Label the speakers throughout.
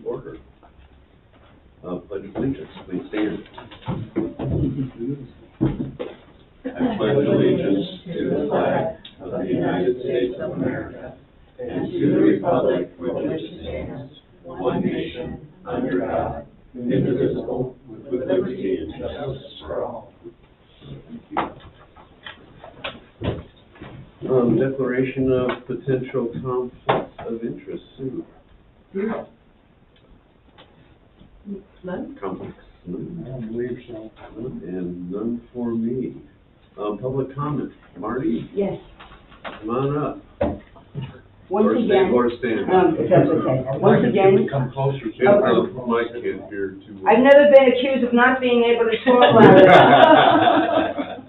Speaker 1: order. Pledge of allegiance, please stand. I pledge allegiance to the flag of the United States of America and to the republic for which it stands, one nation, under God, indivisible, with liberty and justice for all. Declaration of potential conflicts of interest, Sue.
Speaker 2: None?
Speaker 1: Conflicts? None.
Speaker 3: I don't believe so.
Speaker 1: And none for me. Public comment. Marty,
Speaker 2: Yes.
Speaker 1: come on up.
Speaker 2: Once
Speaker 1: Or
Speaker 2: again,
Speaker 1: Or stand.
Speaker 2: if that's okay.
Speaker 3: I'd
Speaker 2: Once
Speaker 3: like it
Speaker 2: again,
Speaker 3: to come closer.
Speaker 1: Mike can't hear too well.
Speaker 2: I've never been accused of not being able to talk loud.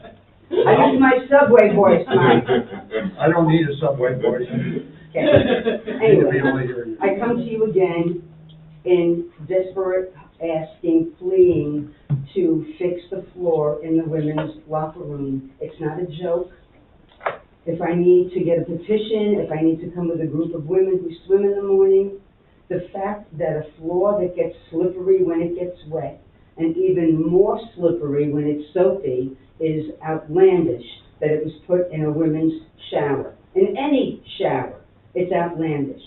Speaker 2: I use my subway voice, Mike.
Speaker 3: I don't need a subway voice.
Speaker 2: Okay.
Speaker 3: Need to be able to
Speaker 2: Anyway,
Speaker 3: hear you.
Speaker 2: I come to you again in desperate asking, fleeing to fix the floor in the women's locker room. It's not a joke. If I need to get a petition, if I need to come with a group of women who swim in the morning, the fact that a floor that gets slippery when it gets wet, and even more slippery when it's soapy, is outlandish. That it was put in a women's shower. In any shower, it's outlandish.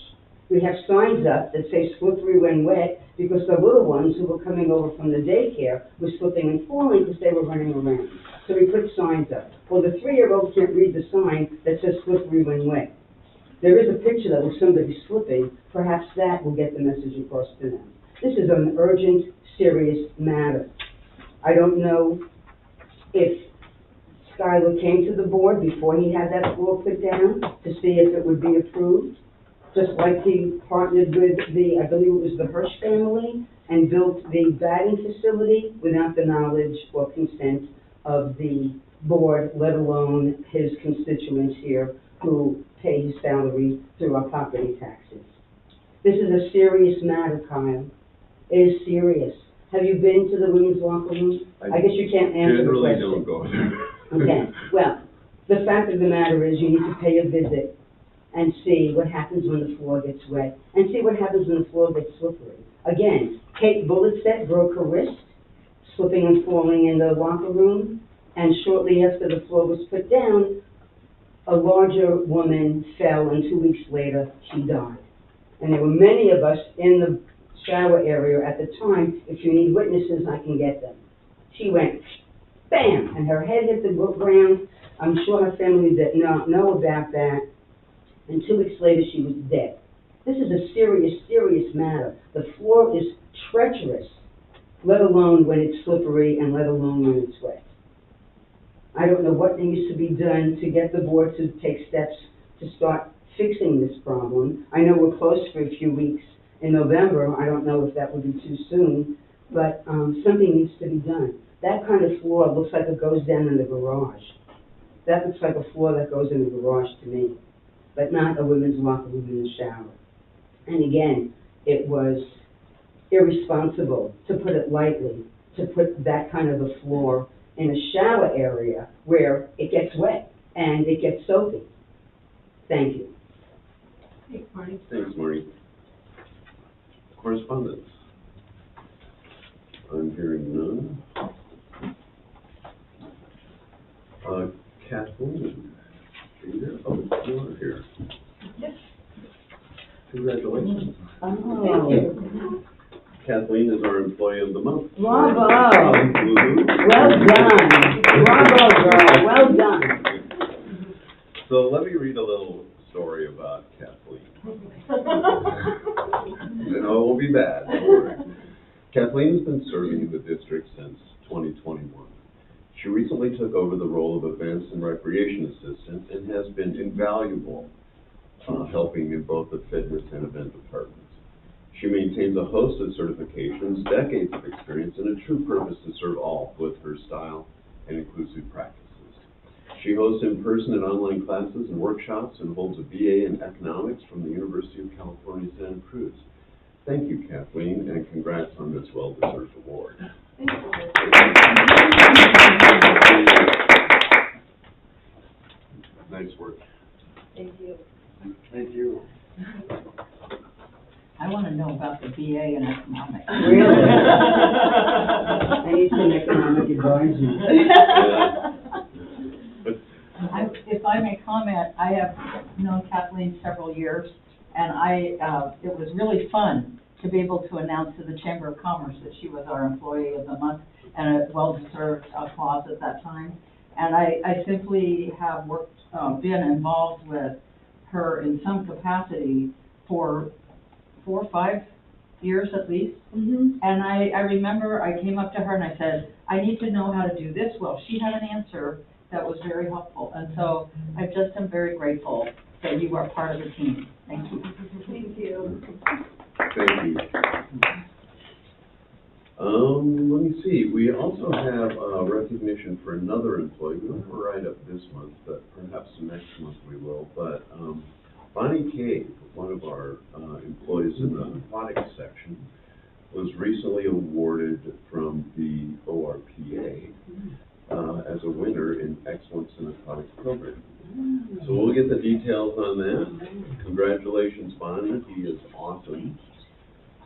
Speaker 2: We have signs up that say slippery when wet because the little ones who were coming over from the daycare were slipping and falling because they were running around. So we put signs up. Well, the 3-year-old can't read the sign that says slippery when wet. There is a picture of somebody slipping. Perhaps that will get the message across to them. This is an urgent, serious matter. I don't know if Schuyler came to the board before he had that floor put down to see if it would be approved, just like he partnered with I believe it was the Hirsch family, and built the batting facility without the knowledge or consent of the board, let alone his constituents here who pay his salary through our property taxes. This is a serious matter, Kyle. It is serious. Have you been to the women's locker room? I guess you can't answer the question.
Speaker 1: Generally don't go there.
Speaker 2: Okay, well, the fact of the matter is you need to pay a visit and see what happens when the floor gets wet, and see what happens when the floor gets slippery. Again, Kate Bulletstedt broke her wrist, slipping and falling in the locker room, and shortly after the floor was put down, a larger woman fell, and 2 weeks later, she died. And there were many of us in the shower area at the time. If you need witnesses, I can get them. She went, bam, and her head hit the ground. I'm sure her family did not know about that. And 2 weeks later, she was dead. This is a serious, serious matter. The floor is treacherous, let alone when it's slippery and let alone when it's wet. I don't know what needs to be done to get the board to take steps to start fixing this problem. I know we're closed for a few weeks in November. I don't know if that would be too soon, but something needs to be done. That kind of floor looks like it goes down in the garage. That looks like a floor that goes in the garage to me, but not a women's locker room in the shower. And again, it was irresponsible, to put it lightly, to put that kind of a floor in a shower area where it gets wet and it gets soapy. Thank you.
Speaker 4: Thanks, Marty.
Speaker 1: Thanks, Marty. Correspondence. I'm hearing none. Kathleen, are you there? Oh, you are here.
Speaker 4: Yes.
Speaker 1: Congratulations.
Speaker 2: Oh,
Speaker 1: Kathleen is our Employee of the Month.
Speaker 2: bravo.
Speaker 1: Woo-hoo.
Speaker 2: Well done. Bravo, girl. Well done.
Speaker 1: So let me read a little story about Kathleen. It won't be bad, don't worry. Kathleen has been serving in the district since 2021. She recently took over the role of Events and Recreation Assistant and has been invaluable helping in both the fitness and event departments. She maintains a host of certifications, decades of experience, and a true purpose to serve all with her style and inclusive practices. She hosts in-person and online classes and workshops and holds a BA in economics from the University of California, Santa Cruz. Thank you, Kathleen, and congrats on this well-deserved award.
Speaker 4: Thank you.
Speaker 1: Nice work.
Speaker 4: Thank you.
Speaker 3: Thank you.
Speaker 5: I want to know about the BA in economics.
Speaker 2: Really? I need some economic advising.
Speaker 5: If I may comment, I have known Kathleen several years, and it was really fun to be able to announce to the Chamber of Commerce that she was our Employee of the Month, and a well-deserved applause at that time. And I simply have been involved with her in some capacity for 4 or 5 years at least.
Speaker 2: Mm-hmm.
Speaker 5: And I remember I came up to her and I said, I need to know how to do this. Well, she had an answer that was very helpful. And so I just am very grateful that you are part of the team. Thank you.
Speaker 4: Thank you.
Speaker 1: Thank you. Let me see, we also have recognition for another employee. We don't have a write-up this month, but perhaps next month we will. But Bonnie Cave, one of our employees in the aquatics section, was recently awarded from the ORPA as a winner in Excellence in Aquatics Program. So we'll get the details on that. Congratulations, Bonnie, he is awesome.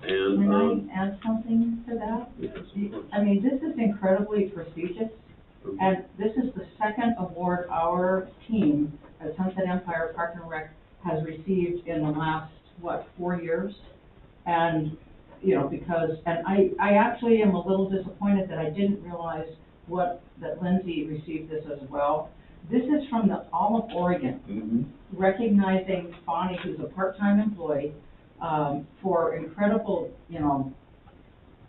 Speaker 1: And,
Speaker 5: Can I add something to that?
Speaker 1: yes, of course.
Speaker 5: I mean, this is incredibly prestigious,
Speaker 1: Okay.
Speaker 5: and this is the second award our team at Sunset Empire Park and Rec has received in the last, 4 years? And, and I actually am a little disappointed that I didn't realize that Lindsay received this as well. This is from the all of Oregon,
Speaker 1: Mm-hmm.
Speaker 5: recognizing Bonnie, who's a part-time employee, for incredible, the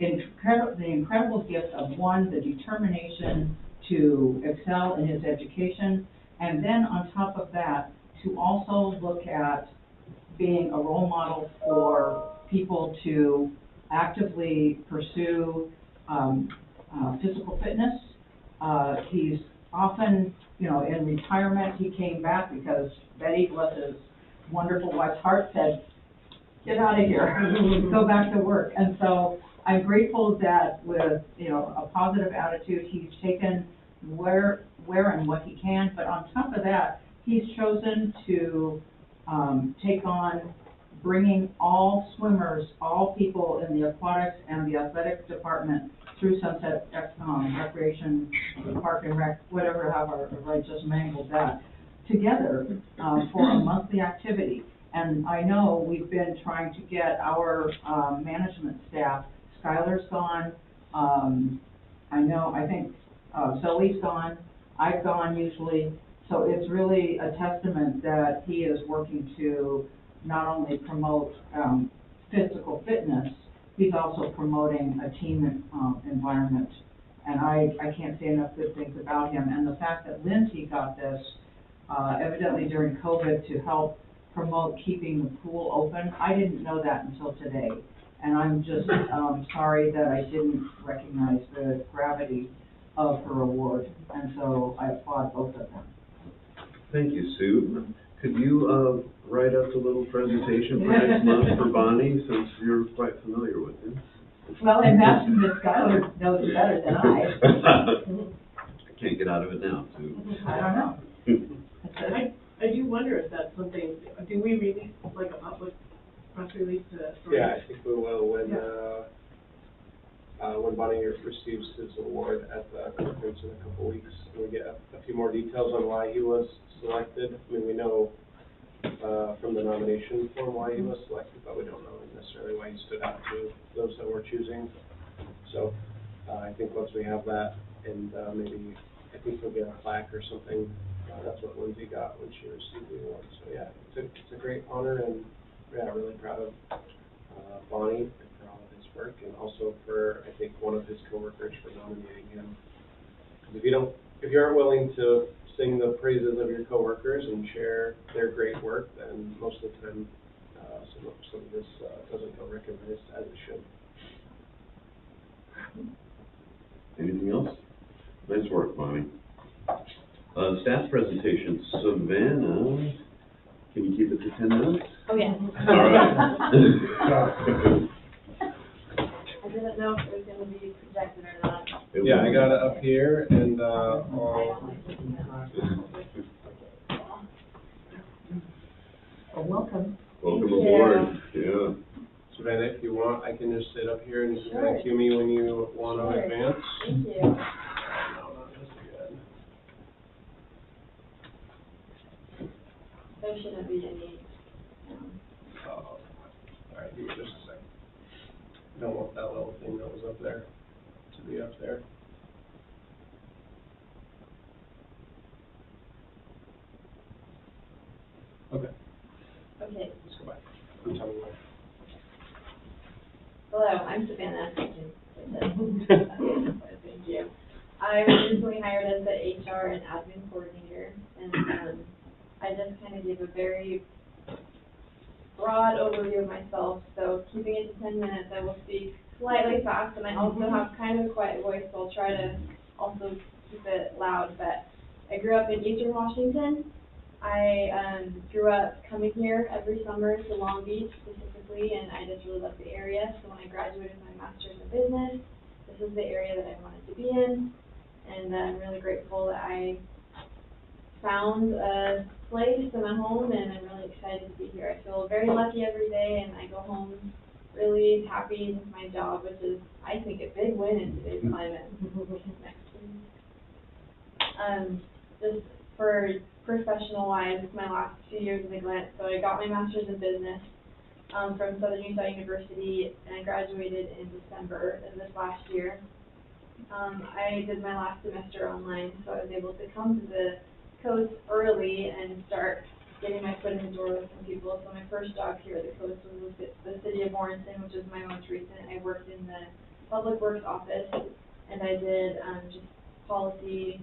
Speaker 5: incredible gift of the determination to excel in his education, and then on top of that, to also look at being a role model for people to actively pursue physical fitness. He's often, in retirement, he came back because Betty, bless his wonderful wife's heart, said, get out of here, go back to work. And so I'm grateful that with, a positive attitude, he's taken where and what he can, but on top of that, he's chosen to take on bringing all swimmers, all people in the aquatics and the athletic department through Sunset Recreation, Park and Rec, however I just mangled that, together for a monthly activity. And I know we've been trying to get our management staff, Skylar's gone, I think Zoe's gone, I've gone usually, so it's really a testament that he is working to not only promote physical fitness, he's also promoting a team environment. And I can't say enough good things about him. And the fact that Lindsay got this evidently during COVID to help promote keeping the pool open, I didn't know that until today. And I'm just sorry that I didn't recognize the gravity of her award. And so I applaud both of them.
Speaker 1: Thank you, Sue. Could you write up a little presentation for next month for Bonnie, since you're quite familiar with him?
Speaker 5: Well, I imagine Miss Schuyler knows better than
Speaker 1: I can't get out of it now, Sue.
Speaker 5: I don't know.
Speaker 4: I do wonder if that's something, do we release like a public press release to?
Speaker 6: Yeah, I think we will when Bonnie receives his award at the conference in a couple weeks. We get a few more details on why he was selected. I mean, we know from the nomination form why he was selected, but we don't know necessarily why he stood out to those that we're choosing. So I think once we have that, and maybe I think he'll get a plaque or something. That's what Lindsay got when she received the award. So yeah, it's a great honor, and yeah, really proud of Bonnie for all of his work, and also for, I think, one of his coworkers for nominating him. Because if you aren't willing to sing the praises of your coworkers and share their great work, then most of the time some of this doesn't go recognized as it should.
Speaker 1: Anything else? Nice work, Bonnie. Staff presentation, Savannah, can you keep it to 10 minutes?
Speaker 4: Oh, yeah.
Speaker 1: All right.
Speaker 4: I didn't know if it was gonna be projected or not.
Speaker 6: Yeah, I got it up here, and
Speaker 5: Welcome.
Speaker 1: Welcome
Speaker 4: Thank you.
Speaker 1: aboard, yeah.
Speaker 6: want, I can just sit up here and you can kind
Speaker 7: Sure.
Speaker 6: of cue me when you want to
Speaker 7: Sure.
Speaker 6: advance.
Speaker 7: Thank you.
Speaker 6: No, not this good.
Speaker 7: There shouldn't be any,
Speaker 6: All right, give me just a second. Don't want that little thing that was up there to be up there. Okay,
Speaker 7: okay.
Speaker 6: let's go back. I'm telling you.
Speaker 7: Hello, I'm Savannah. I can say that. Thank you. I was recently hired as the HR and admin coordinator, and I just kind of gave a very broad overview of myself. So keeping it to 10 minutes, I will speak slightly fast, and I also have kind of a quiet voice, so I'll try to also keep it loud. But I grew up in Eastern Washington. I grew up coming here every summer to Long Beach specifically, and I just really loved the area. So when I graduated with my master's in business, this is the area that I wanted to be in, and I'm really grateful that I found a place and a home, and I'm really excited to be here. I feel very lucky every day, and I go home really happy with my job, which is, I think, a big win in today's climate. Next, please. Just for professional-wise, it's my last 2 years of the Glint, so I got my master's in business from Southern Utah University, and I graduated in December of this last year. I did my last semester online, so I was able to come to the coast early and start getting my foot in the door with some people. So my first job here at the coast was with the city of Warrenton, which is my most recent. I worked in the public works office, and I did just policy,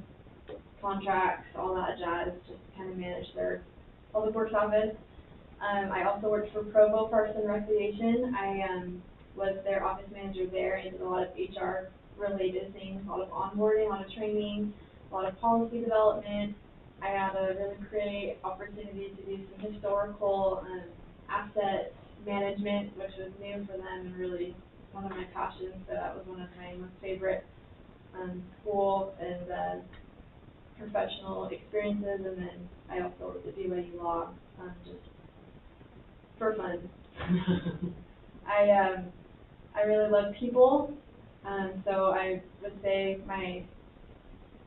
Speaker 7: contracts, all that jazz, just kind of manage their public works office. I also worked for Provo Parks and Recreation. I was their office manager there. I did a lot of HR related things, a lot of onboarding, a lot of training, a lot of policy development. I had a really great opportunity to do some historical asset management, which was new for them and really one of my passions. So that was one of my most favorite school and professional experiences. And then I also worked at BYU Law, just for fun. I really love people, so I would say my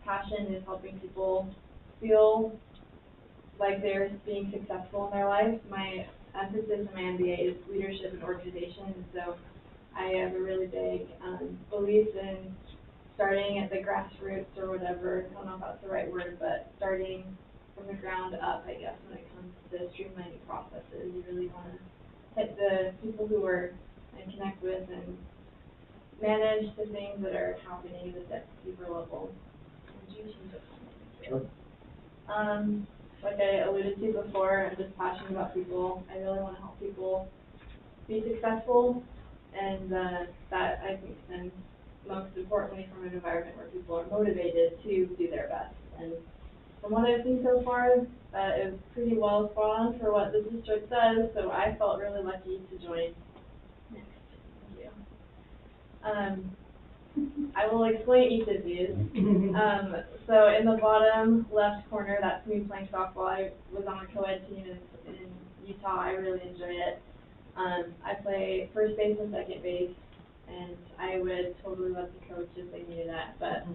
Speaker 7: passion is helping people feel like they're being successful in their life. My emphasis in my MBA is leadership and organization, and so I have a really big belief in starting at the grassroots or whatever. I don't know if that's the right word, but starting from the ground up, I guess, when it comes to streamlining processes. You really want to hit the people who are and connect with and manage the things that are happening at that deeper level. Would you change it?
Speaker 6: Sure.
Speaker 7: Like I alluded to before, I'm just passionate about people. I really want to help people be successful, and that I think stems most importantly from an environment where people are motivated to do their best. And from what I've seen so far, that is pretty well spot on for what the district does, so I felt really lucky to join. Next, thank you. I will explain each of these. So in the bottom left corner, that's me playing softball. I was on a co-ed team in Utah. I really enjoy it. I play first base and second base, and I would totally love to coach if they needed that, but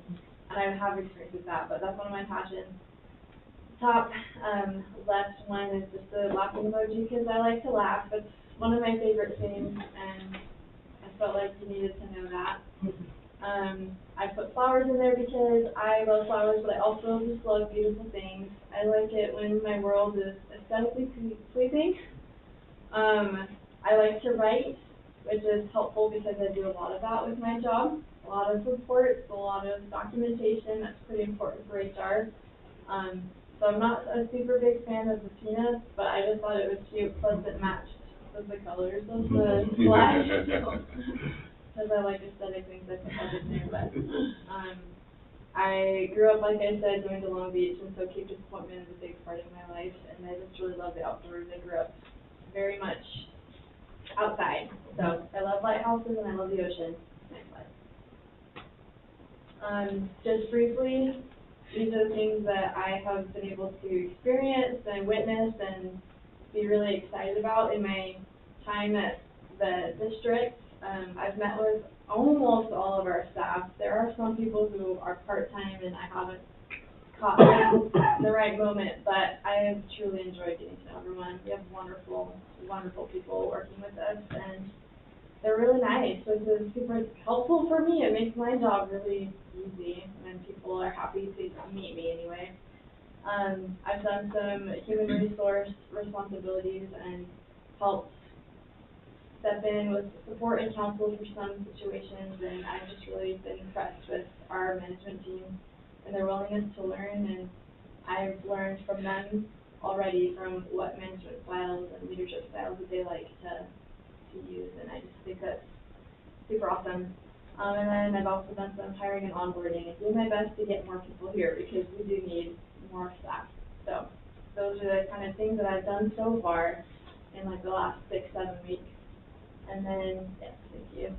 Speaker 7: I have experience with that, but that's one of my passions. Top left one is just the laughing emoji because I like to laugh. It's one of my favorite things, and I felt like you needed to know that. I put flowers in there because I love flowers, but I also just love beautiful things. I like it when my world is aesthetically pleasing. I like to write, which is helpful because I do a lot of that with my job. A lot of reports, a lot of documentation. That's pretty important for HR. So I'm not a super big fan of the peanuts, but I just thought it was cute, plus it matched with the colors of the flag. Because I like aesthetic things, I put that in there. But I grew up, like I said, going to Long Beach, and so Cape Disappointment is a big part of my life, and I just really love the outdoors. I grew up very much outside, so I love lighthouses and I love the ocean. Next slide. Just briefly, these are the things that I have been able to experience and witness and be really excited about in my time at the district. I've met with almost all of our staff. There are some people who are part-time and I haven't caught them in the right moment, but I have truly enjoyed getting to know everyone. We have wonderful, wonderful people working with us, and they're really nice, which is super helpful for me. It makes my job really easy when people are happy to meet me anyway. I've done some human resource responsibilities and helped step in with support and counsel for some situations, and I've just really been impressed with our management team and their willingness to learn, and I've learned from them already from what management styles and leadership styles that they like to use, and I just think that's super awesome. And then I've also done some hiring and onboarding and doing my best to get more people here because we do need more staff. So those are the kind of things that I've done so far in like the last 6-7 weeks. And then, yes, thank you.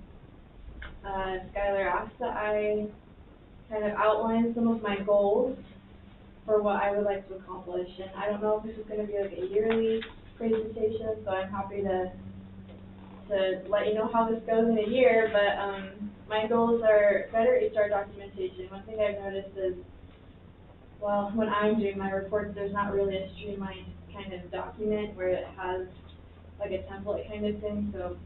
Speaker 7: Skylar asked that I kind of outline some of my goals for what I would like to accomplish. And I don't know if this is going to be like a yearly presentation, so I'm happy to let you know how this goes in a year. But my goals are better HR documentation. One thing I've noticed is, well, when I'm doing my reports, there's not really a streamlined kind of document where it has like a template kind of thing. So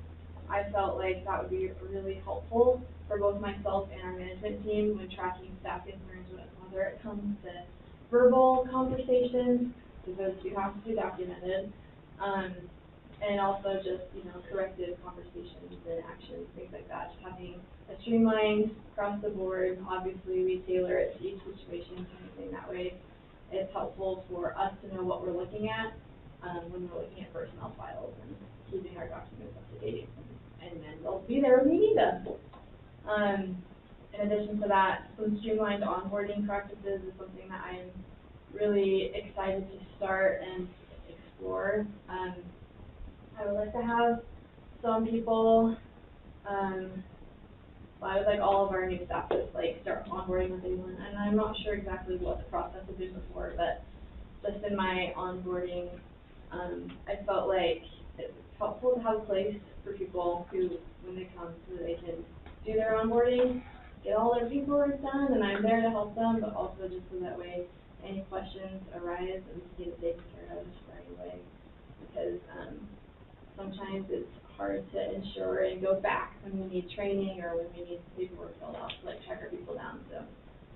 Speaker 7: I felt like that would be really helpful for both myself and our management team when tracking staff concerns, whether it comes to verbal conversations, because those do have to be documented, and also just, you know, corrective conversations and actions, things like that. Just having a streamlined across the board. Obviously, we tailor it to each situation, kind of thing. That way, it's helpful for us to know what we're looking at when we're looking at personnel files and keeping our documents up to date. And then they'll be there when we need them. In addition to that, some streamlined onboarding practices is something that I'm really excited to start and explore. I would like to have some people, well, I would like all of our new staff to like start onboarding with anyone, and I'm not sure exactly what the process has been before, but just in my onboarding, I felt like it's helpful to have a place for people who, when they come, so that they can do their onboarding, get all their paperwork done, and I'm there to help them, but also just so that way any questions arise and we can get it taken care of right away. Because sometimes it's hard to ensure and go back when we need training or when we need paperwork filled out to like track our people down. So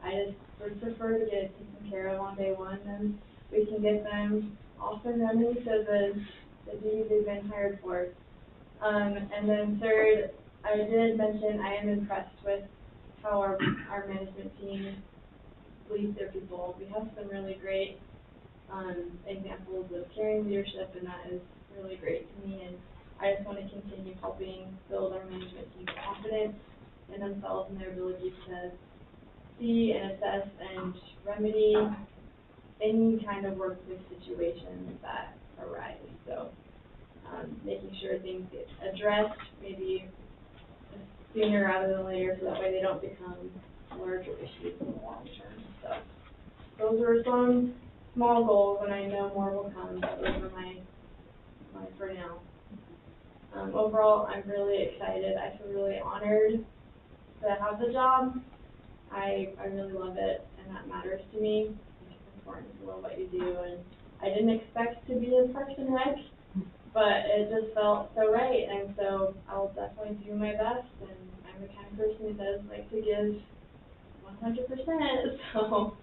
Speaker 7: I just would prefer to get it taken care of on day one, and we can get them off and running to the duties they've been hired for. And then third, I did mention I am impressed with how our management team leads their people. We have some really great examples of caring leadership, and that is really great to me. And I just want to continue helping build our management team's confidence in themselves and their ability to see and assess and remedy any kind of workplace situations that arise. So making sure things get addressed maybe sooner rather than later, so that way they don't become larger issues in the long term. So those are some small goals, and I know more will come, but those are my for now. Overall, I'm really excited. I feel really honored to have the job. I really love it, and that matters to me. It's important to love what you do, and I didn't expect to be in Parks and Rec, but it just felt so right, and so I'll definitely do my best, and I'm the kind of person who does like to give 100%, so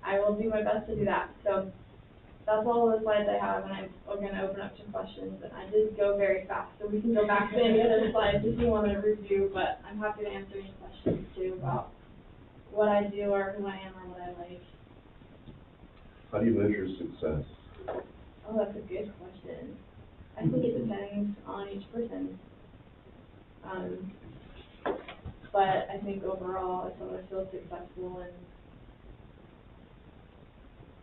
Speaker 7: I will do my best to do that. So that's all the slides I have, and I'm going to open up to questions, and I did go very fast, so we can go back to any other slides if you want to review, but I'm happy to answer any questions too about what I do or who I am or what I like.
Speaker 1: How do you measure success?
Speaker 7: Oh, that's a good question. I think it depends on each person. But I think overall, if someone feels successful in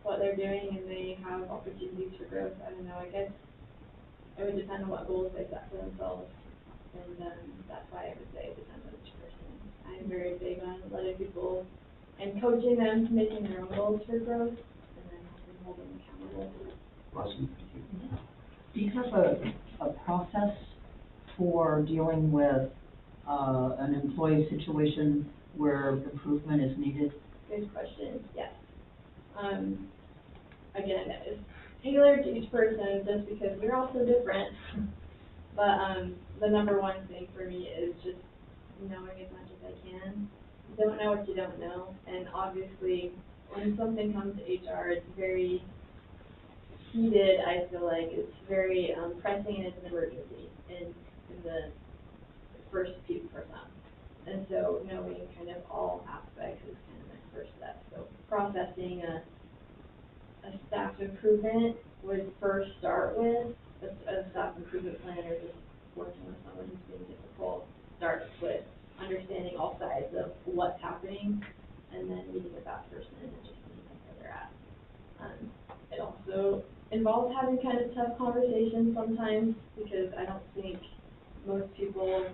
Speaker 7: what they're doing and they have opportunities for growth, I don't know, I guess it would depend on what goals they set for themselves. And that's why I would say it depends on each person. I'm very big on letting people and coaching them to making their own goals for growth and then hold them accountable.
Speaker 1: Awesome, thank you.
Speaker 5: Do you have a process for dealing with an employee situation where improvement is needed?
Speaker 7: Good question, yes. Again, it's tailored to each person just because we're all so different. But, the number one thing for me is just knowing as much as I can. You don't know what you don't know, and obviously, when something comes to HR, it's very heated, I feel like. It's very, pressing, and it's an emergency in the first few percent. And so knowing kind of all aspects is kind of my first step. So processing a staff improvement would first start with a staff improvement plan, or just working with someone who's being difficult, starts with understanding all sides of what's happening, and then meeting with that person and just seeing where they're at. It also involves having kind of tough conversations sometimes, because I don't think most people,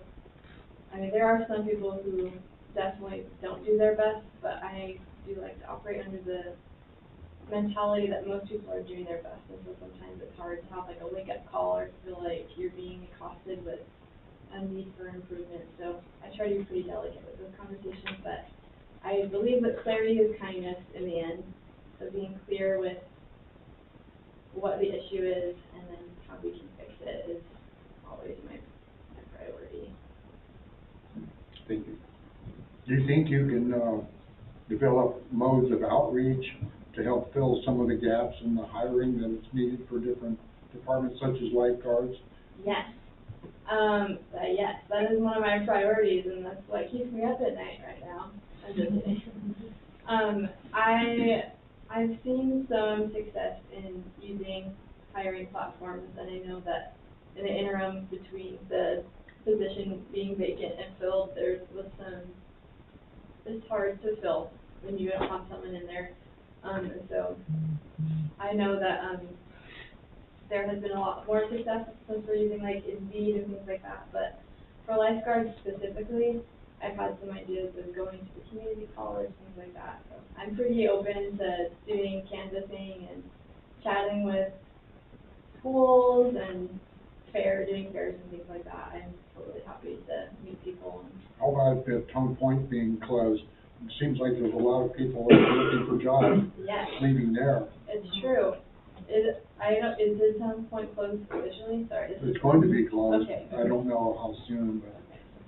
Speaker 7: I mean, there are some people who definitely don't do their best, but I do like to operate under the mentality that most people are doing their best, and so sometimes it's hard to have like a wake-up call or feel like you're being accosted with a need for improvement. So I try to be pretty delicate with those conversations, but I believe that clarity is kindness in the end. So being clear with what the issue is and then how we can fix it is always my priority.
Speaker 6: Thank you.
Speaker 3: Do you think you can, develop modes of outreach to help fill some of the gaps in the hiring that is needed for different departments such as lifeguards?
Speaker 7: Yes. Yes, that is one of my priorities, and that's what keeps me up at night right now. I'm just kidding. I've seen some success in using hiring platforms, and I know that in the interim between the position being vacant and filled, it's hard to fill when you don't have someone in there. And so I know that there has been a lot more success since we're using like Indeed and things like that, but for lifeguards specifically, I've had some ideas of going to the community college, things like that. So I'm pretty open to doing canvassing and chatting with schools and doing fairs and things like that. I'm totally happy to meet people.
Speaker 3: How about the Tongue Point being closed? It seems like there's a lot of people that are looking for jobs
Speaker 7: Yes,
Speaker 3: leaving there.
Speaker 7: it's true. Is the Tongue Point closed officially? Sorry.
Speaker 3: It's going to be closed.
Speaker 7: Okay.
Speaker 3: I don't know how soon, but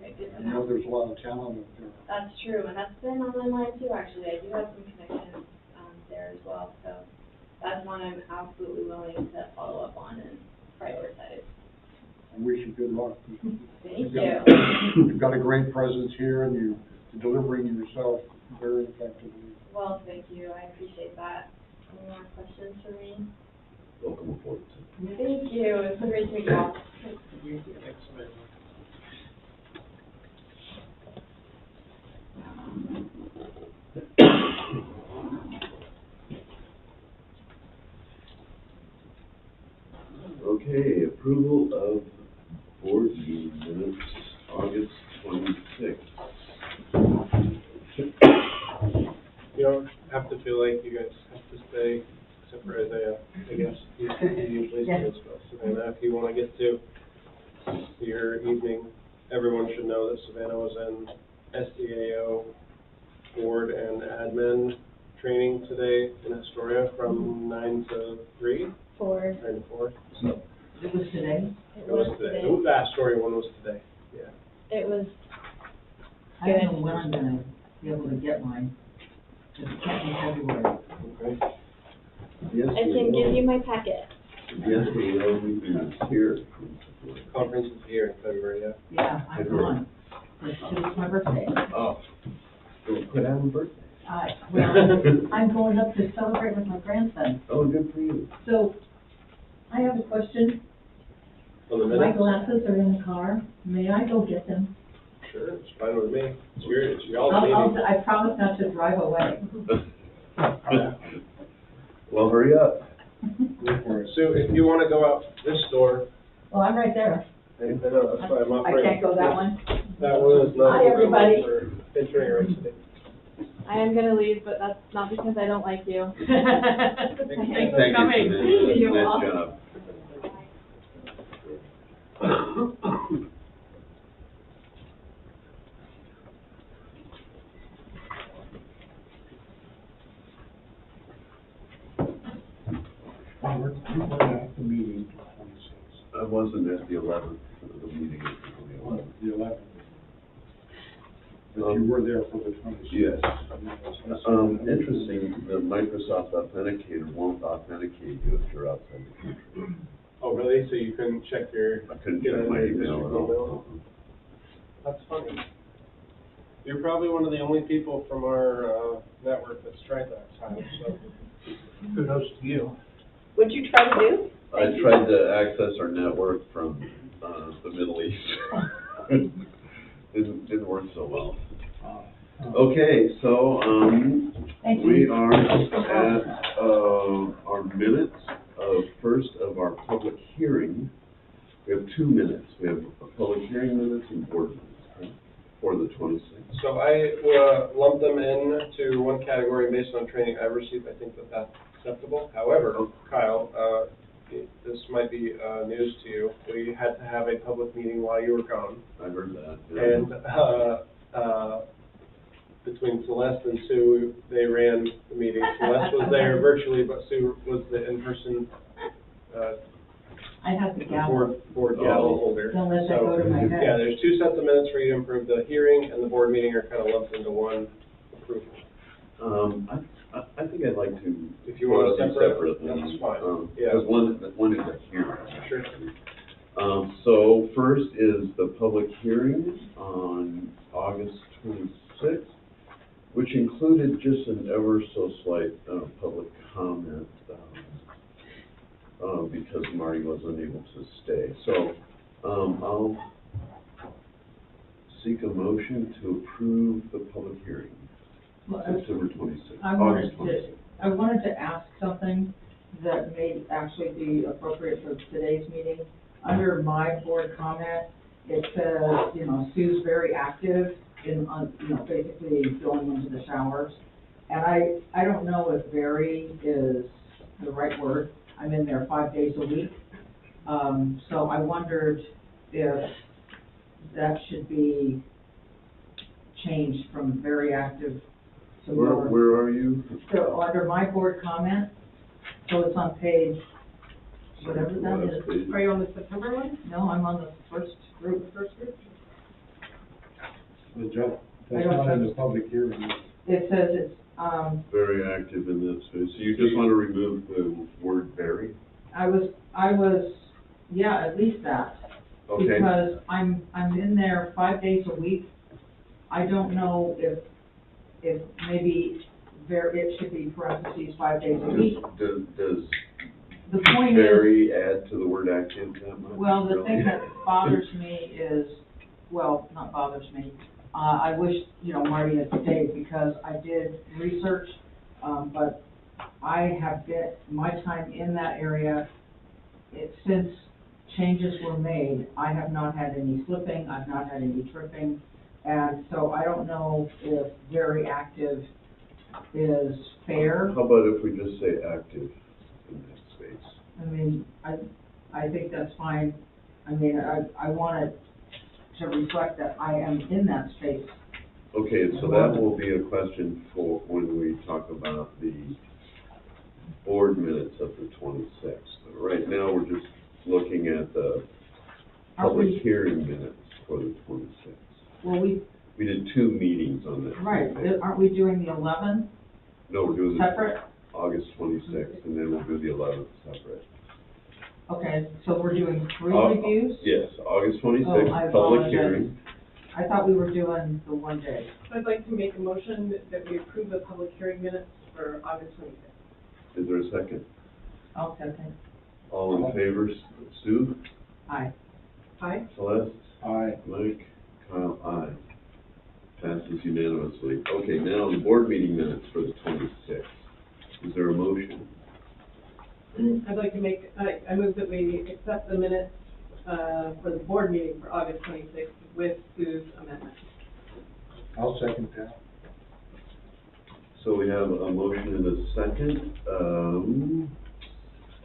Speaker 7: Okay, good
Speaker 3: I
Speaker 7: to
Speaker 3: know
Speaker 7: know.
Speaker 3: there's a lot of talent up there.
Speaker 7: That's true, and that's been on my mind too, actually. I do have some connections there as well, so that's one I'm absolutely willing to follow up on and prioritize.
Speaker 3: I wish you good luck.
Speaker 7: Thank
Speaker 3: You've got a great presence here, and you're delivering yourself very effectively.
Speaker 7: Well, thank you. I appreciate that. Any more questions for me?
Speaker 1: Welcome aboard.
Speaker 7: Thank you. It's so great to meet you all.
Speaker 6: Thanks, man.
Speaker 1: Okay, approval of board meeting minutes, August 26th.
Speaker 6: You don't have to feel like you guys have to stay, except for Isaiah, I guess. He usually stays, but Savannah, if you want to get to your evening, everyone should know that Savannah was in SDAO board and admin training today in Astoria from 9 to 3.
Speaker 7: 4.
Speaker 6: 9 to 4. So
Speaker 5: It was today?
Speaker 6: it was today. The Astoria one was today. Yeah.
Speaker 7: It was
Speaker 5: I don't know when I'm gonna be able to get mine. It's in February.
Speaker 6: Okay.
Speaker 1: Yes,
Speaker 7: I can give you my packet.
Speaker 1: Yes, we know meeting is here.
Speaker 6: Conference is here in February, yeah.
Speaker 5: Yeah, I'm gone. It's my birthday.
Speaker 1: Oh, so quit having birthday.
Speaker 5: Well, I'm going up to celebrate with my grandson.
Speaker 1: Oh, good for you.
Speaker 5: So, I have a question.
Speaker 6: On the
Speaker 5: My
Speaker 6: minutes?
Speaker 5: glasses are in the car. May I go get them?
Speaker 6: Sure, it's fine with me. It's y'all's meeting.
Speaker 5: I promise not to drive away.
Speaker 1: Well, hurry up.
Speaker 6: Sue, if you want to go out this door,
Speaker 5: Well, I'm right there.
Speaker 6: I know, that's why I'm
Speaker 5: I
Speaker 6: offering.
Speaker 5: can't go that one?
Speaker 6: That one is not.
Speaker 5: Hi, everybody.
Speaker 6: For entering or exiting.
Speaker 7: I am going to leave, but that's not because I don't like you.
Speaker 5: Thanks for
Speaker 1: Thank
Speaker 5: coming.
Speaker 1: you,
Speaker 7: You're
Speaker 1: Savannah.
Speaker 7: welcome.
Speaker 1: Nice job.
Speaker 3: You were at the meeting for the 26th.
Speaker 1: I wasn't at the 11th, the meeting on the 11th.
Speaker 3: The 11th. But you were there for the 26th.
Speaker 1: Yes. Interesting, the Microsoft Authenticator won't authenticate you if you're outside the country.
Speaker 6: Oh, really? So you couldn't check your?
Speaker 1: I couldn't
Speaker 6: get
Speaker 1: check
Speaker 6: on
Speaker 1: my
Speaker 6: your
Speaker 1: email
Speaker 6: district
Speaker 1: at all.
Speaker 6: email? That's funny. You're probably one of the only people from our, network that's tried that, Kyle, so kudos to you.
Speaker 8: What'd you try to do?
Speaker 1: I tried to access our network from, the Middle East. Didn't work so well. Okay, so,
Speaker 5: Thank
Speaker 1: we
Speaker 5: you.
Speaker 1: are at, our minutes of first of our public hearing. We have 2 minutes. We have a public hearing minutes and board minutes, right, for the 26th.
Speaker 6: So I, lumped them into one category based on training I've received. I think that that's acceptable. However, Kyle, this might be, news to you. We had to have a public meeting while you were gone.
Speaker 1: I heard that. Yeah.
Speaker 6: And, between Celeste and Sue, they ran the meeting. Celeste was there virtually, but Sue was the in-person,
Speaker 5: I have the gavel.
Speaker 6: board gavel holder.
Speaker 5: Don't let that go to my head.
Speaker 6: Yeah, there's 2 sets of minutes for you to improve. The hearing and the board meeting are kind of lumped into one approval.
Speaker 1: I think I'd like to.
Speaker 6: If you want to
Speaker 1: do
Speaker 6: separate,
Speaker 1: separately,
Speaker 6: that's fine.
Speaker 1: Because one is a hearing.
Speaker 6: Sure.
Speaker 1: So first is the public hearing on August 26th, which included just an ever so slight, public comment, because Marty was unable to stay. So, I'll seek a motion to approve the public hearing,
Speaker 5: Well,
Speaker 1: September 26th,
Speaker 5: I
Speaker 1: August
Speaker 5: wanted
Speaker 1: 26th.
Speaker 5: I wanted to ask something that may actually be appropriate for today's meeting. Under my board comment, it says, Sue's very active in, basically going into the showers. And I don't know if very is the right word. I'm in there 5 days a week. So I wondered if that should be changed from very active to more.
Speaker 1: Where are you?
Speaker 5: So under my board comment, so it's on page, whatever that is.
Speaker 4: Are you on the September one?
Speaker 5: No, I'm on the first group.
Speaker 4: First group?
Speaker 3: That's not in the public hearing.
Speaker 5: It says it's,
Speaker 1: Very active in that space. So you just want to remove the word very?
Speaker 5: I was, yeah, at least that.
Speaker 1: Okay.
Speaker 5: Because I'm in there 5 days a week. I don't know if maybe it should be parentheses 5 days a week.
Speaker 1: Does
Speaker 5: The point is,
Speaker 1: very add to the word active that much?
Speaker 5: well, the
Speaker 1: really?
Speaker 5: thing that bothers me is, well, not bothers me, I wish, Marty had stayed because I did research, but I have been, my time in that area, since changes were made, I have not had any slipping, I've not had any tripping, and so I don't know if very active is fair.
Speaker 1: How about if we just say active in that space?
Speaker 5: I mean, I think that's fine. I mean, I want it to reflect that I am in that space.
Speaker 1: Okay, so that will be a question for when we talk about the board minutes of the 26th. Right now, we're just looking at the public hearing minutes for the 26th.
Speaker 5: Well,
Speaker 1: We did 2 meetings on that.
Speaker 5: right, aren't we doing the 11th
Speaker 1: No, we're doing the
Speaker 5: separate?
Speaker 1: August 26th, and then we'll do the 11th separate.
Speaker 5: Okay, so we're doing 3
Speaker 1: Uh,
Speaker 5: reviews?
Speaker 1: Yes, August
Speaker 5: Oh,
Speaker 1: 26th,
Speaker 5: I
Speaker 1: public
Speaker 5: apologize.
Speaker 1: hearing.
Speaker 5: I thought we were doing the 1 day.
Speaker 4: I'd like to make a motion that we approve the public hearing minutes for August 26th.
Speaker 1: Is there a second?
Speaker 5: I'll second.
Speaker 1: All in favor, Sue,
Speaker 5: Aye.
Speaker 4: Aye?
Speaker 1: Celeste,
Speaker 3: Aye.
Speaker 1: Mike, Kyle, aye. Passes unanimously. Okay, now the board meeting minutes for the 26th. Is there a motion?
Speaker 4: I'd like to make, I move that we accept the minutes, for the board meeting for August 26th with Sue's amendment.
Speaker 3: I'll second that.
Speaker 1: So we have a motion and a second.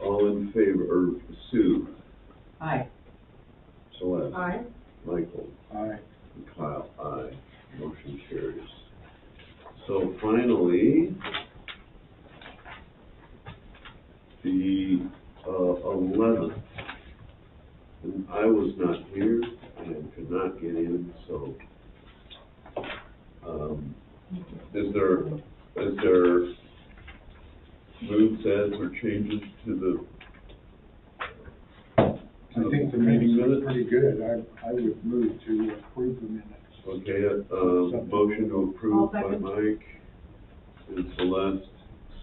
Speaker 1: All in favor, or Sue,
Speaker 5: Aye.
Speaker 1: Celeste,
Speaker 4: Aye?
Speaker 1: Michael,
Speaker 3: Aye.
Speaker 1: and Kyle, aye. Motion carries. So finally, the there moves, adds, or changes to
Speaker 3: I think the meeting was pretty good. I would move to approve the minutes.
Speaker 1: Okay, motion to approve by
Speaker 4: I'll second.
Speaker 1: Mike, and Celeste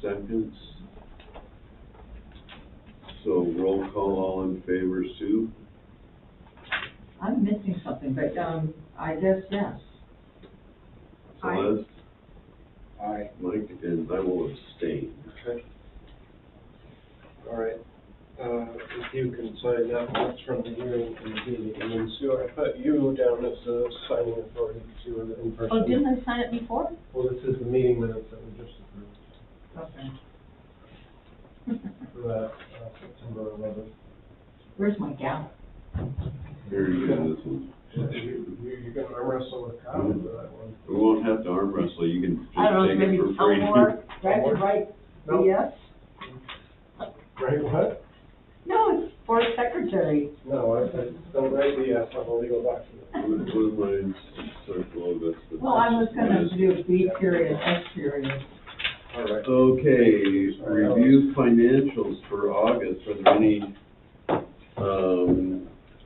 Speaker 1: seconds. So roll call, all in favor, Sue?
Speaker 5: I'm missing something, but, I guess yes.
Speaker 1: Celeste?
Speaker 3: Aye.
Speaker 1: Mike, and I will abstain.
Speaker 6: Okay. All right, if you can sign that, that's from the hearing committee, and then Sue, I put you down as the signing authority too in person.
Speaker 5: Oh, didn't I sign it before?
Speaker 6: Well, this is the meeting minutes that we just approved
Speaker 5: Okay.
Speaker 6: for that, September 11th.
Speaker 5: Where's my gavel?
Speaker 1: Here you go, this one.
Speaker 6: You can arm wrestle with Kyle for that one.
Speaker 1: We won't have to arm wrestle, you can
Speaker 5: I don't
Speaker 1: just
Speaker 5: know,
Speaker 1: take
Speaker 5: maybe
Speaker 1: it for free.
Speaker 5: Elmore, do I have to write
Speaker 6: No.
Speaker 5: yes?
Speaker 6: Right, what?
Speaker 5: No, it's for secretary.
Speaker 6: No, I don't write the yes on a legal document.
Speaker 1: What am I circle, that's the.
Speaker 5: Well, I was gonna do B period, S period.
Speaker 6: All right.
Speaker 1: Okay, review financials for August, are there any,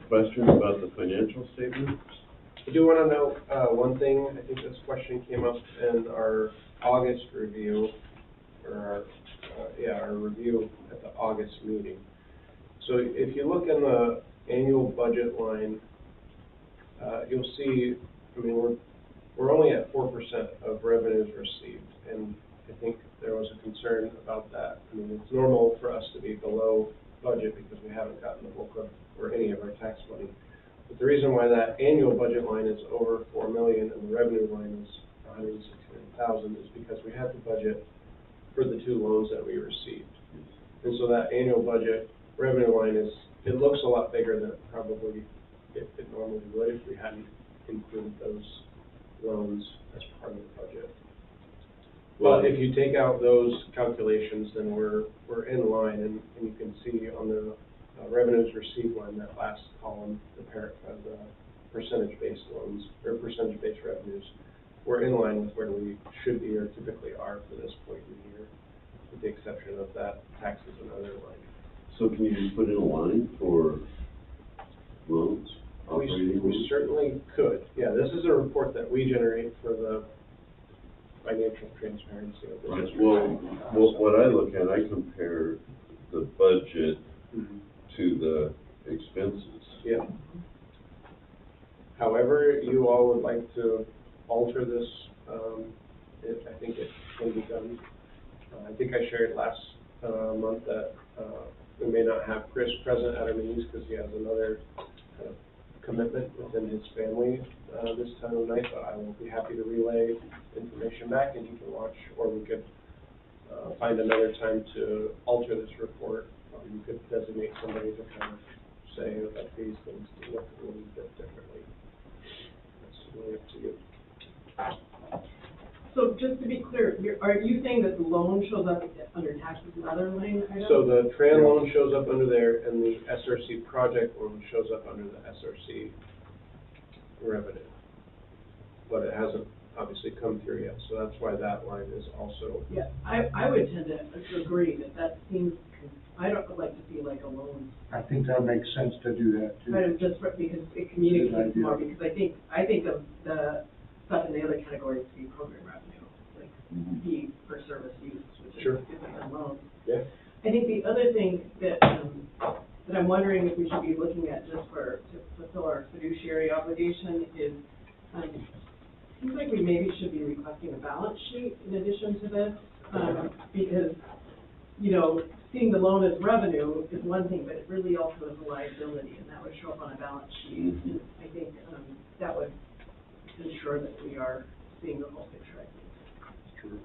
Speaker 1: questions about the financial statement?
Speaker 6: I do want to note, one thing, I think this question came up in our August review, or our review at the August meeting. So if you look in the annual budget line, you'll see, I mean, we're only at 4% of revenues received, and I think there was a concern about that. I mean, it's normal for us to be below budget because we haven't gotten the bulk of, or any of our tax money. But the reason why that annual budget line is over 4 million and the revenue line is 169,000 is because we had the budget for the 2 loans that we received. And so that annual budget revenue line is, it looks a lot bigger than it probably it normally would if we hadn't included those loans as part of the budget. But if you take out those calculations, then we're in line, and you can see on the revenues received line, that last column, the percentage-based loans, or percentage-based revenues, we're in line with where we should be or typically are for this point in the year, with the exception of that taxes and other line.
Speaker 1: So can you just put in a line for loans, operating?
Speaker 6: We certainly could. Yeah, this is a report that we generate for the financial transparency of the
Speaker 1: Right,
Speaker 6: district.
Speaker 1: well, what I look at, I compare the budget
Speaker 6: Mhm.
Speaker 1: to the expenses.
Speaker 6: Yeah. However, you all would like to alter this, I think it can be done. I think I shared last month that we may not have Chris present at our meetings because he has another kind of commitment within his family this time of night, but I will be happy to relay information back and he can watch, or we could find another time to alter this report. You could designate somebody to kind of say that these things look a little bit differently. That's really up to you.
Speaker 4: So just to be clear, are you saying that the loan shows up under taxes and other line items?
Speaker 6: So the TRAN loan shows up under there, and the SRC project loan shows up under the SRC revenue. But it hasn't obviously come through yet, so that's why that line is also.
Speaker 4: Yeah, I would tend to agree that seems, I don't like to see like a loan,
Speaker 3: I think that makes sense to do that too.
Speaker 4: kind of just because it communicates
Speaker 3: Good idea.
Speaker 4: more, because I think of the stuff in the other categories to be program revenue, like fee for service use, which
Speaker 6: Sure.
Speaker 4: is different than loans.
Speaker 6: Yeah.
Speaker 4: I think the other thing that I'm wondering if we should be looking at just to fulfill our fiduciary obligation is, seems like we maybe should be requesting a balance sheet in addition to this, because, you know, seeing the loan as revenue is one thing, but it really also is a liability, and that would show up on a balance sheet. And I think that would ensure that we are seeing the whole picture, I think.
Speaker 3: True.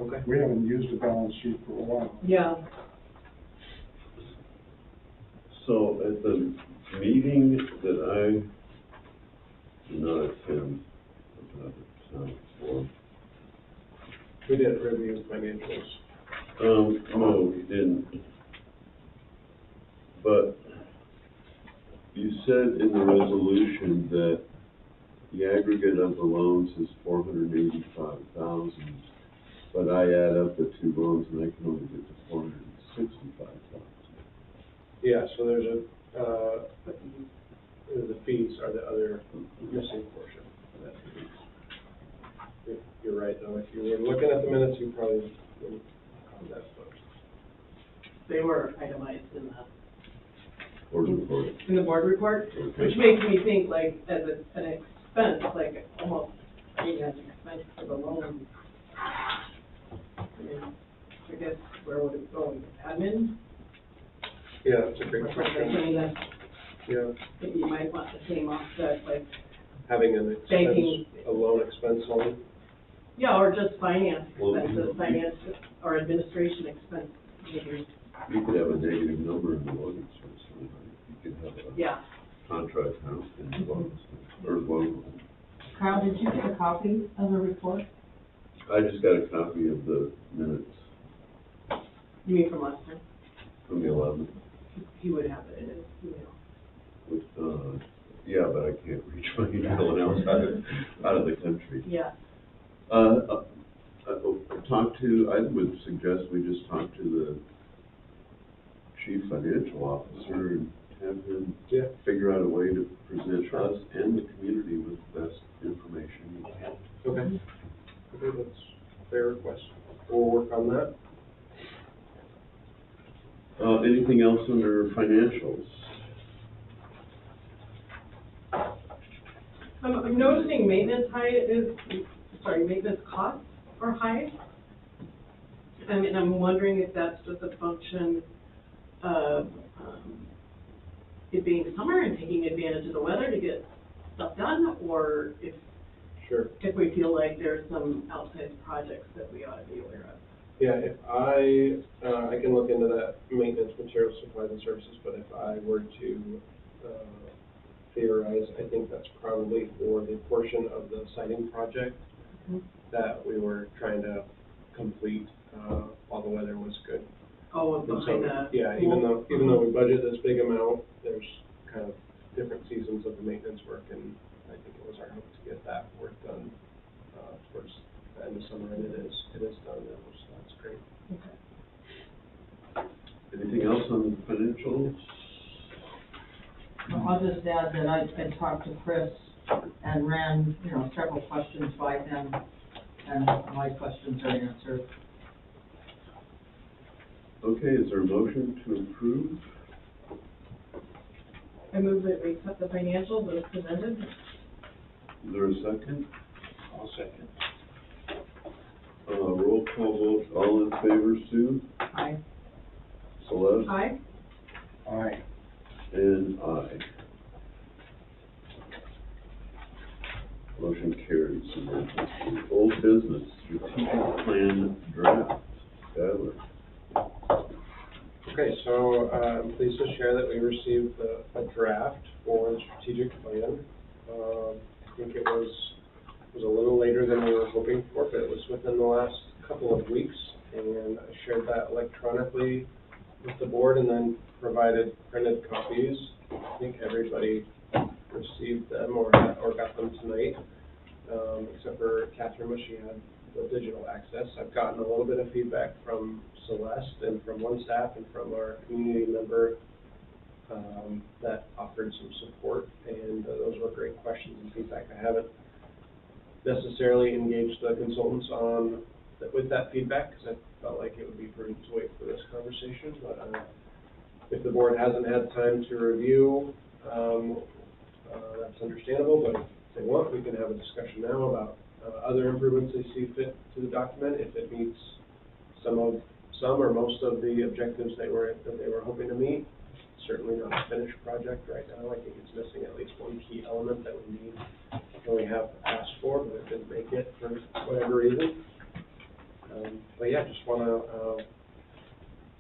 Speaker 6: Okay.
Speaker 3: We haven't used a balance sheet for a while.
Speaker 4: Yeah.
Speaker 1: So at the meeting that I did not attend, for,
Speaker 6: We didn't review financials.
Speaker 1: no, we didn't. But you said in the resolution that the aggregate of the loans is $485,000. But I add up the two loans and I can only get to $465,000.
Speaker 6: Yeah, so there's the fees are the other missing portion of that. You're right, though, if you were looking at the minutes, you probably wouldn't have that much.
Speaker 4: They were itemized in
Speaker 1: Board report.
Speaker 4: the board report, which makes me think like as an expense, like almost maybe as an expense for the loan. I mean, I guess where would it go? Admin?
Speaker 6: Yeah, that's a great
Speaker 4: Or
Speaker 6: question.
Speaker 4: something, I mean, that's,
Speaker 6: Yeah,
Speaker 4: maybe you might want the same offset, like,
Speaker 6: having an
Speaker 4: Banking.
Speaker 6: expense, a loan expense line.
Speaker 4: yeah, or just finance
Speaker 1: Well,
Speaker 4: expenses, finance or administration expense, maybe,
Speaker 1: You could have a negative number in the loan expense line, right? You could have a
Speaker 4: yeah.
Speaker 1: contract count in the loan, or loan.
Speaker 5: Kyle, did you get a copy of the report?
Speaker 1: I just got a copy of the minutes
Speaker 4: You mean from last time?
Speaker 1: from the 11th.
Speaker 4: He would have it in his email.
Speaker 1: With, yeah, but I can't reach my email and I was out of the country.
Speaker 4: Yeah.
Speaker 1: I would suggest we just talk to the chief financial officer and have him
Speaker 6: Yeah.
Speaker 1: figure out a way to present us and the community with the best information he can.
Speaker 6: Okay. Okay, that's a fair request. We'll work on that.
Speaker 1: Anything else under financials?
Speaker 4: I'm noticing maintenance maintenance costs are high. I mean, I'm wondering if that's just a function of, it being summer and taking advantage of the weather to get stuff done, or
Speaker 6: Sure.
Speaker 4: if we feel like there's some outside projects that we ought to be aware of.
Speaker 6: Yeah, if I can look into that maintenance, materials, supplies, and services, but if I were to theorize, I think that's probably for the portion of the siding project that we were trying to complete while the weather was good.
Speaker 4: Oh,
Speaker 6: And so,
Speaker 4: behind the.
Speaker 6: yeah, even though we budget this big amount, there's kind of different seasons of the maintenance work, and I think it was our hope to get that work done towards the end of summer, and it is done now, so that's great.
Speaker 1: Anything else on financials?
Speaker 5: I'll just add that I talked to Chris and ran, several questions by him, and my questions are answered.
Speaker 1: Okay, is there a motion to approve?
Speaker 4: I move that we accept the financials as presented.
Speaker 1: Is there a second?
Speaker 6: I'll second.
Speaker 1: Roll call vote, all in favor, Sue?
Speaker 5: Aye.
Speaker 1: Celeste?
Speaker 4: Aye.
Speaker 3: Aye.
Speaker 1: And aye. Motion carries. Old business, strategic plan draft. Skylar.
Speaker 6: Okay, so I'm pleased to share that we received a draft for the strategic plan. I think it was a little later than we were hoping for, but it was within the last couple of weeks, and I shared that electronically with the board and then provided printed copies. I think everybody received them or got them tonight, except for Catherine, but she had the digital access. I've gotten a little bit of feedback from Celeste and from one staff and from our community member that offered some support, and those were great questions and feedback. I haven't necessarily engaged the consultants with that feedback because I felt like it would be prudent to wait for this conversation, but if the board hasn't had time to review, that's understandable, but if they want, we can have a discussion now about other improvements they see fit to the document, if it meets some or most of the objectives that they were hoping to meet. Certainly not a finished project right now. I think it's missing at least one key element that we need, and we have asked for, but it didn't make it for whatever reason. But yeah, just want to,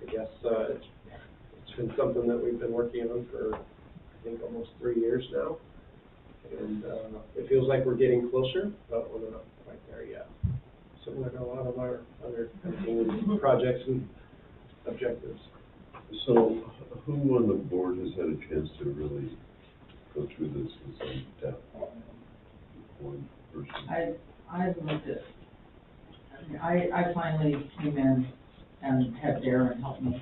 Speaker 6: I guess, it's been something that we've been working on for, I think, almost 3 years now. And it feels like we're getting closer, but we're not quite there yet. Similar to a lot of our other projects and objectives.
Speaker 1: So, who on the board has had a chance to really go through this in some depth? One person.
Speaker 5: I've looked at I finally came in and had Darren help me,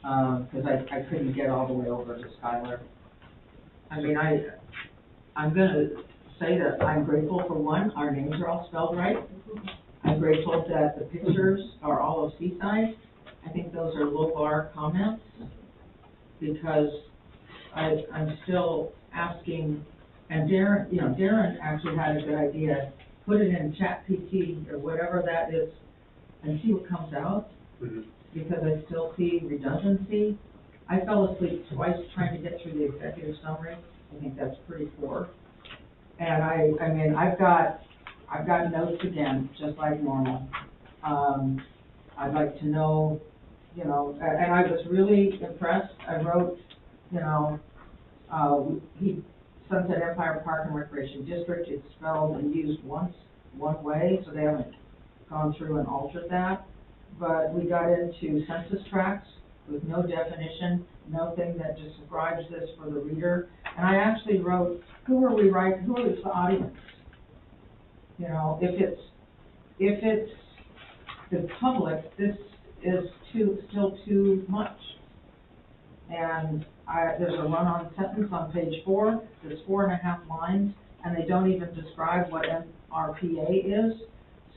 Speaker 5: because I couldn't get all the way over to Skylar. I mean, I'm gonna say that I'm grateful for one, our names are all spelled right. I'm grateful that the pictures are all of Seaside. I think those are low bar comments, because I'm still asking, and Darren actually had a good idea, put it in ChatGPT or whatever that is, and see what comes out, because I still see redundancy. I fell asleep twice trying to get through the executive summary. I think that's pretty poor. And I mean, I've got notes again, just like normal. I'd like to know, and I was really impressed. I wrote, Sunset Empire Park and Recreation District, it's spelled and used once, one way, so they haven't gone through and altered that. But we got into census tracts with no definition, nothing that describes this for the reader. And I actually wrote, who are the audience? If it's the public, this is still too much. And there's a run-on sentence on page 4, that's 4.5 lines, and they don't even describe what NRPA is,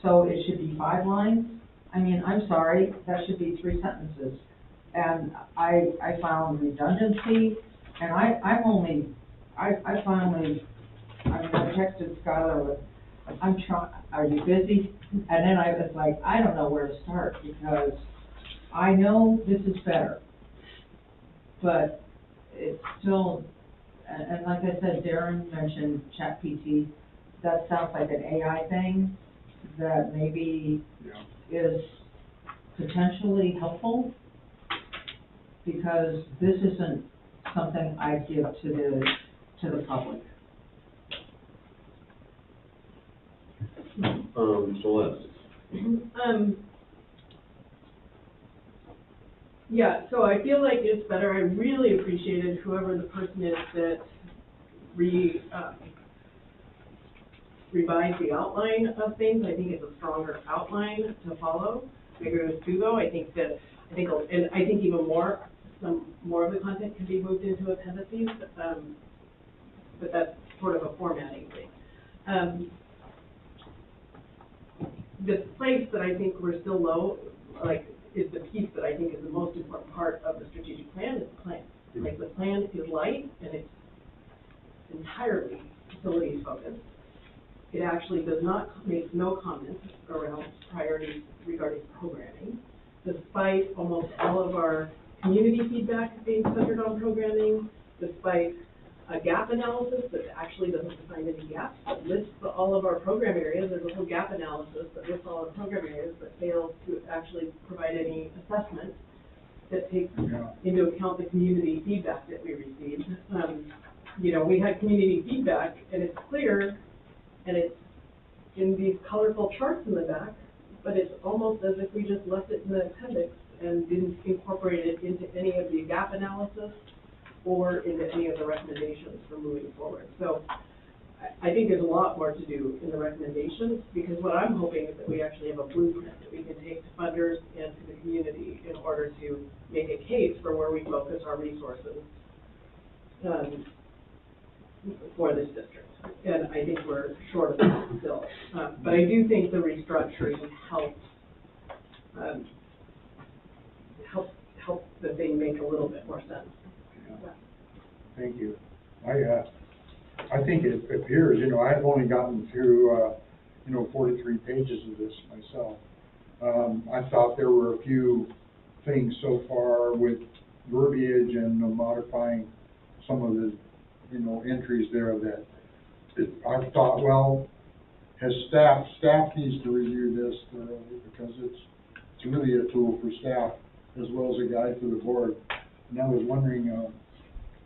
Speaker 5: so it should be 5 lines. I mean, I'm sorry, that should be 3 sentences. And I found redundancy, and I texted Skylar with, are you busy? And then I was like, I don't know where to start, because I know this is better, but it's still, and like I said, Darren mentioned ChatGPT. That sounds like an AI thing that maybe is potentially helpful, because this isn't something I give to the public.
Speaker 1: Celeste?
Speaker 4: Yeah, so I feel like it's better. I really appreciated whoever the person is that revised the outline of things. I think it's a stronger outline to follow. I agree with Sue, though. I think even more, some more of the content can be moved into appendices, but that's sort of a formatting thing. The place that I think we're still low, is the piece that I think is the most important part of the strategic plan, is the plan. Like, the plan is light, and it's entirely facilities focused. It actually does not make no comments around priorities regarding programming, despite almost all of our community feedback being centered on programming, despite a gap analysis that actually doesn't define any gaps, but lists all of our program areas. There's a whole gap analysis that lists all of the program areas, but fails to actually provide any assessment that takes into account the community feedback that we received. We had community feedback, and it's clear, and it's in these colorful charts in the back, but it's almost as if we just left it in the appendix and didn't incorporate it into any of the gap analysis or into any of the recommendations for moving forward. So I think there's a lot more to do in the recommendations, because what I'm hoping is that we actually have a blueprint that we can take to funders and to the community in order to make a case for where we focus our resources for this district. And I think we're short of that still. But I do think the restructuring helps the thing make a little bit more sense.
Speaker 3: Yeah. Thank you. I think it appears, I've only gotten through, 43 pages of this myself. I thought there were a few things so far with verbiage and modifying some of the, entries there that I thought, well, as staff needs to review this thoroughly, because it's really a tool for staff as well as a guide for the board. And I was wondering,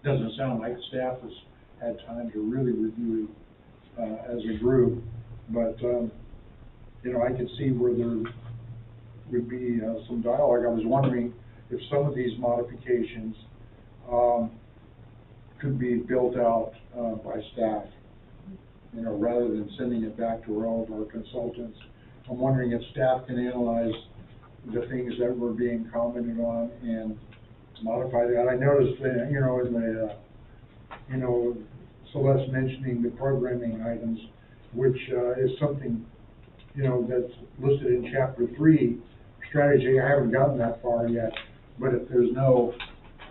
Speaker 3: doesn't sound like staff has had time to really review as a group, but I could see where there would be some dialogue. I was wondering if some of these modifications could be built out by staff, rather than sending it back to all of our consultants I'm wondering if staff can analyze the things that were being commented on and modify that. I noticed that, you know, in the, you know, Celeste mentioning the programming items, which, is something, you know, that's listed in chapter 3, strategy. I haven't gotten that far yet, but if there's no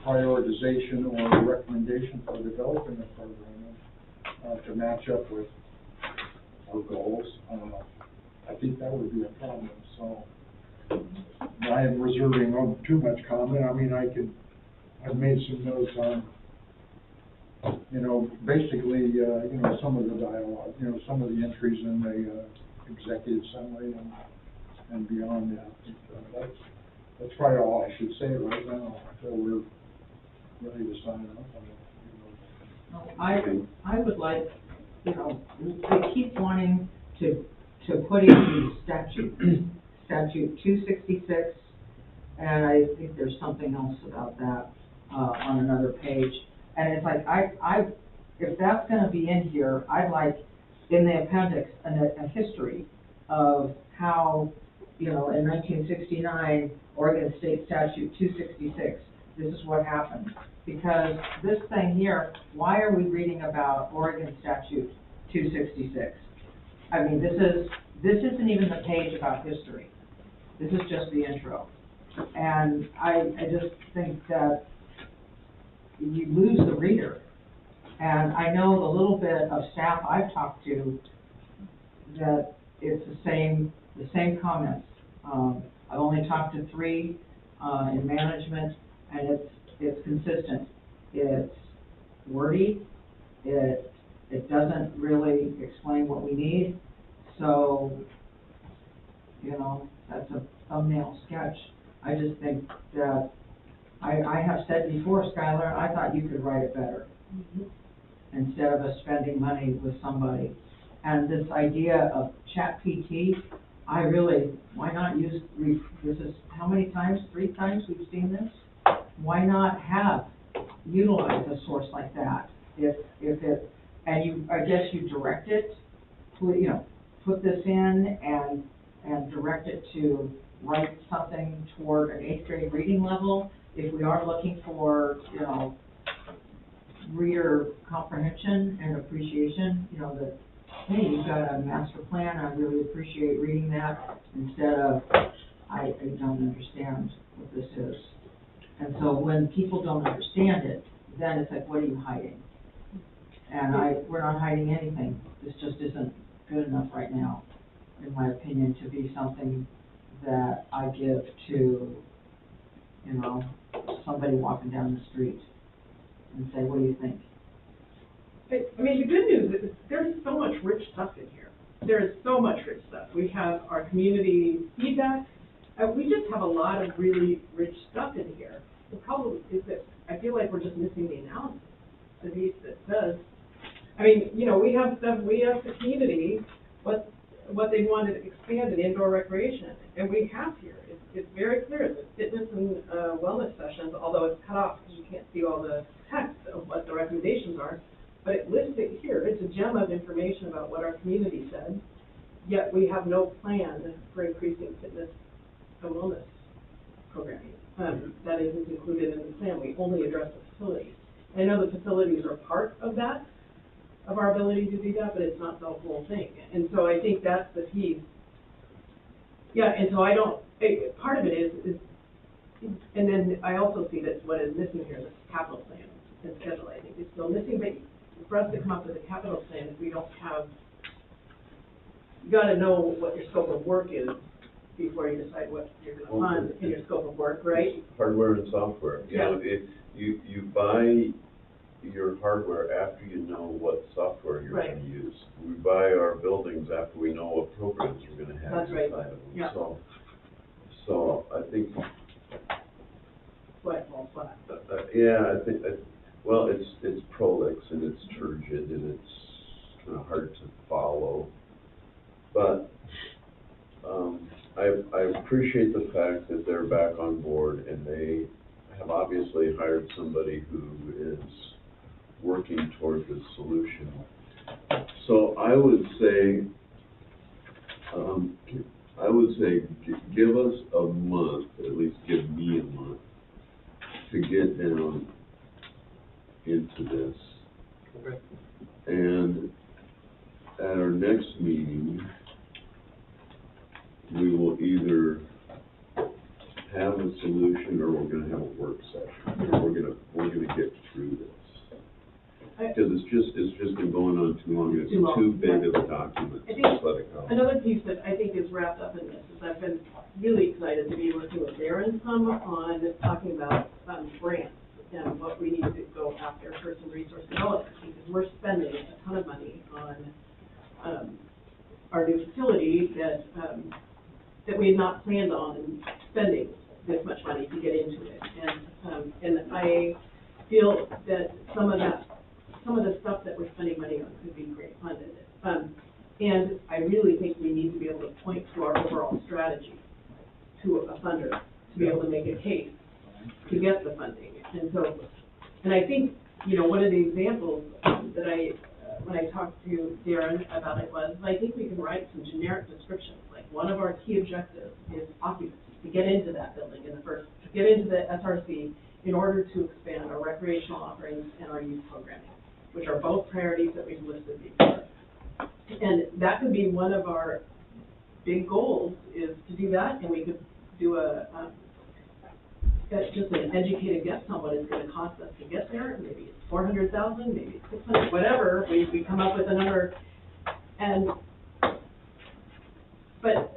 Speaker 3: prioritization or recommendation for developing a program, to match up with our goals, I think that would be a problem, so. I am reserving too much comment. I mean, I've made some notes on, you know, basically, you know, some of the dialogue, you know, some of the entries in the, executive summary and beyond that. That's probably all I should say right now, until we're ready to sign up on it, you know.
Speaker 5: I would like, you know, they keep wanting to put in these statute 266, and I think there's something else about that, on another page. And it's like, if that's gonna be in here, I'd like in the appendix, a history of how, you know, in 1969, Oregon State Statute 266, this is what happened. Because this thing here, why are we reading about Oregon Statute 266? I mean, this isn't even the page about history. This is just the intro. And I just think that you lose the reader. And I know the little bit of staff I've talked to, that it's the same comments. I've only talked to 3 in management, and it's consistent. It's wordy. It doesn't really explain what we need. So, you know, that's a thumbnail sketch. I just think that I have said before, Skylar, I thought you could write it better. Mm-hmm. Instead of us spending money with somebody. And this idea of ChatGPT, why not use, this is, how many times, 3 times we've seen this? Why not utilize a source like that? If it, and I guess you direct it, you know, put this in and direct it to write something toward an 8th grade reading level. If we are looking for, you know, reader comprehension and appreciation, you know, that, hey, you've got a master plan, I really appreciate reading that, instead of, I don't understand what this is. And so when people don't understand it, then it's like, what are you hiding? And we're not hiding anything. This just isn't good enough right now, in my opinion, to be something that I give to, you know, somebody walking down the street and say, what do you think?
Speaker 4: I mean, the good news is there's so much rich stuff in here. There is so much rich stuff. We have our community feedback. We just have a lot of really rich stuff in here. The problem is that I feel like we're just missing the analysis. The piece that says, I mean, you know, we have stuff, we ask the community what they want to expand in indoor recreation, and we have here. It's very clear that fitness and wellness sessions, although it's cut off because you can't see all the text of what the recommendations are, but it lists it here. It's a gem of information about what our community said, yet we have no plan for increasing fitness and wellness programming. That isn't included in the plan. We only address the facilities. I know the facilities are part of that, of our ability to do that, but it's not the whole thing. And so I think that's the piece. Yeah, and so part of it is, and then I also see that what is missing here, this capital plan and schedule, I think is still missing, but for us to come up with a capital plan, if we don't have, you gotta know what your scope of work is before you decide what you're gonna fund in your scope of work, right?
Speaker 1: Hardware and software. You know, you buy your hardware after you know what software you're going to use. We buy our buildings after we know what programs we're going to have inside of them.
Speaker 4: Yeah.
Speaker 1: So I think.
Speaker 4: Flat, fall flat.
Speaker 1: Yeah, I think. Well, it's prolix and it's turgid and it's kind of hard to follow, but I appreciate the fact that they're back on board and they have obviously hired somebody who is working toward this solution. So I would say, say, give us a month, at least give me a month, to get down into this.
Speaker 6: Okay.
Speaker 1: And at our next meeting, we will either have a solution or we're gonna have a work session. We're gonna get through this. Because it's just been going on too long, it's
Speaker 4: Too long,
Speaker 1: too big
Speaker 4: right.
Speaker 1: of a document,
Speaker 4: I think
Speaker 1: just let it go.
Speaker 4: Another piece that I think is wrapped up in this is I've been really excited to be working with Darren some on talking about grants and what we need to go after for some resource development, because we're spending a ton of money on our new facility that we had not planned on spending this much money to get into it. And I feel that some of the stuff that we're spending money on could be grant funded. And I really think we need to be able to point to our overall strategy to a funder to be able to make a case to get the funding. And I think, you know, one of the examples that when I talked to Darren about it was, I think we can write some generic descriptions. Like, one of our key objectives is occupancy, to get into that building to get into the SRC in order to expand our recreational offerings and our youth programming, which are both priorities that we've listed before. And that could be one of our big goals, is to do that, and we could do just an educated guess on what it's going to cost us to get there. Maybe it's $400,000, maybe it's $600,000, whatever. We come up with a number, but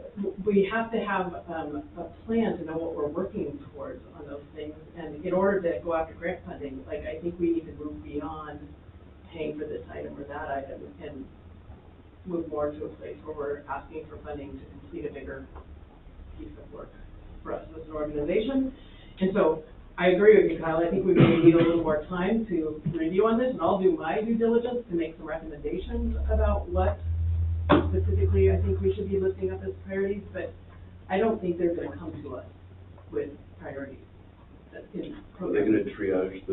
Speaker 4: we have to have a plan to know what we're working towards on those things. And in order to go after grant funding, like, I think we need to move beyond paying for this item or that item and move more to a place where we're asking for funding to complete a bigger piece of work for us as an organization. And so I agree with you, Kyle. I think we really need a little more time to review on this, and I'll do my due diligence to make some recommendations about what specifically I think we should be lifting up as priorities, but I don't think they're going to come to us with priorities.
Speaker 1: Are they going to triage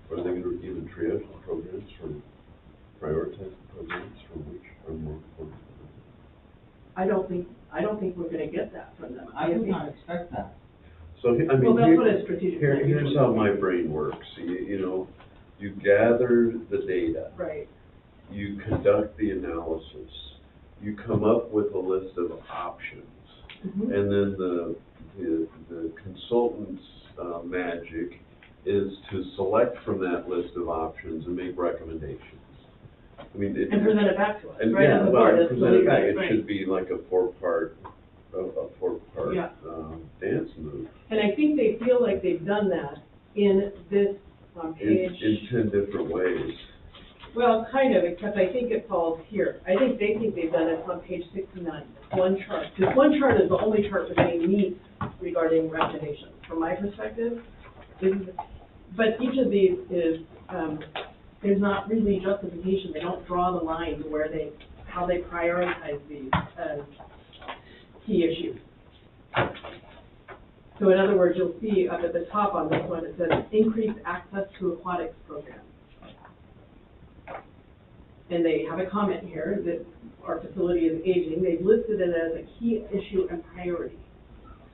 Speaker 1: are they going to even triage the programs from, prioritize the programs from which are more important?
Speaker 4: I don't think we're going to get that from them.
Speaker 5: I would not expect that.
Speaker 1: So, I mean,
Speaker 4: Well, that's what a strategic plan
Speaker 1: here's how my brain works. You know, you gather the data.
Speaker 4: Right.
Speaker 1: You conduct the analysis. You come up with a list of options.
Speaker 4: Mm-hmm.
Speaker 1: And then the consultant's magic is to select from that list of options and make recommendations. I mean,
Speaker 4: And present it back to us,
Speaker 1: and
Speaker 4: right,
Speaker 1: yeah,
Speaker 4: on the
Speaker 1: well,
Speaker 4: board. That's
Speaker 1: present it back.
Speaker 4: right,
Speaker 1: It
Speaker 4: right.
Speaker 1: should be like a four-part
Speaker 4: Yeah.
Speaker 1: dance move.
Speaker 4: And I think they feel like they've done that in this page.
Speaker 1: In 10 different ways.
Speaker 4: Well, kind of, except I think it falls here. I think they think they've done it on page 69, one chart. Because one chart is the only chart with any meat regarding recommendations, from my perspective. But each of these is, there's not really justification. They don't draw the line to where how they prioritize these key issues. So in other words, you'll see up at the top on this one, it says increased access to aquatics programs. And they have a comment here that our facility is aging. They've listed it as a key issue and priority.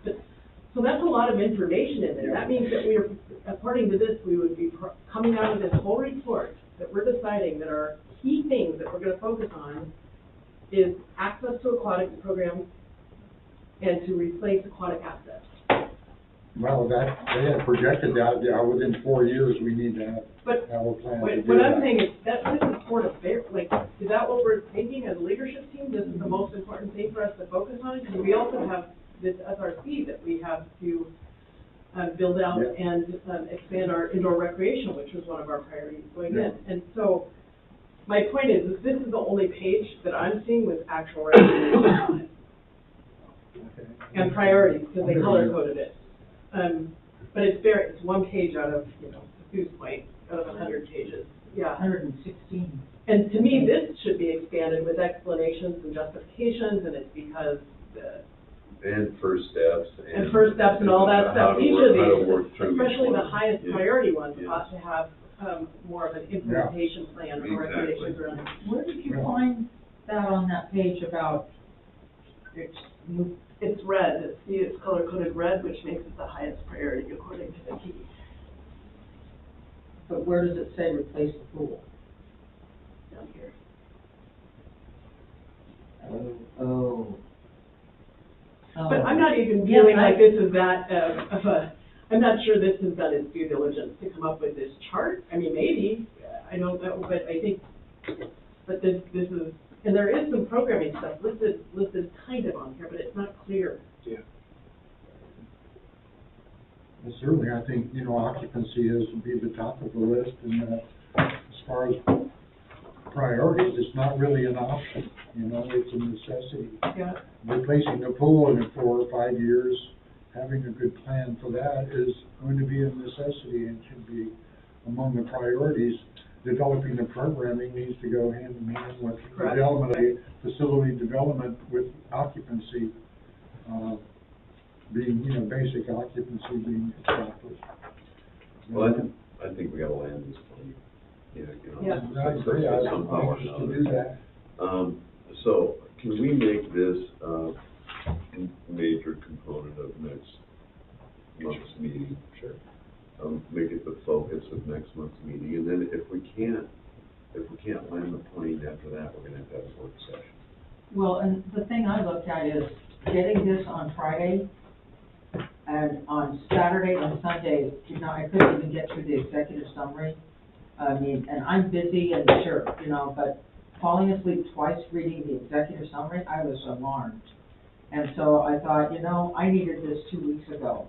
Speaker 4: So that's a lot of information in there. That means that we are, according to this, we would be coming out of this whole report that we're deciding that our key things that we're going to focus on is access to aquatic programs and to replace aquatic assets.
Speaker 3: Well, they had projected that, within 4 years, we need to have a plan to do
Speaker 4: What I'm
Speaker 3: that.
Speaker 4: saying is that this is sort of fair, like, is that what we're thinking as a leadership team? This is the most important thing for us to focus on? Because we also have this SRC that we have to build out and expand our indoor recreation, which was one of our priorities going in. And so my point is this is the only page that I'm seeing with actual recommendations on it.
Speaker 3: Okay.
Speaker 4: And priorities, because they color-coded it. But it's one page out of, Sue's point, out of 100 pages. Yeah.
Speaker 5: 116.
Speaker 4: And to me, this should be expanded with explanations and justifications, and it's because
Speaker 1: And first steps.
Speaker 4: and first steps and all that stuff. Each of these, especially the highest
Speaker 1: Yeah.
Speaker 4: priority ones,
Speaker 1: Yeah.
Speaker 4: ought to have more of an implementation plan or
Speaker 1: Exactly.
Speaker 4: recommendations around it.
Speaker 5: Where did you find that on that page about
Speaker 4: It's red, see, it's color-coded red, which makes it the highest priority according to the key.
Speaker 5: But where does it say replace the pool?
Speaker 4: Down here.
Speaker 5: Oh.
Speaker 4: But I'm not even
Speaker 5: Yeah,
Speaker 4: feeling like this is that, I'm not sure this has done its due diligence to come up with this chart. I mean, maybe, I don't know, but I think, but this is, and there is some programming stuff listed kind of on here, but it's not clear.
Speaker 6: Yeah.
Speaker 3: Well, certainly, I think, you know, occupancy is to be the top of the list, and as far as priorities, it's not really an option, you know, it's a necessity.
Speaker 4: Yeah.
Speaker 3: Replacing the pool in 4 or 5 years, having a good plan for that is going to be a necessity and should be among the priorities. Developing the programming needs to go hand in hand with
Speaker 4: Correct.
Speaker 3: development, facility development with occupancy, being, you know, basic occupancy being established.
Speaker 1: Well, I think we gotta land this plane.
Speaker 4: Yeah.
Speaker 3: I agree, I
Speaker 1: Somehow or
Speaker 3: think to
Speaker 1: another.
Speaker 3: do that.
Speaker 1: So, can we make this a major component of next month's meeting?
Speaker 6: Sure.
Speaker 1: Make it the focus of next month's meeting, and then if we can't land the plane after that, we're gonna have to have a work session.
Speaker 5: Well, and the thing I looked at is getting this on Friday and on Saturday and Sunday, you know, I couldn't even get through the executive summary. I mean, and I'm busy and sure, you know, but falling asleep twice reading the executive summary, I was alarmed. And so I thought, you know, I needed this 2 weeks ago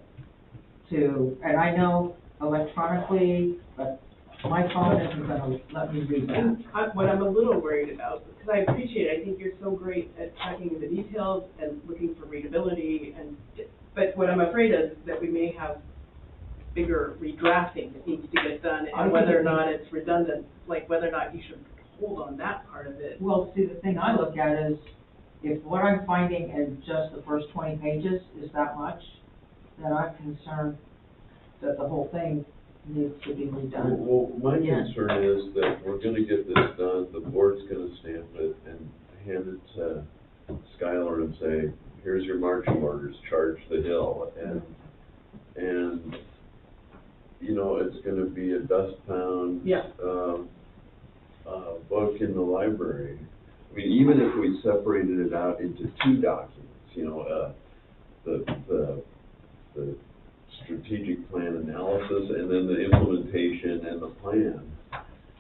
Speaker 5: and I know electronically, but my phone isn't gonna let me read that.
Speaker 4: And what I'm a little worried about, because I appreciate it, I think you're so great at tracking the details and looking for readability, but what I'm afraid is that we may have bigger redrafting that needs to get done, and whether or not it's redundant, like whether or not you should hold on that part of it.
Speaker 5: Well, see, the thing I look at is, if what I'm finding in just the first 20 pages is that much, then I'm concerned that the whole thing needs to be redone.
Speaker 1: Well, my
Speaker 5: Again.
Speaker 1: concern is that we're gonna get this done, the board's gonna stamp it and hand it to Skylar and say, here's your marching orders, charge the hill, and you know, it's gonna be a dust-bound,
Speaker 4: Yeah.
Speaker 1: book in the library. I mean, even if we separated it out into 2 documents, you know, the strategic plan analysis and then the implementation and the plan,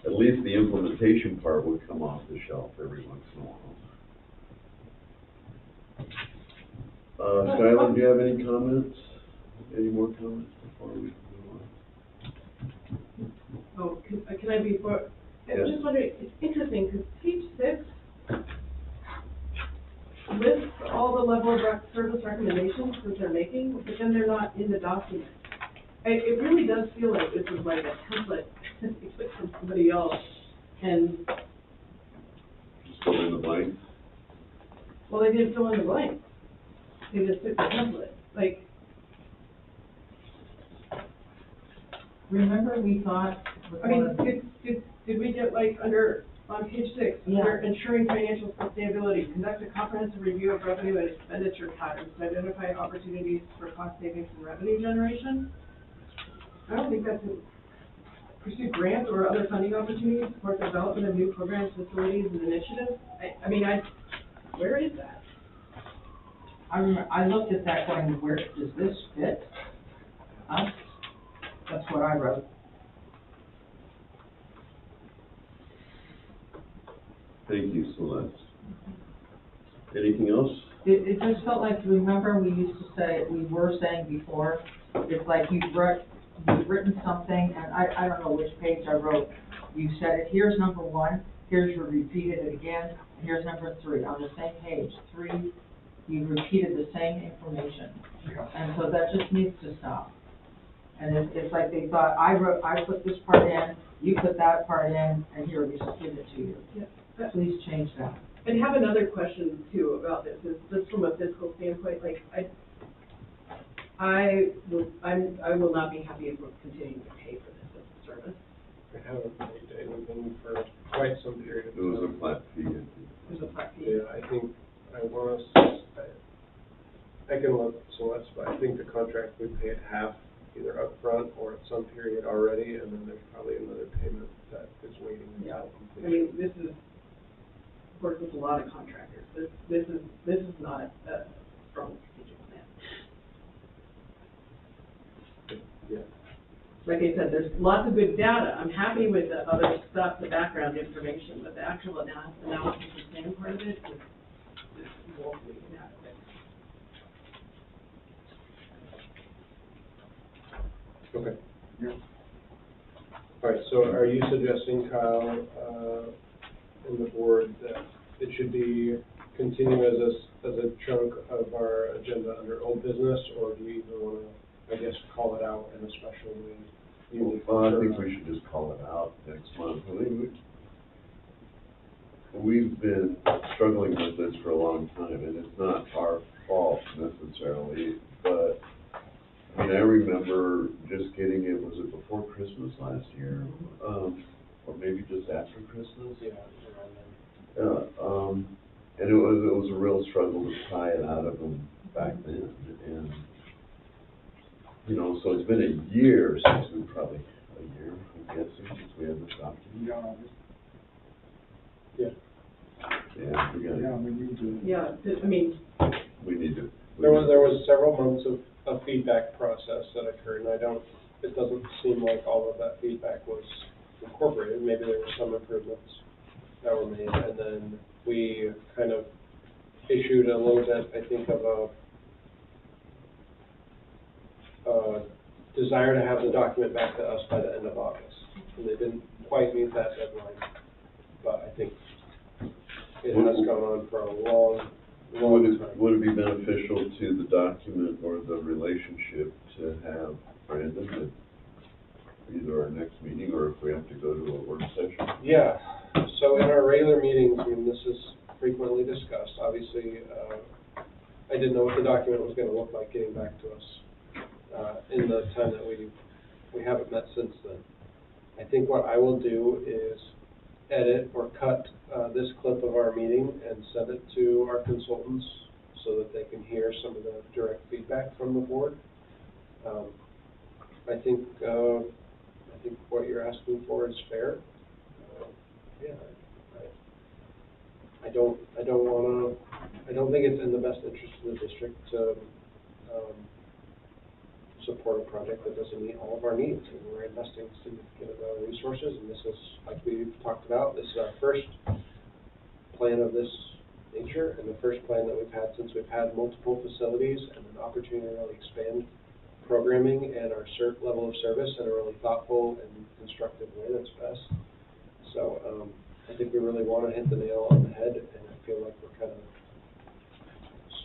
Speaker 1: at least the implementation part would come off the shelf every once in a while. Skylar, do you have any comments? Any more comments before we move on?
Speaker 4: Oh, can I be for, I'm just wondering, it's interesting, because page 6 lists all the level of service recommendations that they're making, but then they're not in the document. It really does feel like this is like a template from somebody else, and,
Speaker 1: Fill in the blanks?
Speaker 4: well, they didn't fill in the blanks. They just took the template, like,
Speaker 5: Remember we thought,
Speaker 4: I mean, did we get like on page 6,
Speaker 5: Yeah.
Speaker 4: under ensuring financial sustainability, conduct a comprehensive review of revenue and expenditure patterns to identify opportunities for cost savings and revenue generation? I don't think that's it. Pursue grants or other funding opportunities, support the development of new programs, facilities, and initiatives. Where is that?
Speaker 5: I looked at that going, where, does this fit us? That's what I wrote.
Speaker 1: Thank you, Celeste. Anything else?
Speaker 5: It just felt like, remember we used to say, we were saying before, it's like you've written something, and I don't know which page I wrote. You said it, here's number 1, here's you repeated it again, and here's number 3, on the same page. 3, you repeated the same information.
Speaker 3: Yeah.
Speaker 5: And so that just needs to stop. And it's like they thought, I put this part in, you put that part in, and here, we just give it to you.
Speaker 4: Yeah.
Speaker 5: Please change that.
Speaker 4: I have another question too about this, is just from a fiscal standpoint, like, I will not be happy if we're continuing to pay for this as a service.
Speaker 6: We haven't paid anything for quite some period of
Speaker 1: It was
Speaker 6: time.
Speaker 1: a flat fee. I think.
Speaker 4: There's a flat fee.
Speaker 6: Yeah, I think, I want us, I can look, Celeste, but I think the contract we pay at half, either upfront or at some period already, and then there's probably another payment that is waiting
Speaker 4: Yeah,
Speaker 6: until
Speaker 4: I
Speaker 6: completion.
Speaker 4: mean, this is, worked with a lot of contractors. This is not a strong strategic plan.
Speaker 6: Yeah.
Speaker 4: Like I said, there's lots of good data. I'm happy with the other stuff, the background information, but the actual analysis and plan part of it is woefully inadequate.
Speaker 6: Okay.
Speaker 3: Yeah.
Speaker 6: All right, so are you suggesting, Kyle, and the board, that it should be continue as a chunk of our agenda under old business, or do you even want to, I guess, call it out in a special way?
Speaker 1: Well, I think we should just call it out next month. I mean, we've been struggling with this for a long time, and it's not our fault necessarily, but, I mean, I remember just getting it, was it before Christmas last year? Or maybe just after Christmas?
Speaker 6: Yeah, around then.
Speaker 1: And it was a real struggle to tie it out of them back then, and, you know, so it's been a year since we probably, I'm guessing, since we had this document.
Speaker 3: Yeah,
Speaker 6: Yeah.
Speaker 1: Yeah, we gotta,
Speaker 3: we need to.
Speaker 4: Yeah, I mean,
Speaker 1: we need to.
Speaker 6: There was several months of feedback process that occurred, and it doesn't seem like all of that feedback was incorporated. Maybe there were some improvements that were made, and then we kind of issued a little bit, I think, of a desire to have the document back to us by the end of August. And they didn't quite meet that deadline, but I think it has gone on for a long time.
Speaker 1: Would it be beneficial to the document or the relationship to have Brandon at either our next meeting, or if we have to go to a work session?
Speaker 6: Yeah, so in our regular meetings, I mean, this is frequently discussed. Obviously, I didn't know what the document was going to look like getting back to us in the time that we haven't met since then. I think what I will do is edit or cut this clip of our meeting and send it to our consultants so that they can hear some of the direct feedback from the board. I think what you're asking for is fair. Yeah, I don't think it's in the best interest of the district to support a project that doesn't meet all of our needs. And we're investing significant amount of resources, and this is, like we've talked about, this is our first plan of this nature, and the first plan that we've had since we've had multiple facilities and an opportunity to really expand programming and our level of service in a really thoughtful and constructive way that's best. So I think we really want to hit the nail on the head, and I feel like we're kind of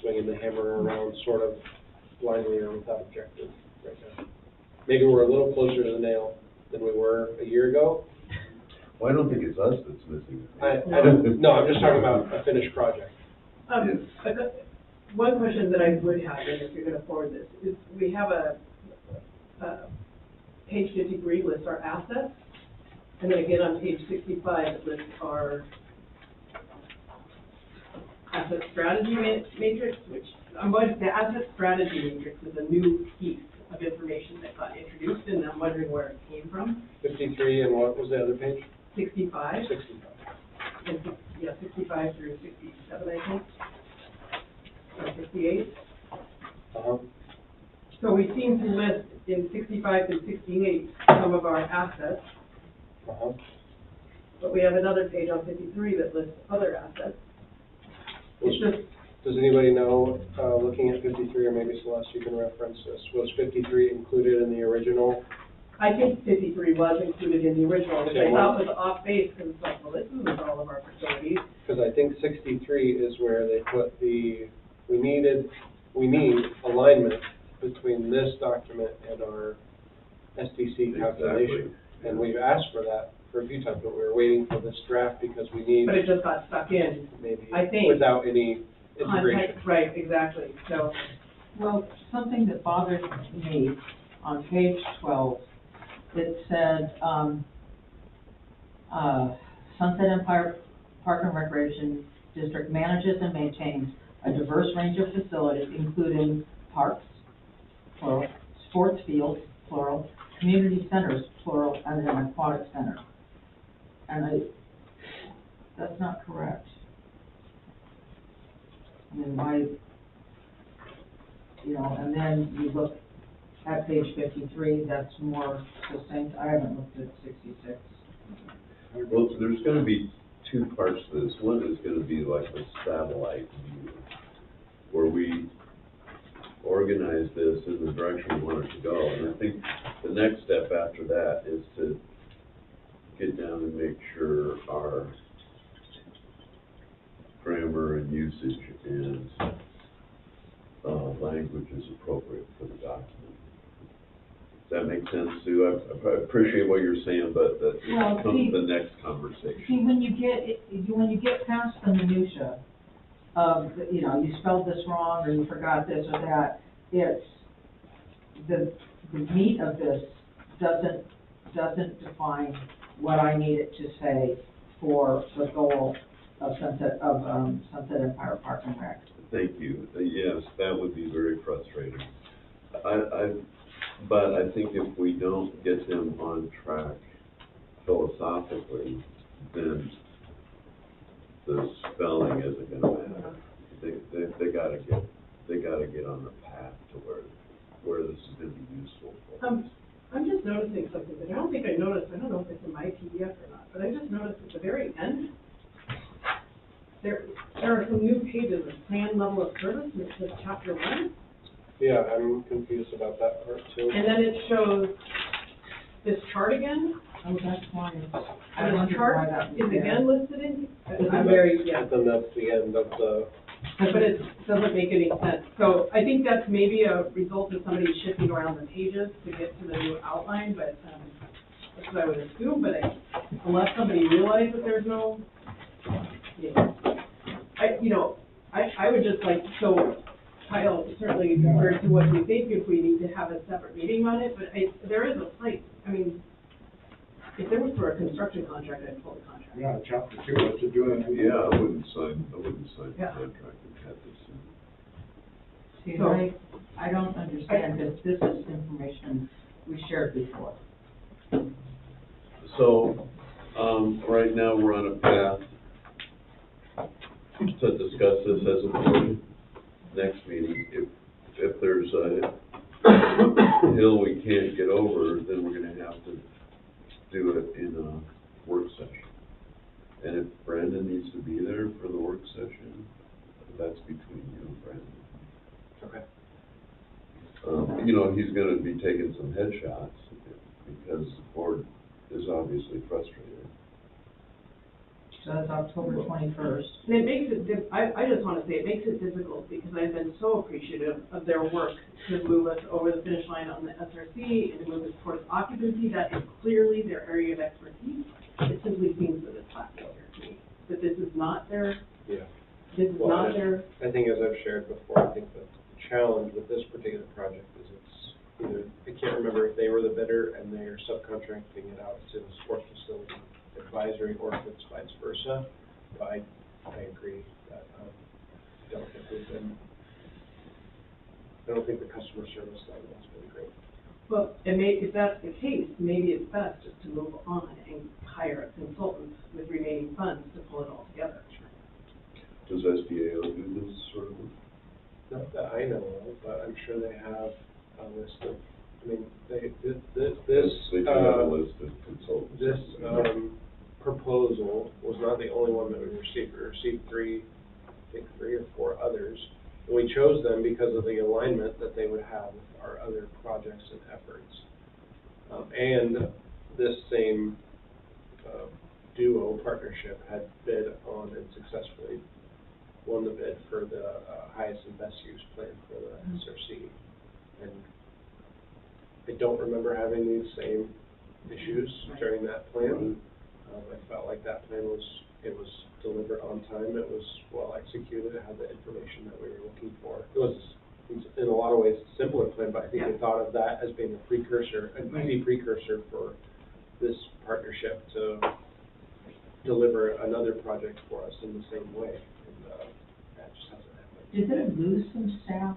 Speaker 6: swinging the hammer around sort of blindly or without objective right now. Maybe we're a little closer to the nail than we were a year ago.
Speaker 1: Well, I don't think it's us that's missing it.
Speaker 6: No, I'm just talking about a finished project.
Speaker 4: one question that I would have, and if you're going to forward this, is we have a page 53 lists our assets, and then again on page 65 it lists our asset strategy matrix, which the asset strategy matrix is a new piece of information that got introduced, and I'm wondering where it came from.
Speaker 6: 53, and what was the other page?
Speaker 4: 65.
Speaker 6: 65.
Speaker 4: And, yeah, 65 through 67, I think. Or 68.
Speaker 6: Uh-huh.
Speaker 4: So we seem to list in 65 through 68 some of our assets,
Speaker 6: Uh-huh.
Speaker 4: but we have another page on 53 that lists other assets. It's just,
Speaker 6: Does anybody know, looking at 53, or maybe Celeste, you can reference this, was 53 included in the original?
Speaker 4: I think 53 was included in the original, which I
Speaker 6: Okay.
Speaker 4: thought was off base, because it's like, well, this isn't all of our facilities.
Speaker 6: Because I think 63 is where they put we need alignment between this document and our SDC calculation.
Speaker 1: Exactly.
Speaker 6: And we've asked for that for a few times, but we were waiting for this draft because we need
Speaker 4: But it just got stuck in,
Speaker 6: maybe
Speaker 4: I think.
Speaker 6: without any integration.
Speaker 4: context, right, exactly, so.
Speaker 5: Well, something that bothered me on page 12, it said, Sunset Empire Park and Recreation District manages and maintains a diverse range of facilities, including parks, plural, sports fields, plural, community centers, plural, and an aquatic center. And that's not correct. I mean, and then you look at page 53, that's more succinct. I haven't looked at 66.
Speaker 1: Well, there's gonna be two parts to this. One is gonna be like the satellite view, where we organize this in the direction we want it to go. And I think the next step after that is to get down and make sure our grammar and usage and language is appropriate for the document. Does that make sense, Sue? I appreciate what you're saying, but that comes to the next conversation.
Speaker 5: See, when you get past the minutia of, you spelled this wrong, or you forgot this or that, it's, the meat of this doesn't define what I need it to say for the goal of Sunset Empire Park and Rec.
Speaker 1: Thank you. Yes, that would be very frustrating. But I think if we don't get them on track philosophically, then the spelling isn't gonna matter. They gotta get on the path to where this is gonna be useful for them.
Speaker 4: I'm just noticing something that I don't think I noticed. I don't know if it's in my PDF or not, but I just noticed at the very end, there are some new pages of plan level of service, and it says chapter 1.
Speaker 6: Yeah, I'm confused about that part too.
Speaker 4: And then it shows this chart again.
Speaker 5: Oh, that's why.
Speaker 4: And the chart is again listed in, yeah.
Speaker 6: And then that's the end of the,
Speaker 4: But it doesn't make any sense. So I think that's maybe a result of somebody shifting around the pages to get to the new outline, but that's what I would assume, but unless somebody realized that there's no, I would just like, so Kyle certainly refer to what you think if we need to have a separate meeting on it, but there is a place, I mean, if there was for a construction contract, I'd pull the contract.
Speaker 3: Yeah, chapter 2, what's it doing?
Speaker 1: Yeah, I wouldn't sign the
Speaker 4: Yeah.
Speaker 1: contract and have this in.
Speaker 5: See,
Speaker 4: So-
Speaker 5: I don't understand, because this is information we shared before.
Speaker 1: So, right now, we're on a path to discuss this as a board. Next meeting, if there's a hill we can't get over, then we're gonna have to do it in a work session. And if Brandon needs to be there for the work session, that's between you and Brandon.
Speaker 6: okay.
Speaker 1: He's gonna be taking some headshots because the board is obviously frustrated.
Speaker 5: So that's October 21st.
Speaker 4: And it makes it, I just want to say, it makes it difficult because I've been so appreciative of their work to move us over the finish line on the SRC and to move us towards occupancy. That is clearly their area of expertise. It simply seems that it's flat failure to me, that this is not their,
Speaker 6: Yeah.
Speaker 4: this is
Speaker 6: Well,
Speaker 4: not their,
Speaker 6: I think as I've shared before, I think the challenge with this particular project is it's either, I can't remember if they were the bidder and they're subcontracting it out to the sports facility advisory or if it's vice versa. But I agree that I don't think the customer service level has been great.
Speaker 4: well, if that's the case, maybe it's best just to move on and hire a consultant with remaining funds to pull it all together.
Speaker 1: Does SDAO do this sort of work?
Speaker 6: Not that I know of, but I'm sure they have a list of, I mean,
Speaker 1: They do have a list of consultants.
Speaker 6: This proposal was not the only one that we received. We received three or four others. And we chose them because of the alignment that they would have with our other projects and efforts. And this same duo partnership had bid on and successfully won the bid for the highest and best use plan for the SRC. And I don't remember having these same issues during that plan. I felt like that plan was delivered on time, it was well executed, it had the information that we were looking for. It was, in a lot of ways, a simpler plan, but I think we thought of that as being a precursor, an easy precursor for this partnership to deliver another project for us in the same way, and that just hasn't happened.
Speaker 5: Did it lose some staff?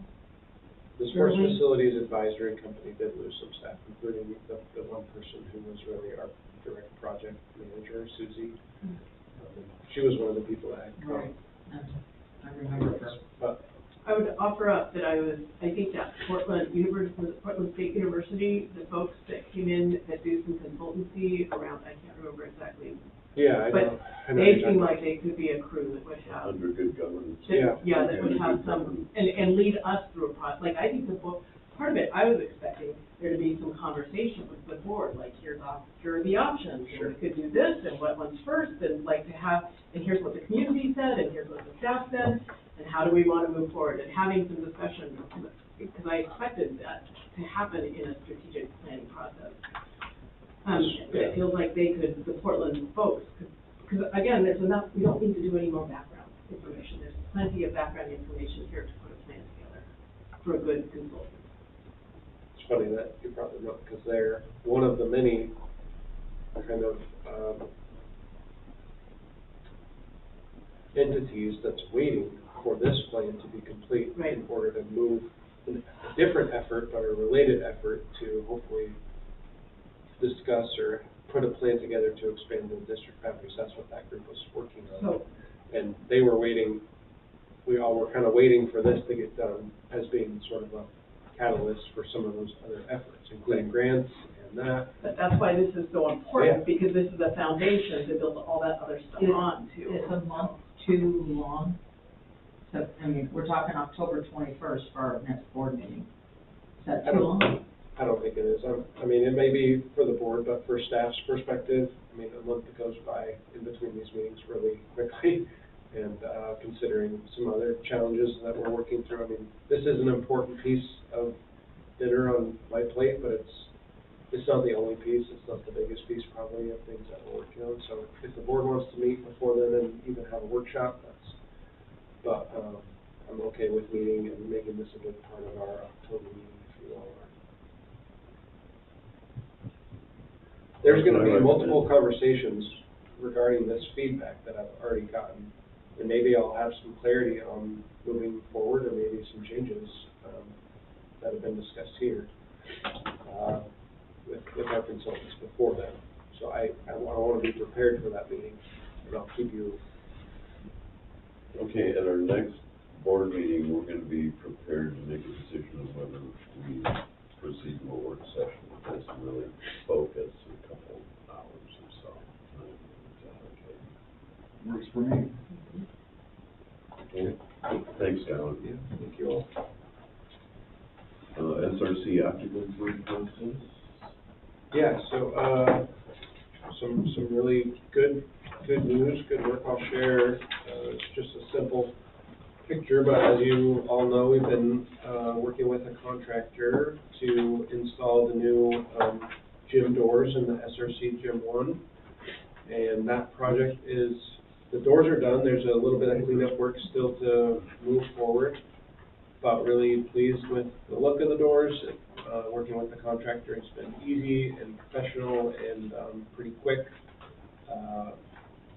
Speaker 6: The Sports
Speaker 5: Really?
Speaker 6: Facilities Advisory Company did lose some staff, including the one person who was really our direct project manager, Susie. She was one of the people that had come.
Speaker 5: Right. I remember her.
Speaker 6: But
Speaker 4: I would offer up that I think that Portland State University, the folks that came in that do some consultancy around, I can't remember exactly,
Speaker 6: yeah, I
Speaker 4: but
Speaker 6: know. I know
Speaker 4: they
Speaker 6: you're
Speaker 4: seem
Speaker 6: talking
Speaker 4: like they could be a crew that would have,
Speaker 1: Under good governance.
Speaker 6: Yeah.
Speaker 4: that would have some, and lead us through a process. Like, I think part of it, I was expecting there to be some conversation with the board, like, here are the options,
Speaker 6: Sure.
Speaker 4: and we could do this, and what one's first, and like to have, and here's what the community said, and here's what the staff said, and how do we want to move forward, and having some discussion, because I expected that to happen in a strategic planning process. It feels like the Portland folks could, because again, there's enough, we don't need to do any more background information. There's plenty of background information here to put a plan together for a good consultant.
Speaker 6: It's funny that you brought them up, because they're one of the many kind of entities that's waiting for this plan to be complete
Speaker 4: Right.
Speaker 6: in order to move a different effort, but a related effort to hopefully discuss or put a plan together to expand the district boundaries. That's what that group was working on.
Speaker 4: So,
Speaker 6: And they were waiting, we all were kind of waiting for this to get done as being sort of a catalyst for some of those other efforts, including grants and that.
Speaker 4: but that's why this is so important, because this is a foundation to build all that other stuff on to.
Speaker 5: Is a month too long? So, I mean, we're talking October 21st for our next board meeting. Is that too long?
Speaker 6: I don't think it is. I mean, it may be for the board, but for staff's perspective, I mean, a month goes by in between these meetings really quickly. And considering some other challenges that we're working through, I mean, this is an important piece of dinner on my plate, but it's not the only piece. It's not the biggest piece probably of things that we're working on. So if the board wants to meet before then and even have a workshop, but I'm okay with meeting and making this a good part of our October meeting, if you will. There's going to be multiple conversations regarding this feedback that I've already gotten, and maybe I'll have some clarity on moving forward, or maybe some changes that have been discussed here with our consultants before then. So I want to be prepared for that meeting, and I'll keep you.
Speaker 1: Okay, at our next board meeting, we're gonna be prepared to make a decision on whether we proceed to a work session with this and really focus a couple hours or so.
Speaker 3: Works for me.
Speaker 1: Okay, thanks, Alan.
Speaker 6: Yeah, thank you all.
Speaker 1: SRC occupancy process?
Speaker 6: Yeah, so some really good news, good work. I'll share. It's just a simple picture, but as you all know, we've been working with a contractor to install the new gym doors in the SRC Gym 1. And that project is, the doors are done. There's a little bit of cleanup work still to move forward, but really pleased with the look of the doors. Working with the contractor, it's been easy and professional and pretty quick.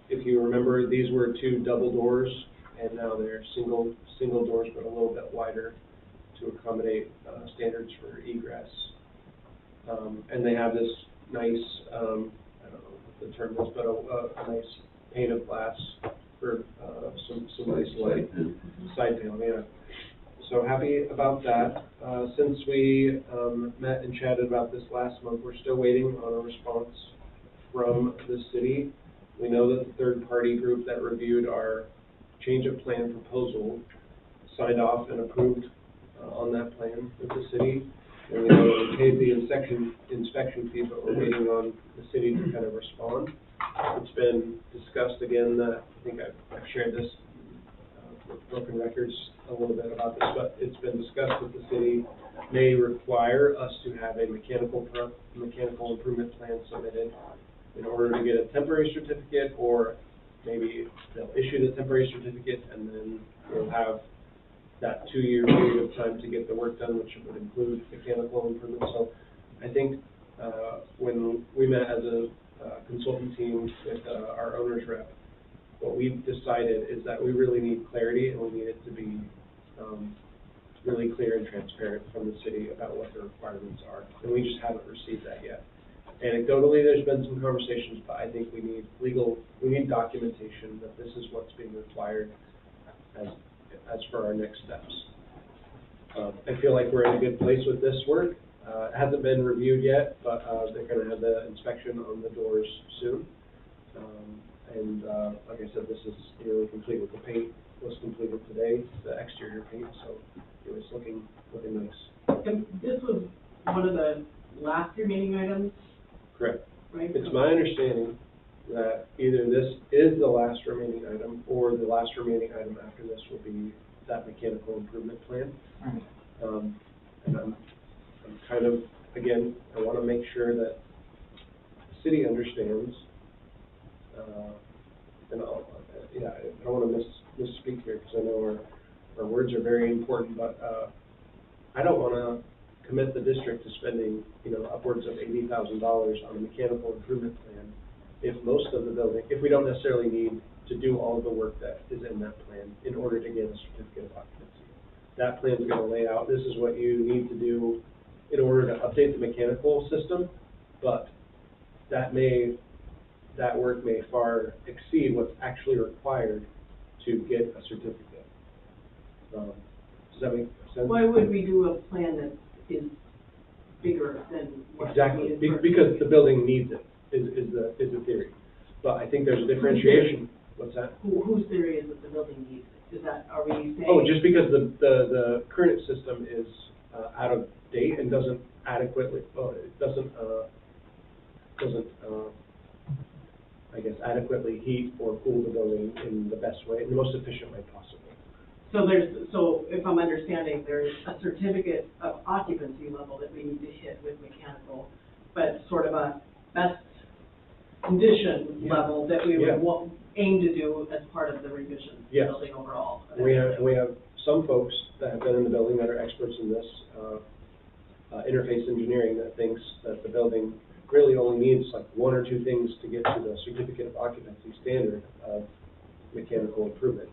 Speaker 6: If you remember, these were two double doors, and now they're single doors, but a little bit wider to accommodate standards for egress. And they have this nice, I don't know what the term is, but a nice pane of glass for some nice light. Side panel, yeah. So happy about that. Since we met and chatted about this last month, we're still waiting on a response from the city. We know that the third-party group that reviewed our change of plan proposal signed off and approved on that plan with the city. And we know that we paid the inspection fee, but we're waiting on the city to kind of respond. It's been discussed again, I think I've shared this with broken records a little bit about this, but it's been discussed that the city may require us to have a mechanical improvement plan submitted in order to get a temporary certificate, or maybe they'll issue the temporary certificate and then we'll have that 2-year period of time to get the work done, which would include mechanical improvements. So I think when we met as a consultant team with our owner's rep, what we've decided is that we really need clarity, and we need it to be really clear and transparent from the city about what the requirements are, and we just haven't received that yet. Anecdotally, there's been some conversations, but I think we need documentation that this is what's being required as for our next steps. I feel like we're in a good place with this work. It hasn't been reviewed yet, but they're going to have the inspection on the doors soon. Like I said, this is nearly completed. The paint was completed today, the exterior paint, so it was looking nice.
Speaker 4: And this was one of the last remaining items,
Speaker 6: Correct.
Speaker 4: right?
Speaker 6: It's my understanding that either this is the last remaining item, or the last remaining item after this will be that mechanical improvement plan.
Speaker 5: Right.
Speaker 6: And I'm kind of, again, I want to make sure that the city understands, and I don't want to misspeak here, because I know our words are very important, but I don't want to commit the district to spending, upwards of $80,000 on a mechanical improvement plan if most of the building, if we don't necessarily need to do all of the work that is in that plan in order to get a certificate of occupancy. That plan is going to lay out, this is what you need to do in order to update the mechanical system, but that work may far exceed what's actually required to get a certificate. Does that make sense?
Speaker 4: Why would we do a plan that is bigger than what
Speaker 6: Exactly,
Speaker 4: we need?
Speaker 6: because the building needs it, is the theory. But I think there's a differentiation. What's that?
Speaker 4: Whose theory is that the building needs it? Is that, are we saying?
Speaker 6: Oh, just because the current system is out of date and doesn't adequately, I guess, adequately heat or cool the building in the best way, in the most efficient way possible.
Speaker 4: So if I'm understanding, there's a certificate of occupancy level that we need to hit with mechanical, but sort of a best condition level that we
Speaker 6: Yeah.
Speaker 4: would aim to do as part of the revision of the
Speaker 6: Yes.
Speaker 4: building overall.
Speaker 6: We have some folks that have been in the building that are experts in this, interface engineering, that thinks that the building really only needs like one or two things to get to the certificate of occupancy standard of mechanical improvement.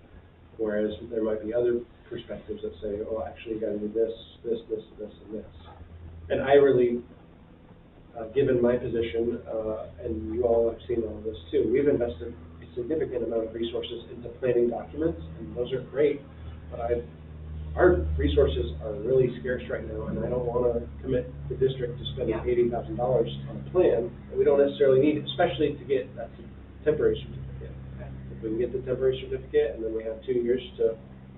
Speaker 6: Whereas there might be other perspectives that say, oh, actually you gotta do this, and this. And I really, given my position, and you all have seen all of this too, we've invested a significant amount of resources into planning documents, and those are great, but our resources are really scarce right now, and I don't want to commit the district to spending
Speaker 4: Yeah.
Speaker 6: $80,000 on a plan that we don't necessarily need, especially to get that temporary certificate. If we can get the temporary certificate, and then we have 2 years to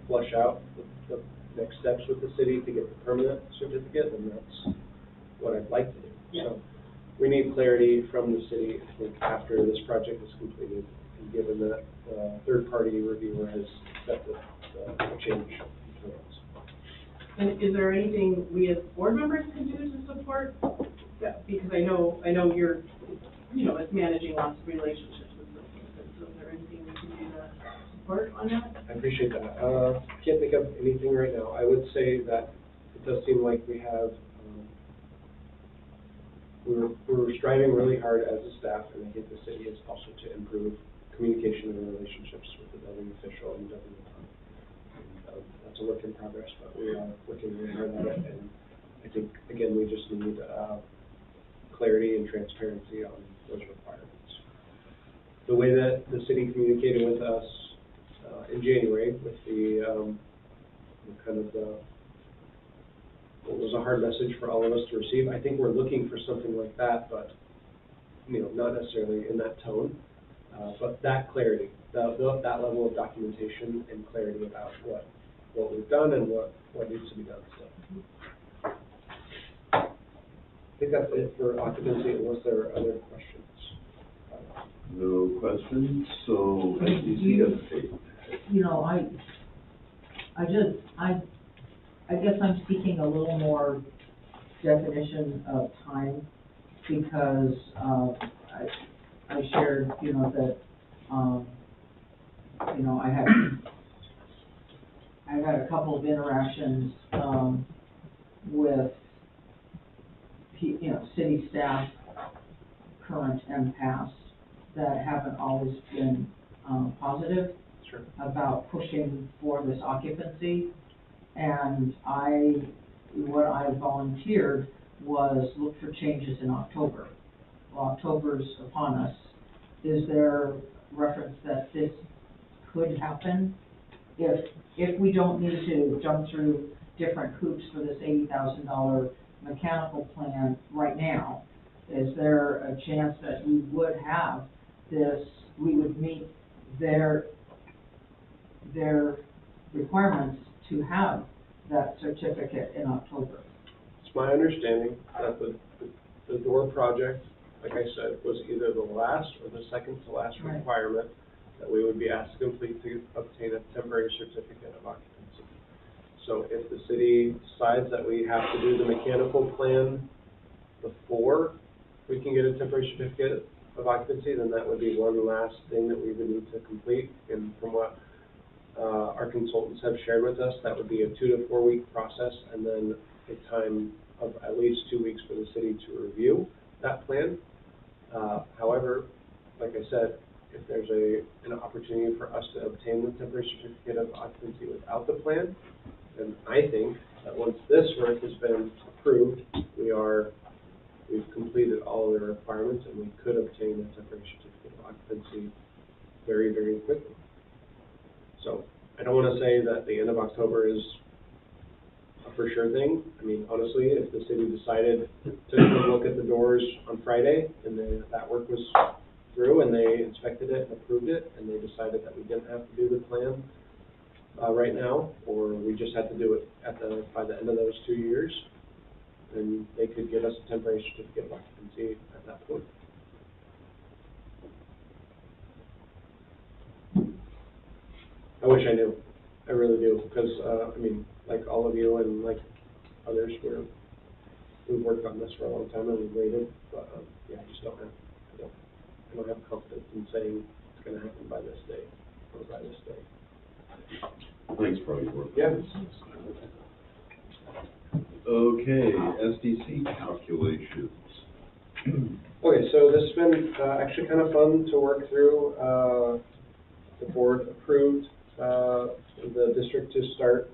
Speaker 6: flush out the next steps with the city to get the permanent certificate, then that's what I'd like to do.
Speaker 4: Yeah.
Speaker 6: So we need clarity from the city, I think, after this project is completed, and given that the third-party reviewer has accepted the change.
Speaker 4: And is there anything we as board members can do to support that? Because I know you're, it's managing lots of relationships with citizens, so is there anything we can do to support on that?
Speaker 6: I appreciate that. Can't think of anything right now. I would say that it does seem like we have, we're striving really hard as a staff, and I think the city is also to improve communication and relationships with the building official and building department. That's a work in progress, but we are working really hard at it, and I think, again, we just need clarity and transparency on those requirements. The way that the city communicated with us in January with the what was a hard message for all of us to receive, I think we're looking for something like that, but not necessarily in that tone, but that clarity, that level of documentation and clarity about what we've done and what needs to be done still. I think that's it for occupancy, unless there are other questions.
Speaker 1: No questions, so SEC update.
Speaker 5: I guess I'm seeking a little more definition of time, because I shared, that, I've had a couple of interactions, with, city staff, current and past, that haven't always been, positive
Speaker 6: Sure.
Speaker 5: about pushing for this occupancy. And what I volunteered was look for changes in October. Well, October's upon us. Is there reference that this could happen? If we don't need to jump through different hoops for this $80,000 mechanical plan right now, is there a chance that we would have this, we would meet their requirements to have that certificate in October?
Speaker 6: It's my understanding that the door project, like I said, was either the last or the second to last
Speaker 5: Right.
Speaker 6: requirement that we would be asked to complete to obtain a temporary certificate of occupancy. So if the city decides that we have to do the mechanical plan before we can get a temporary certificate of occupancy, then that would be one last thing that we would need to complete. And from what our consultants have shared with us, that would be a 2 to 4 week process, and then a time of at least 2 weeks for the city to review that plan. However, like I said, if there's an opportunity for us to obtain the temporary certificate of occupancy without the plan, then I think that once this work has been approved, we've completed all of the requirements, and we could obtain a temporary certificate of occupancy very, very quickly. So I don't want to say that the end of October is a for sure thing. I mean, honestly, if the city decided to come look at the doors on Friday and that work was through and they inspected it and approved it and they decided that we didn't have to do the plan right now, or we just had to do it by the end of those 2 years, then they could get us a temporary certificate of occupancy at that point. I wish I knew. I really do, because, I mean, like all of you and like others, we've worked on this for a long time and we've waited, but, yeah, I just don't have confidence in saying it's gonna happen by this day or by this day.
Speaker 1: Thanks for all your work.
Speaker 6: Yeah.
Speaker 1: Okay, SDC calculations.
Speaker 6: Okay, so this has been actually kind of fun to work through. The board approved the district to start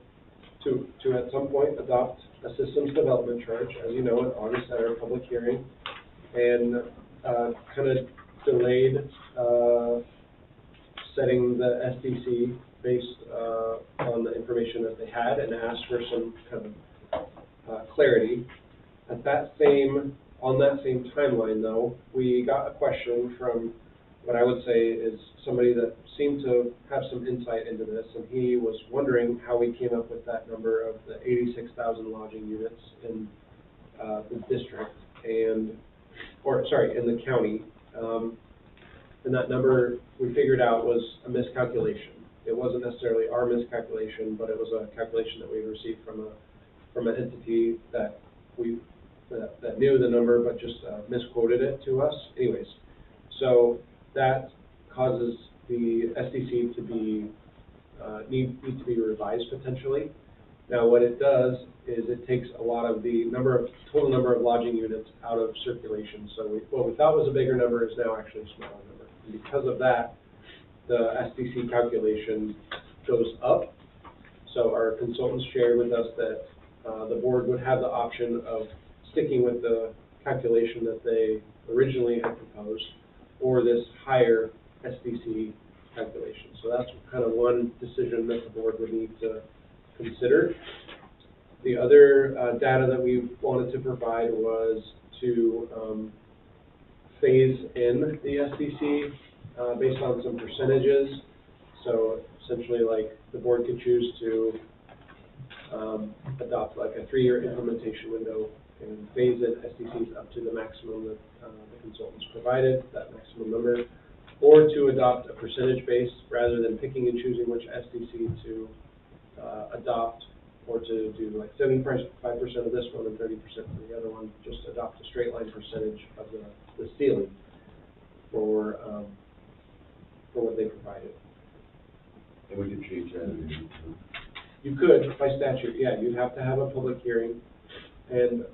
Speaker 6: to at some point adopt a systems development charge, as you know, in August at our public hearing, and kind of delayed setting the SDC based on the information that they had, and asked for some kind of clarity. On that same timeline, though, we got a question from what I would say is somebody that seemed to have some insight into this, and he was wondering how we came up with that number of the 86,000 lodging units in the district, in the county. And that number we figured out was a miscalculation. It wasn't necessarily our miscalculation, but it was a calculation that we received from an entity that knew the number, but just misquoted it to us. Anyways, so that causes the SDC to need to be revised potentially. Now, what it does is it takes a lot of the total number of lodging units out of circulation. So what we thought was a bigger number is now actually a smaller number. And because of that, the SDC calculation goes up. So our consultants shared with us that the board would have the option of sticking with the calculation that they originally had proposed, or this higher SDC calculation. So that's kind of one decision that the board would need to consider. The other data that we wanted to provide was to phase in the SDC based on some percentages. So essentially, like, the board could choose to adopt like a 3-year implementation window and phase in SDCs up to the maximum that the consultants provided, that maximum number, or to adopt a percentage base rather than picking and choosing which SDC to adopt, or to do like 75% of this one and 30% of the other one, just adopt a straight line percentage of the ceiling for what they provided.
Speaker 1: And we can change that in any time.
Speaker 6: You could, by statute, yeah, you'd have to have a public hearing. And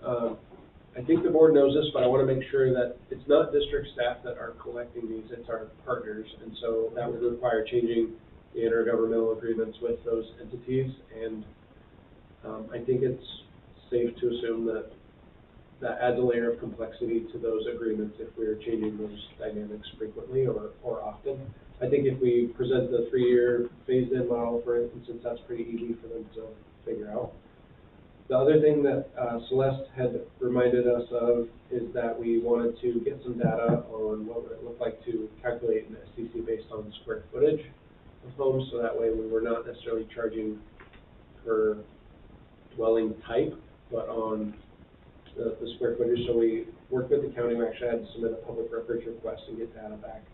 Speaker 6: I think the board knows this, but I want to make sure that it's not district staff that are collecting these, it's our partners. And so that would require changing the intergovernmental agreements with those entities. And I think it's safe to assume that that adds a layer of complexity to those agreements if we're changing those dynamics frequently or often. I think if we present the 3-year phased-in model, for instance, that's pretty easy for them to figure out. The other thing that Celeste had reminded us of is that we wanted to get some data on what would it look like to calculate an SDC based on square footage of homes, so that way we were not necessarily charging per dwelling type, but on the square footage. So we worked with the county. We actually had to submit a public records request and get data back.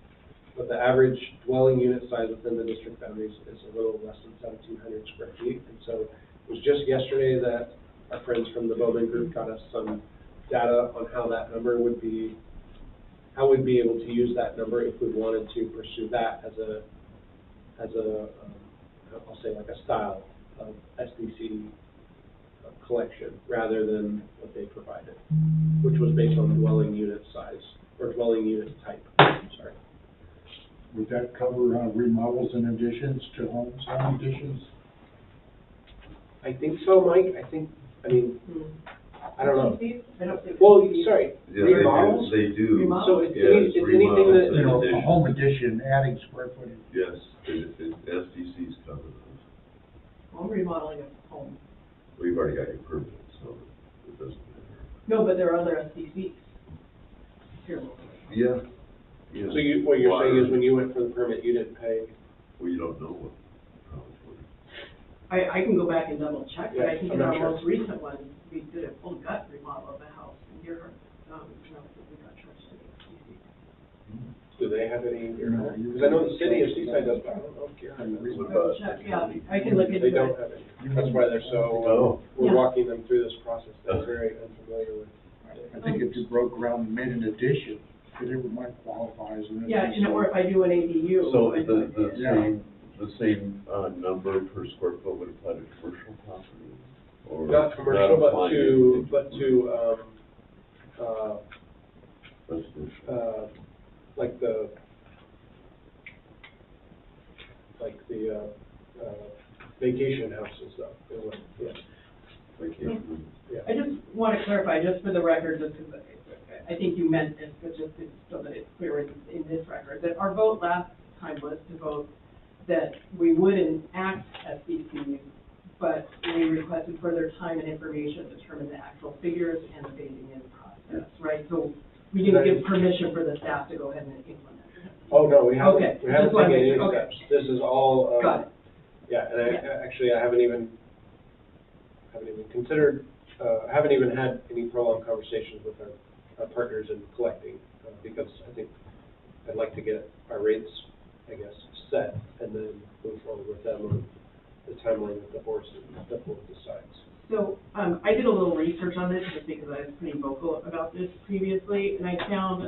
Speaker 6: But the average dwelling unit size within the district boundaries is a little less than 1,700 square feet. And so it was just yesterday that our friends from the Bowman Group got us some data on how that number would be, how we'd be able to use that number if we wanted to pursue that as a I'll say like a style of SDC collection rather than what they provided, which was based on dwelling unit size or dwelling unit type. Sorry.
Speaker 3: Would that cover remodels and additions to homes, home additions?
Speaker 6: I think so, Mike. I mean, I don't know.
Speaker 4: I don't think.
Speaker 6: Well, sorry,
Speaker 1: Yeah,
Speaker 6: remodels?
Speaker 1: They do.
Speaker 4: Remodels?
Speaker 6: So it's,
Speaker 1: Yes,
Speaker 6: it's anything that,
Speaker 3: You know, a
Speaker 1: additions.
Speaker 3: home addition, adding square footage.
Speaker 1: Yes, SDCs cover those.
Speaker 4: Home remodeling of home.
Speaker 1: We've already got your permit, so it doesn't matter.
Speaker 4: No, but there are other SDCs here locally.
Speaker 1: Yeah.
Speaker 6: so what you're saying is when you went for the permit, you didn't pay?
Speaker 1: Well, you don't know what, probably.
Speaker 4: I can go back and double check, but I
Speaker 6: Yeah,
Speaker 4: think
Speaker 6: I'm
Speaker 4: in
Speaker 6: not
Speaker 4: our
Speaker 6: sure.
Speaker 4: most recent one, we did a full gut remodel of the house in Deerhurst. No, we got charged to the SDC.
Speaker 6: Do they have any? Because I know the city of Seaside does, but I don't know if Deerhurst does.
Speaker 1: What
Speaker 4: I will
Speaker 1: about-
Speaker 4: check, yeah, I can look into
Speaker 6: They
Speaker 4: it.
Speaker 6: don't have any. That's why they're so,
Speaker 1: Oh.
Speaker 6: we're
Speaker 4: Yeah.
Speaker 6: walking them through this process. They're very unfamiliar with.
Speaker 3: I think if you broke ground and made an addition, that it might qualify as an addition.
Speaker 4: Yeah, you know, or if I do an ADU.
Speaker 1: So
Speaker 4: I do
Speaker 1: the same number per square foot would apply to commercial property? Or
Speaker 6: Not commercial, but
Speaker 1: applying
Speaker 6: to,
Speaker 1: residential?
Speaker 6: like the vacation houses though. It would, yeah.
Speaker 1: Vacation.
Speaker 6: Yeah.
Speaker 4: I just want to clarify, just for the record, just because I think you meant this, but just so that it's clear in this record, that our vote last time was to vote that we would enact SDCs, but we requested further time and information to determine the actual figures and the phasing in process, right? So we didn't give permission for the staff to go ahead and implement.
Speaker 6: Oh, no, we haven't,
Speaker 4: Okay,
Speaker 6: we haven't
Speaker 4: just wanna
Speaker 6: taken
Speaker 4: make
Speaker 6: any
Speaker 4: sure, okay.
Speaker 6: steps. This is all,
Speaker 4: Got it.
Speaker 6: yeah, and
Speaker 4: Yeah.
Speaker 6: Actually, I haven't even considered, haven't even had any prolonged conversations with our partners in collecting, because I think I'd like to get our rates, I guess, set, and then move forward with them on the timeline that the board decides.
Speaker 4: So, I did a little research on this just because I was pretty vocal about this previously, and I found,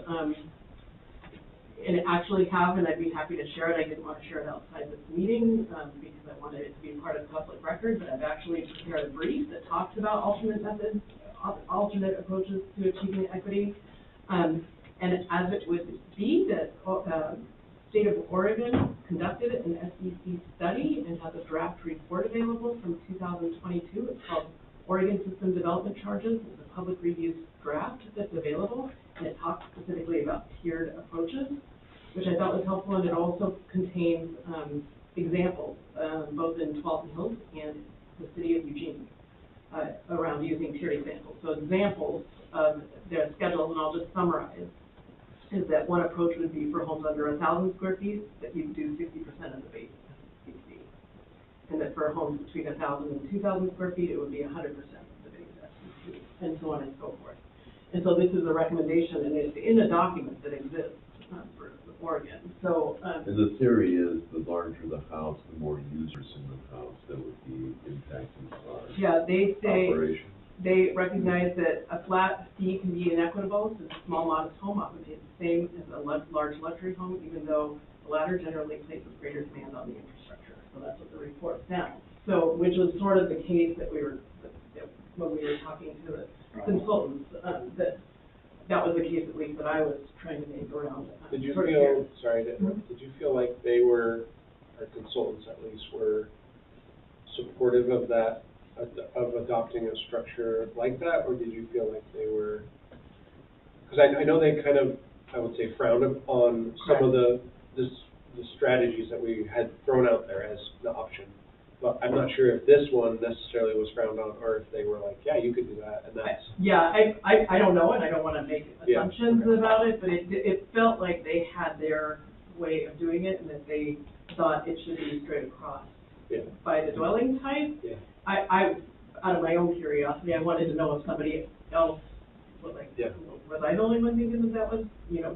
Speaker 4: and actually have, and I'd be happy to share it. I didn't want to share it outside this meeting, because I wanted it to be part of public record, but I've actually prepared a brief that talks about alternate methods, alternate approaches to achieving equity. And as it would be that, State of Oregon conducted an SEC study and has a draft report available from 2022. It's called Oregon System Development Charges. It's a public review draft that's available, and it talks specifically about tiered approaches, which I thought was helpful, and it also contains examples, both in Tualatin Hills and the city of Eugene, around using tiered examples. So examples of their schedule, and I'll just summarize, is that one approach would be for homes under 1,000 square feet, that you do 60% of the base SDC. And that for homes between 1,000 and 2,000 square feet, it would be 100% of the base SDC, and so on and so forth. And so this is a recommendation, and it's in a document that exists for Oregon. So,
Speaker 1: And the theory is the larger the house, the more users in the house that would be impacted by
Speaker 4: yeah, they say,
Speaker 1: operation.
Speaker 4: they recognize that a flat fee can be inequitable, since a small modest home often pays the same as a large luxury home, even though the latter generally places greater demand on the infrastructure. So that's what the report found. So, which was sort of the case that when we were talking to the consultants, that was the case at least that I was trying to make around.
Speaker 6: Did you
Speaker 4: sort of
Speaker 6: feel,
Speaker 4: here.
Speaker 6: sorry, did you feel like they were, our consultants at least, were supportive of that of adopting a structure like that, or did you feel like they were? Because I know they kind of, I would say, frowned on some of the strategies that we had thrown out there as the option. But I'm not sure if this one necessarily was frowned on, or if they were like, yeah, you could do that, and that's.
Speaker 4: Yeah, I don't know, and I don't want to make
Speaker 6: Yeah,
Speaker 4: assumptions
Speaker 6: okay.
Speaker 4: about it, but it felt like they had their way of doing it, and that they thought it should be straight across.
Speaker 6: Yeah.
Speaker 4: By the dwelling type.
Speaker 6: Yeah.
Speaker 4: I, out of my own curiosity, I wanted to know if somebody else,
Speaker 6: Yeah.
Speaker 4: was I the only one thinking that was,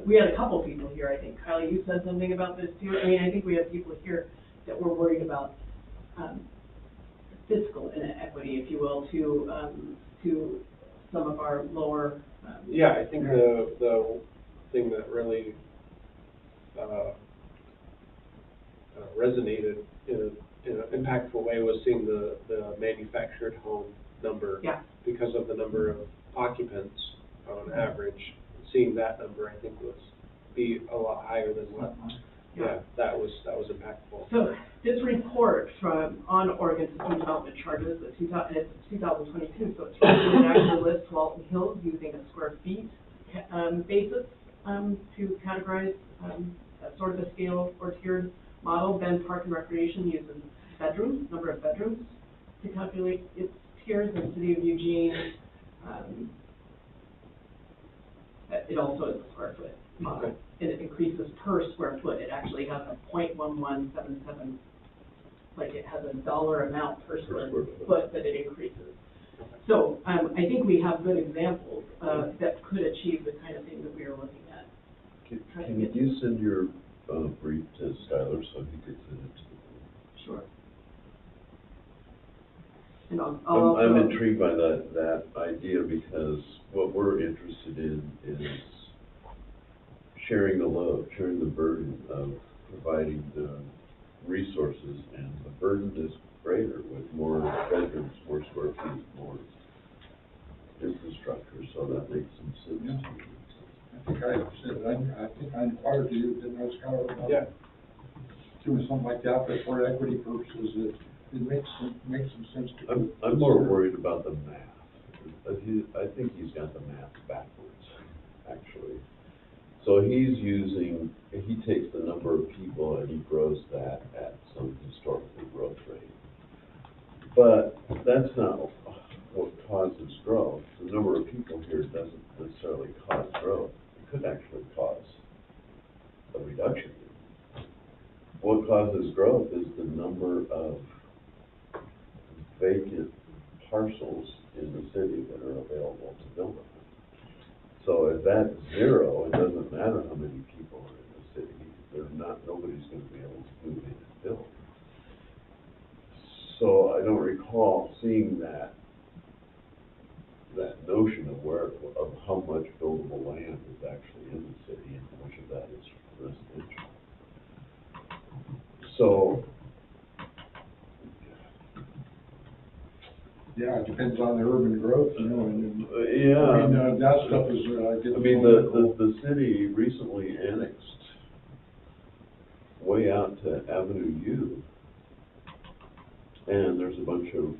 Speaker 4: we had a couple people here, I think, Kylie, you said something about this too. I mean, I think we have people here that were worried about, fiscal inequity, if you will, to some of our lower,
Speaker 6: Yeah, I think the thing that really resonated in an impactful way was seeing the manufactured home number.
Speaker 4: Yeah.
Speaker 6: Because of the number of occupants on average, seeing that number, I think, was be a lot higher than what. Yeah, that was impactful.
Speaker 4: So this report on Oregon System Development Charges, it's 2022, so it actually lists Walton Hills using a square feet basis to categorize sort of a scale or tiered model. Then Park and Recreation uses bedrooms, number of bedrooms, to calculate its tiers. In the city of Eugene, it also is a square foot model.
Speaker 6: Okay.
Speaker 4: And it increases per square foot. It actually has a 0.1177, like it has a dollar amount per square foot that it increases. So I think we have good examples that could achieve the kind of thing that we are looking at.
Speaker 1: Can you send your brief to Skylar so he could send it to the board?
Speaker 4: Sure. And
Speaker 1: I'm intrigued by that idea, because what we're interested in is sharing the load, sharing the burden of providing the resources, and the burden is greater with more bedrooms, more square feet, more infrastructure, so that makes some sense to me.
Speaker 3: I think I said, I think I inquired to you, didn't I, Scott, about
Speaker 6: Yeah.
Speaker 3: doing something like that, but for equity purposes, it makes some sense to.
Speaker 1: I'm more worried about the math. I think he's got the math backwards, actually. So he takes the number of people and he grows that at some historical growth rate. But that's not what causes growth. The number of people here doesn't necessarily cause growth. It could actually cause a reduction. What causes growth is the number of vacant parcels in the city that are available to build on. So if that's zero, it doesn't matter how many people are in the city. Nobody's going to be able to move in and build. So I don't recall seeing that notion of how much buildable land is actually in the city and how much of that is residential. So
Speaker 3: Yeah, it depends on the urban growth, and
Speaker 1: yeah,
Speaker 3: I mean, that stuff is,
Speaker 1: I mean, the city recently annexed way out to Avenue U, and there's a bunch of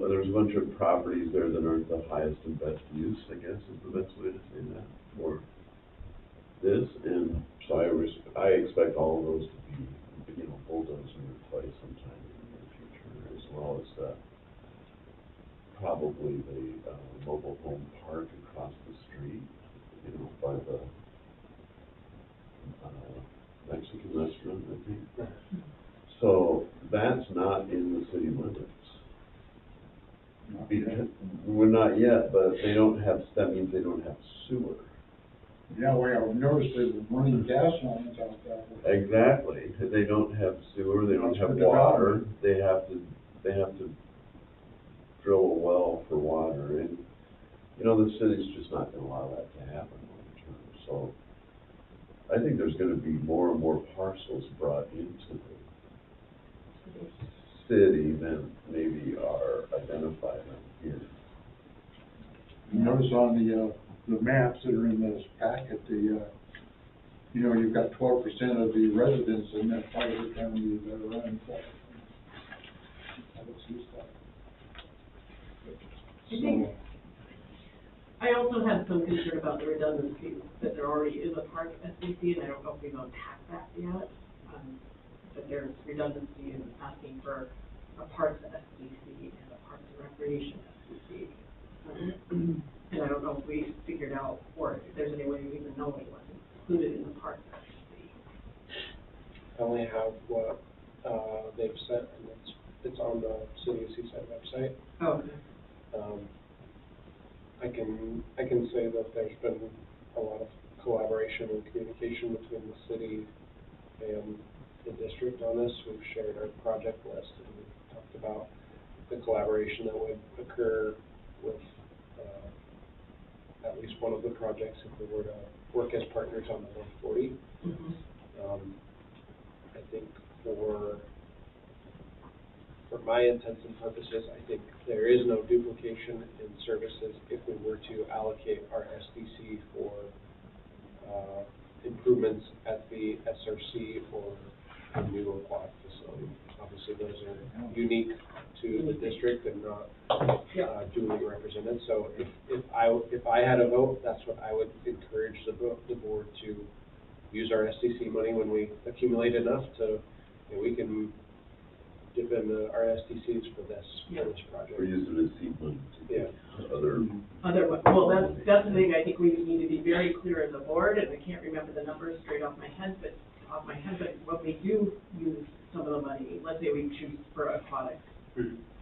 Speaker 1: there's a bunch of properties there that aren't the highest and best use, I guess is the best way to say that, for this. And so I expect all of those to be, bulldozed and replaced sometime in the near future, as well as probably the mobile home park across the street, by the Mexican restaurant, I think. So that's not in the city limits. Because we're not yet, but they don't have, that means they don't have sewer.
Speaker 3: Yeah, well, I've noticed there's running gas lines out there.
Speaker 1: Exactly. They don't have sewer, they don't
Speaker 3: That's
Speaker 1: have
Speaker 3: for
Speaker 1: water, they have to drill a well for water, and, the city's just not gonna allow that to happen long term. So I think there's gonna be more and more parcels brought into the city than maybe are identified on here.
Speaker 3: You notice on the maps that are in this packet, you know, you've got 12% of the residents in that part of the county that are unemployed. I don't see that.
Speaker 4: I think, I also had some concern about the redundancy, that there already is a park SDC, and I don't know if we've unpacked that yet. That there's redundancy in asking for a parks SDC and a parks and recreation SDC. And I don't know if we figured out, or if there's any way of even knowing what's included in the parks SDC.
Speaker 6: I only have what, they've sent, and it's on the City of Seaside website.
Speaker 4: Oh, okay.
Speaker 6: I can say that there's been a lot of collaboration and communication between the city and the district on this. We've shared our project list, and we've talked about the collaboration that would occur with at least one of the projects if we were to work as partners on the 140.
Speaker 4: Mm-hmm.
Speaker 6: I think for my intents and purposes, I think there is no duplication in services if we were to allocate our SDC for improvements at the SRC or a new aquatic facility. Obviously, those are unique to the district and not duly represented. So if I had a vote, that's what I would encourage the board to use our SDC money when we accumulate enough to, we can dip in our SDCs for this project.
Speaker 1: We're using the seed money to other.
Speaker 4: Well, that's the thing. I think we need to be very clear as a board, and I can't remember the numbers straight off my head, but when we do use some of the money, let's say we choose for aquatics,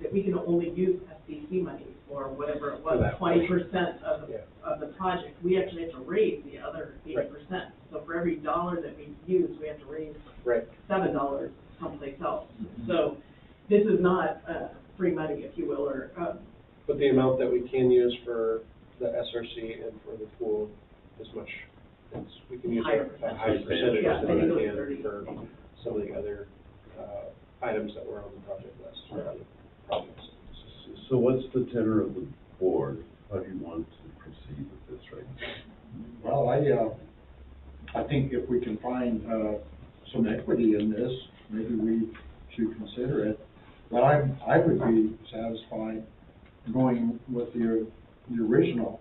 Speaker 4: that we can only use SDC money for whatever it was, 20% of the project. We actually have to raise the other 80%. So for every dollar that we use, we have to raise $7 someplace else. So this is not free money, if you will, or.
Speaker 6: But the amount that we can use for the SRC and for the pool is much. We can use a higher percentage than we can for some of the other items that were on the project list or other projects.
Speaker 1: So what's the tenor of the board? How do you want to proceed with this right now?
Speaker 3: Well, I think if we can find some equity in this, maybe we should consider it. But I would be satisfied going with the original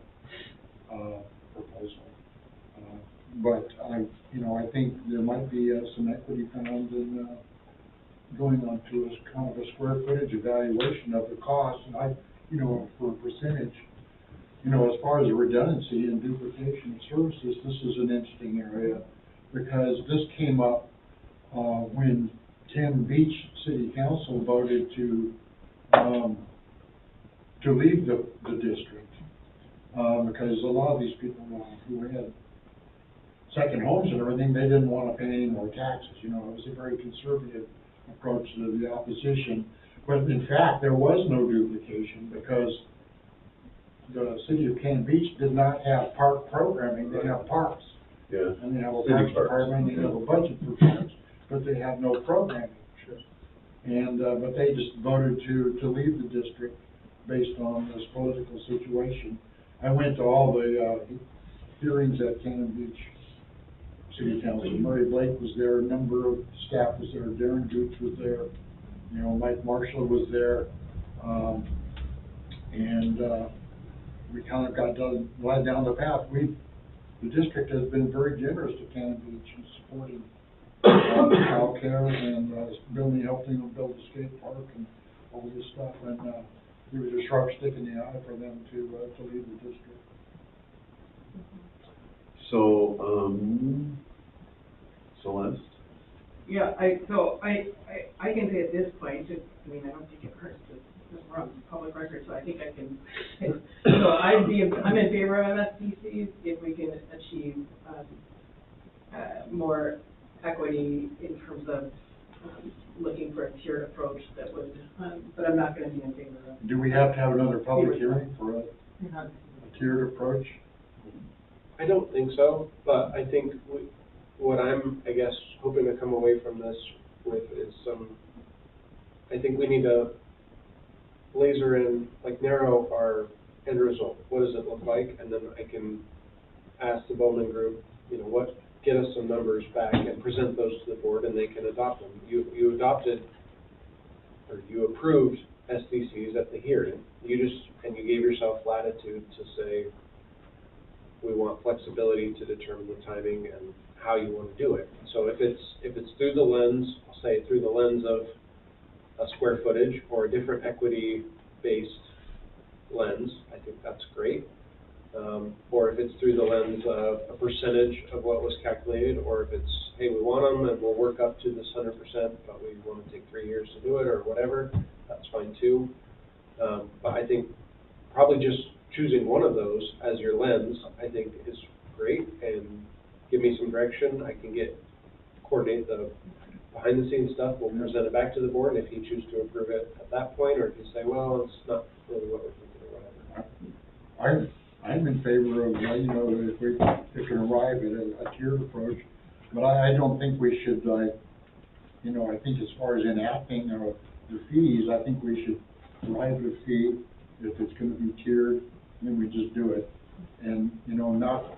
Speaker 3: proposal. But I think there might be some equity found in going on to a kind of a square footage evaluation of the cost, and for a percentage. As far as the redundancy and duplication of services, this is an interesting area because this came up when Cannon Beach City Council voted to leave the district because a lot of these people who had second homes and everything, they didn't want to pay any more taxes. It was a very conservative approach to the opposition. But in fact, there was no duplication because the city of Cannon Beach did not have park programming. They have parks.
Speaker 1: Yeah.
Speaker 3: And they have a
Speaker 1: City
Speaker 3: parks
Speaker 1: parks.
Speaker 3: department, they have a budget for parks, but they have no programming. And, but they just voted to leave the district based on this political situation. I went to all the hearings at Cannon Beach City Council. Murray Blake was there, a number of staff was there, Darren Gooch was there, Mike Marshall was there, and we kind of got led down the path. The district has been very generous to Cannon Beach in supporting child care and helping them build a skate park and all this stuff, and it was a sharp stick in the eye for them to leave the district.
Speaker 1: So, Celeste?
Speaker 4: Yeah, I can say at this point, I don't think it hurts to run public record, so I think I can. So I'm in favor of SDCs if we can achieve more equity in terms of looking for a tiered approach that would, but I'm not going to be in favor of.
Speaker 3: Do we have to have another public hearing for a tiered approach?
Speaker 6: I don't think so, but I think what I'm, hoping to come away from this with is I think we need to laser in, narrow our end result. What does it look like? And then I can ask the Bowman Group, what get us some numbers back and present those to the board, and they can adopt them. You adopted, or you approved SDCs at the hearing. And you gave yourself latitude to say, we want flexibility to determine the timing and how you want to do it. So if it's through the lens, I'll say through the lens of a square footage or a different equity-based lens, I think that's great. Or if it's through the lens of a percentage of what was calculated, or if it's, hey, we want them and we'll work up to this 100%, but we want to take 3 years to do it or whatever, that's fine too. But I think probably just choosing one of those as your lens, I think is great, and give me some direction. I can coordinate the behind the scenes stuff. We'll present it back to the board, and if you choose to approve it at that point, or if you say, well, it's not really what we're thinking or whatever.
Speaker 3: I'm in favor of, if we can arrive at a tiered approach, but I don't think we should, I think as far as enacting the fees, I think we should arrive at a fee. If it's gonna be tiered, then we just do it, and, not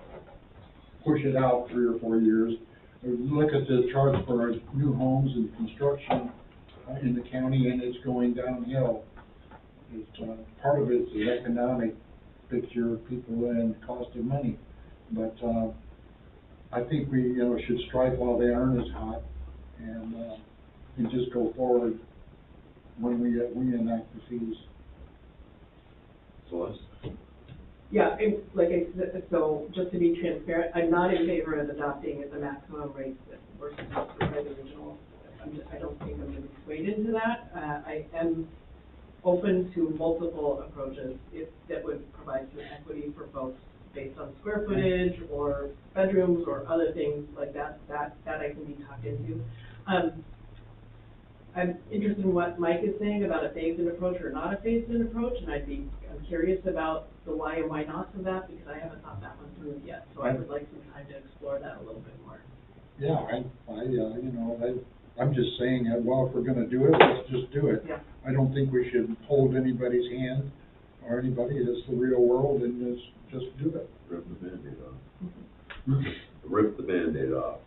Speaker 3: push it out 3 or 4 years. Look at the charts for our new homes and construction in the county, and it's going downhill. Part of it's the economic picture of people and cost of money, but I think we should strike while the iron is hot, and just go forward when we enact the fees.
Speaker 1: Celeste?
Speaker 4: Yeah, and like I said, so just to be transparent, I'm not in favor of adopting the maximum rates that were suggested by the original. I don't think I'm going to be swayed into that. I am open to multiple approaches that would provide some equity for folks based on square footage or bedrooms or other things like that I can be talked into. I'm interested in what Mike is saying about a phased-in approach or not a phased-in approach, and I'm curious about the why and why not of that, because I haven't thought that one through yet. So I would like some time to explore that a little bit more.
Speaker 3: Yeah, I'm just saying that, well, if we're gonna do it, let's just do it.
Speaker 4: Yeah.
Speaker 3: I don't think we should hold anybody's hand or anybody. It's the real world, and just do it.
Speaker 1: Rip the Band-Aid off. Rip the Band-Aid off.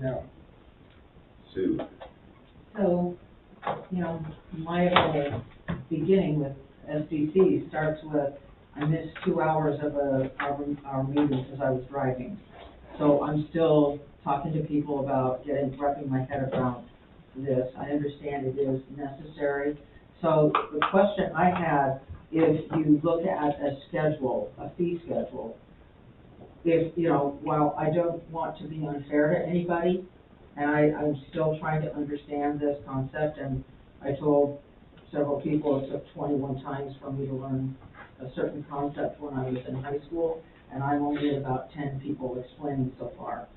Speaker 3: Yeah.
Speaker 1: Sue?
Speaker 5: So, my whole beginning with SDC starts with, I missed 2 hours of our meeting because I was driving. So I'm still talking to people about wrapping my head around this. I understand it is necessary. So the question I had, if you look at a schedule, a fee schedule, while I don't want to be unfair to anybody, and I'm still trying to understand this concept, and I told several people it took 21 times for me to learn a certain concept when I was in high school, and I'm only at about 10 people explaining so far.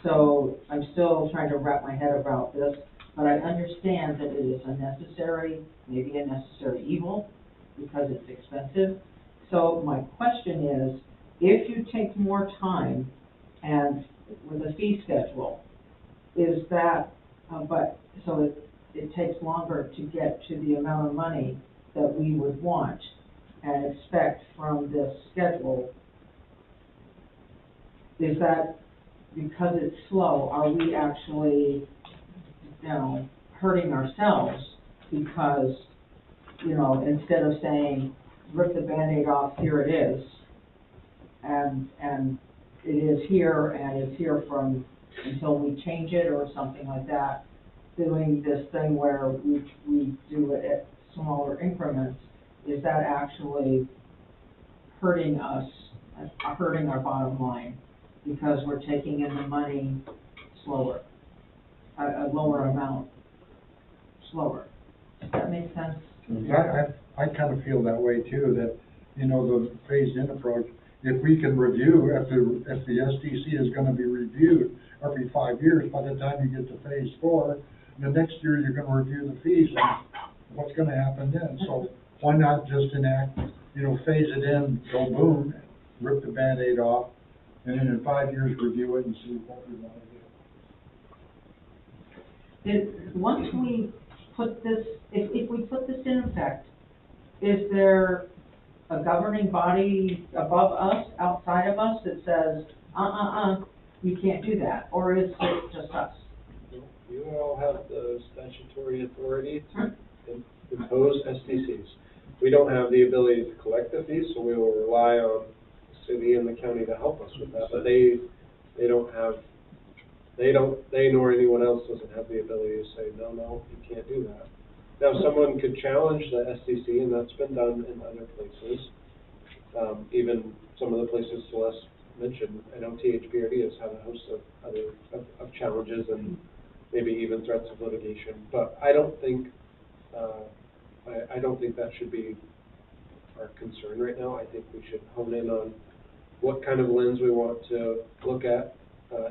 Speaker 5: So I'm still trying to wrap my head around this, but I understand that it is maybe a necessary evil, because it's expensive. So my question is, if you take more time and with a fee schedule, is that, it takes longer to get to the amount of money that we would want and expect from this schedule. Is that because it's slow, are we actually, hurting ourselves because, instead of saying, rip the Band-Aid off, here it is, and it is here, and it's here until we change it or something like that, doing this thing where we do it at smaller increments, is that actually hurting us, hurting our bottom line, because we're taking in the money slower, a lower amount slower? Does that make sense?
Speaker 3: I kind of feel that way too, that, the phased-in approach, if we can review, if the SDC is gonna be reviewed every 5 years, by the time you get to phase 4, the next year you're gonna review the fees, and what's gonna happen then? So why not just enact, phase it in, go boom, rip the Band-Aid off, and then in 5 years review it and see what we want to do.
Speaker 5: Once we put this, if we put this in effect, is there a governing body above us, outside of us, that says, you can't do that, or is it just us?
Speaker 6: You all have the statutory authority to impose SDCs. We don't have the ability to collect the fees, so we will rely on the city and the county to help us with that, but they nor anyone else doesn't have the ability to say, no, you can't do that. Now, someone could challenge the SDC, and that's been done in other places. Even some of the places Celeste mentioned, I know THPRD has had a host of other challenges and maybe even threats of litigation, but I don't think that should be our concern right now. I think we should hone in on what kind of lens we want to look at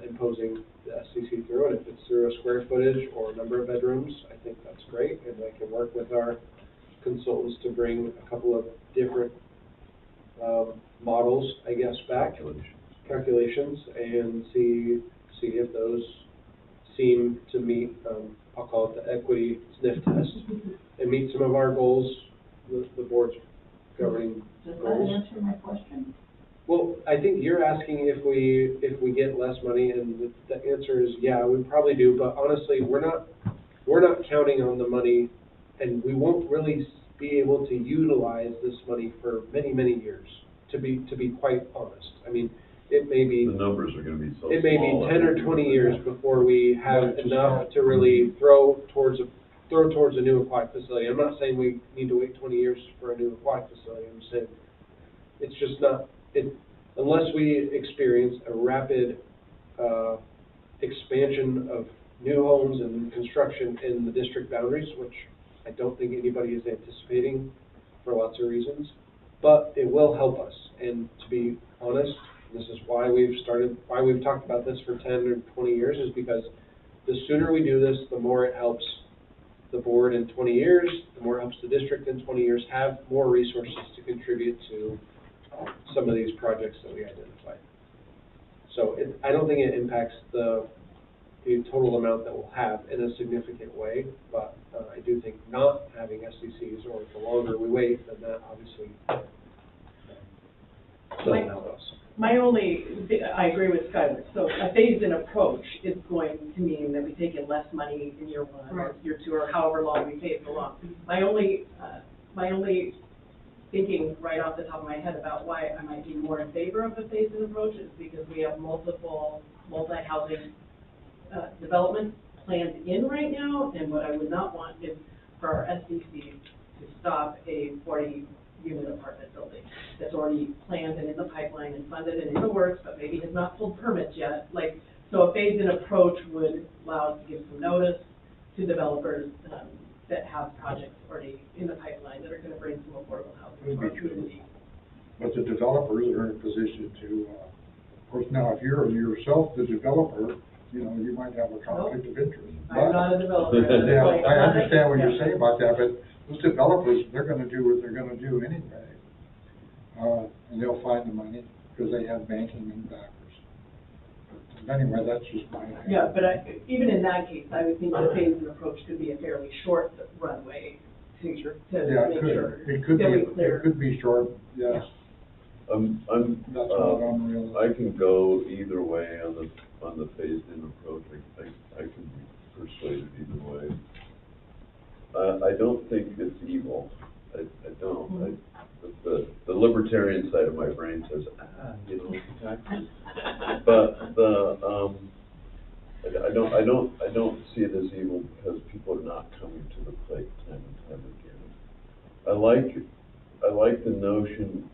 Speaker 6: imposing the SCC through, and if it's through a square footage or a number of bedrooms, I think that's great, and I can work with our consultants to bring a couple of different models, I guess, back, calculations, and see if those seem to meet, I'll call it the equity sniff test, and meet some of our goals, the board's governing
Speaker 5: Does that
Speaker 6: goals.
Speaker 5: answer my question?
Speaker 6: Well, I think you're asking if we get less money, and the answer is yeah, we probably do. But honestly, we're not counting on the money, and we won't really be able to utilize this money for many years. To be quite honest, I mean, it may be
Speaker 1: The numbers are gonna be so small.
Speaker 6: it may be 10 or 20 years before we have enough to really throw towards a new aquatic facility. I'm not saying we need to wait 20 years for a new aquatic facility. I'm saying it's just not. Unless we experience a rapid expansion of new homes and construction in the district boundaries, which I don't think anybody is anticipating for lots of reasons, but it will help us. And to be honest, this is why we've talked about this for 10 or 20 years, is because the sooner we do this, the more it helps the board in 20 years, the more it helps the district in 20 years have more resources to contribute to some of these projects that we identified. So I don't think it impacts the total amount that we'll have in a significant way, but I do think not having SDCs, or the longer we wait, then that obviously doesn't help us.
Speaker 4: I agree with Skylar. So a phased-in approach is going to mean that we take in less money in year one, or year two, or however long we phase it along. My only thinking right off the top of my head about why I might be more in favor of the phased-in approach is because we have multiple multi-housing developments planned in right now, and what I would not want is for our SDC to stop a 40-unit apartment building that's already planned and in the pipeline and funded and in the works, but maybe has not pulled permits yet. So a phased-in approach would allow us to give some notice to developers that have projects already in the pipeline that are going to bring some affordable housing to our community.
Speaker 3: But the developers are in a position to, of course, now if you're yourself the developer, you know, you might have a conflict of interest.
Speaker 4: I'm not a developer.
Speaker 3: Yeah, I understand what you're saying about that, but those developers, they're gonna do what they're gonna do anyway. And they'll find the money because they have banking and backers. But anyway, that's just my opinion.
Speaker 4: Yeah, but even in that case, I would think the phased-in approach could be a fairly short runway to make sure
Speaker 3: It could
Speaker 4: that
Speaker 3: be,
Speaker 4: we clear.
Speaker 3: it could be short, yes. That's what I'm realizing.
Speaker 1: I can go either way on the phased-in approach. I can be persuaded either way. I don't think it's evil. I don't.
Speaker 4: Mm-hmm.
Speaker 1: The libertarian side of my brain says, taxes. But I don't see it as evil because people are not coming to the plate time and time again. I like the notion,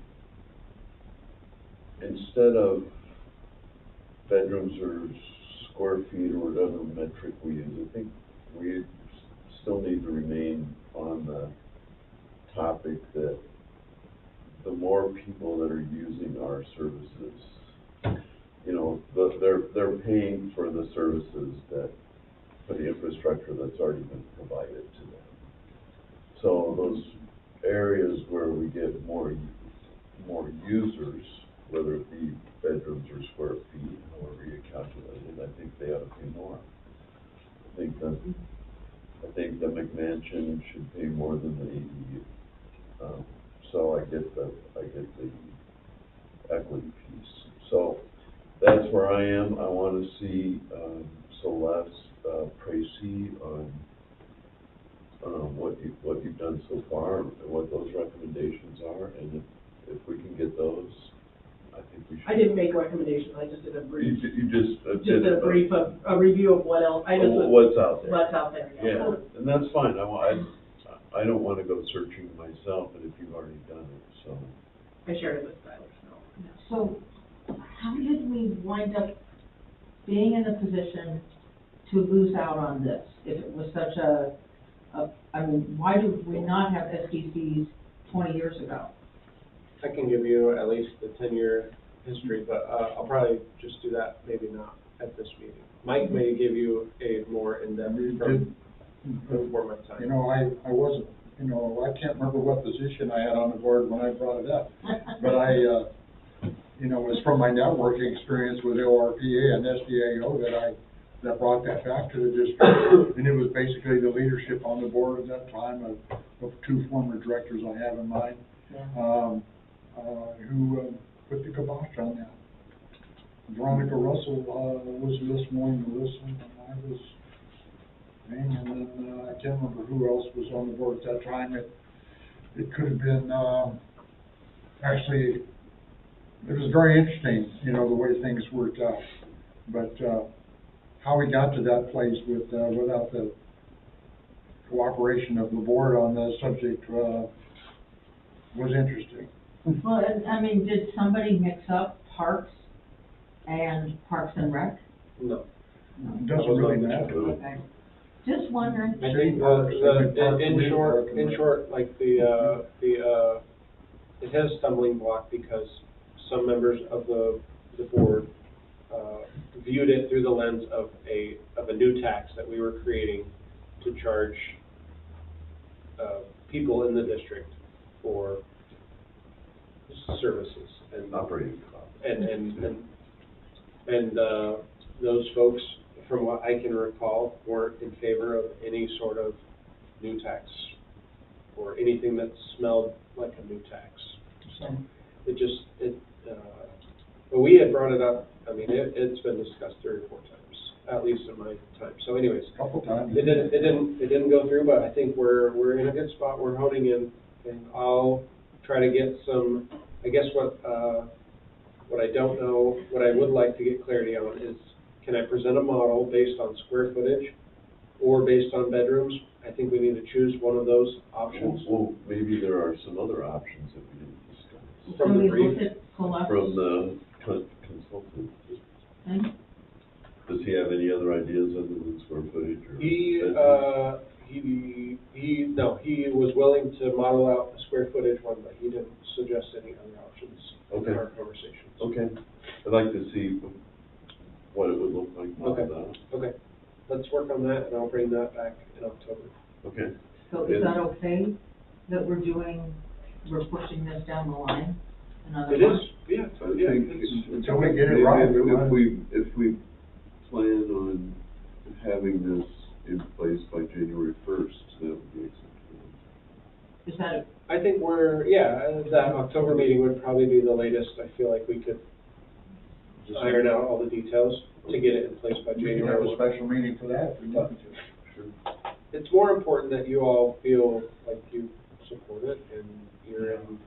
Speaker 1: instead of bedrooms or square feet or whatever metric we use, I think we still need to remain on the topic that the more people that are using our services, they're paying for the services for the infrastructure that's already been provided to them. So those areas where we get more users, whether it be bedrooms or square feet, however you calculate it, I think they ought to pay more. I think the McMansion should pay more than the ADU. So I get the equity piece. So that's where where I am, I want to see, Celeste, Tracy on, what you've done so far, and what those recommendations are, and if we can get those, I think we should.
Speaker 4: I didn't make recommendations, I just did a brief,
Speaker 1: You just.
Speaker 4: just a brief of, a review of what else, I just.
Speaker 1: What's out there.
Speaker 4: What's out there,
Speaker 1: Yeah, and that's fine, I don't want to go searching myself, and if you've already done it, so.
Speaker 4: I shared it with Tyler, so.
Speaker 5: So, how did we wind up being in a position to lose out on this? If it was such I mean, why did we not have SDCs 20 years ago?
Speaker 6: I can give you at least the 10-year history, but I'll probably just do that, maybe not at this meeting. Mike may give you a more in-depth from before my time.
Speaker 3: You know, I wasn't, you know, I can't remember what position I had on the board when I brought it up. But you know, it was from my networking experience with ORPA and SDAO that brought that back to the district. And it was basically the leadership on the board at that time of two former directors I have in mind, who put the kibosh on that. Veronica Russell was this morning to listen, and I was, and then I can't remember who else was on the board at that time. It could have been, actually, it was very interesting, you know, the way things worked out. But how we got to that place without the cooperation of the board on the subject was interesting.
Speaker 5: Well, I mean, did somebody mix up Parks and Rec?
Speaker 6: No.
Speaker 3: It doesn't really matter.
Speaker 5: Okay. Just wondering.
Speaker 6: I think in short, like it has a stumbling block because some members of the board viewed it through the lens of a new tax that we were creating to charge people in the district for services and
Speaker 1: Operating costs.
Speaker 6: and those folks, from what I can recall, weren't in favor of any sort of new tax or anything that smelled like a new tax. But we had brought it up. I mean, it's been discussed 3 or 4 times, at least in my time. So, anyways,
Speaker 3: A couple times.
Speaker 6: it didn't go through, but I think we're in a good spot. We're honing in, and I'll try to get some. I guess what I don't know, what I would like to get clarity on is, can I present a model based on square footage or based on bedrooms? I think we need to choose one of those options.
Speaker 1: Well, maybe there are some other options that we didn't discuss.
Speaker 6: From the
Speaker 5: we
Speaker 6: brief.
Speaker 5: look at Celeste?
Speaker 1: From the consultant.
Speaker 5: Okay.
Speaker 1: Does he have any other ideas other than square footage or?
Speaker 6: He was willing to model out a square footage one, but he didn't suggest any other options in our conversations.
Speaker 1: Okay, I'd like to see what it would look like.
Speaker 6: Okay, let's work on that, and I'll bring that back in October.
Speaker 1: Okay.
Speaker 5: So is that okay that we're pushing this down the line?
Speaker 6: It is, yeah.
Speaker 1: I think
Speaker 3: Until we get it right,
Speaker 1: if we plan on having this in place by January 1st, that would be acceptable.
Speaker 5: Is that
Speaker 6: I think that October meeting would probably be the latest. I feel like we could iron out all the details to get it in place by
Speaker 3: we can
Speaker 6: January
Speaker 3: have a
Speaker 6: 1.
Speaker 3: special meeting for that if we wanted to.
Speaker 1: Sure.
Speaker 6: It's more important that you all feel like you support it and you're in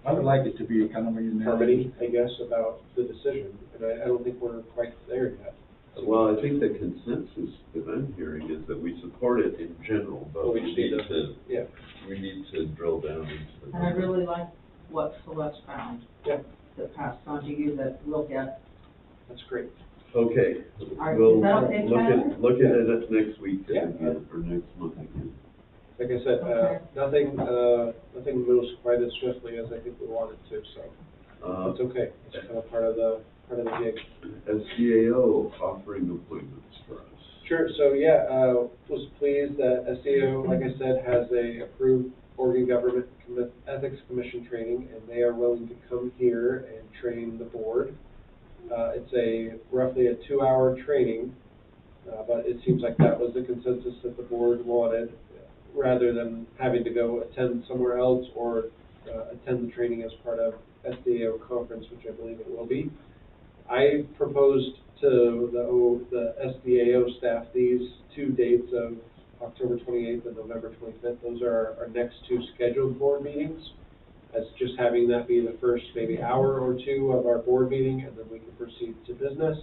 Speaker 3: I would like it to be kind of a unanimous.
Speaker 6: harmony, I guess, about the decision, and I don't think we're quite there yet.
Speaker 1: Well, I think the consensus that I'm hearing is that we support it in general, but we need to drill down into the.
Speaker 5: and I really like what Celeste found.
Speaker 6: Yeah.
Speaker 5: That passed on to you that we'll get.
Speaker 6: That's great.
Speaker 1: Okay,
Speaker 5: right,
Speaker 1: we'll
Speaker 5: is that okay, Tyler?
Speaker 1: look at it next week
Speaker 6: Yeah.
Speaker 1: again, or next month again.
Speaker 6: Like I said,
Speaker 5: Okay.
Speaker 6: nothing moves quite as swiftly as I think we want it to, so it's okay. It's kind of part of the gig.
Speaker 1: SDAO offering appointments for us.
Speaker 6: Sure. So was pleased that SEO, like I said, has a approved Oregon Government Ethics Commission training, and they are willing to come here and train the board. It's roughly a 2-hour training, but it seems like that was the consensus that the board wanted, rather than having to go attend somewhere else or attend the training as part of SDAO conference, which I believe it will be. I proposed to the SDAO staff these two dates of October 28th and November 25th. Those are our next two scheduled board meetings. As just having that be the first maybe hour or two of our board meeting, and then we can proceed to business.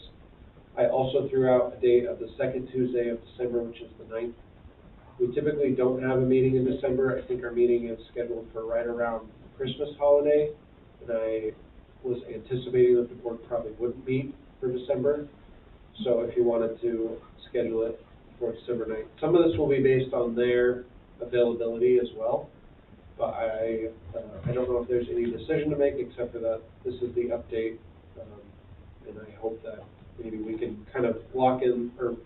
Speaker 6: I also threw out a date of the second Tuesday of December, which is the 9th. We typically don't have a meeting in December. I think our meeting is scheduled for right around Christmas holiday, and I was anticipating that the board probably wouldn't meet for December. So if you wanted to schedule it for December 9th. Some of this will be based on their availability as well, but I don't know if there's any decision to make except for that this is the update, and I hope that maybe we can kind of lock in or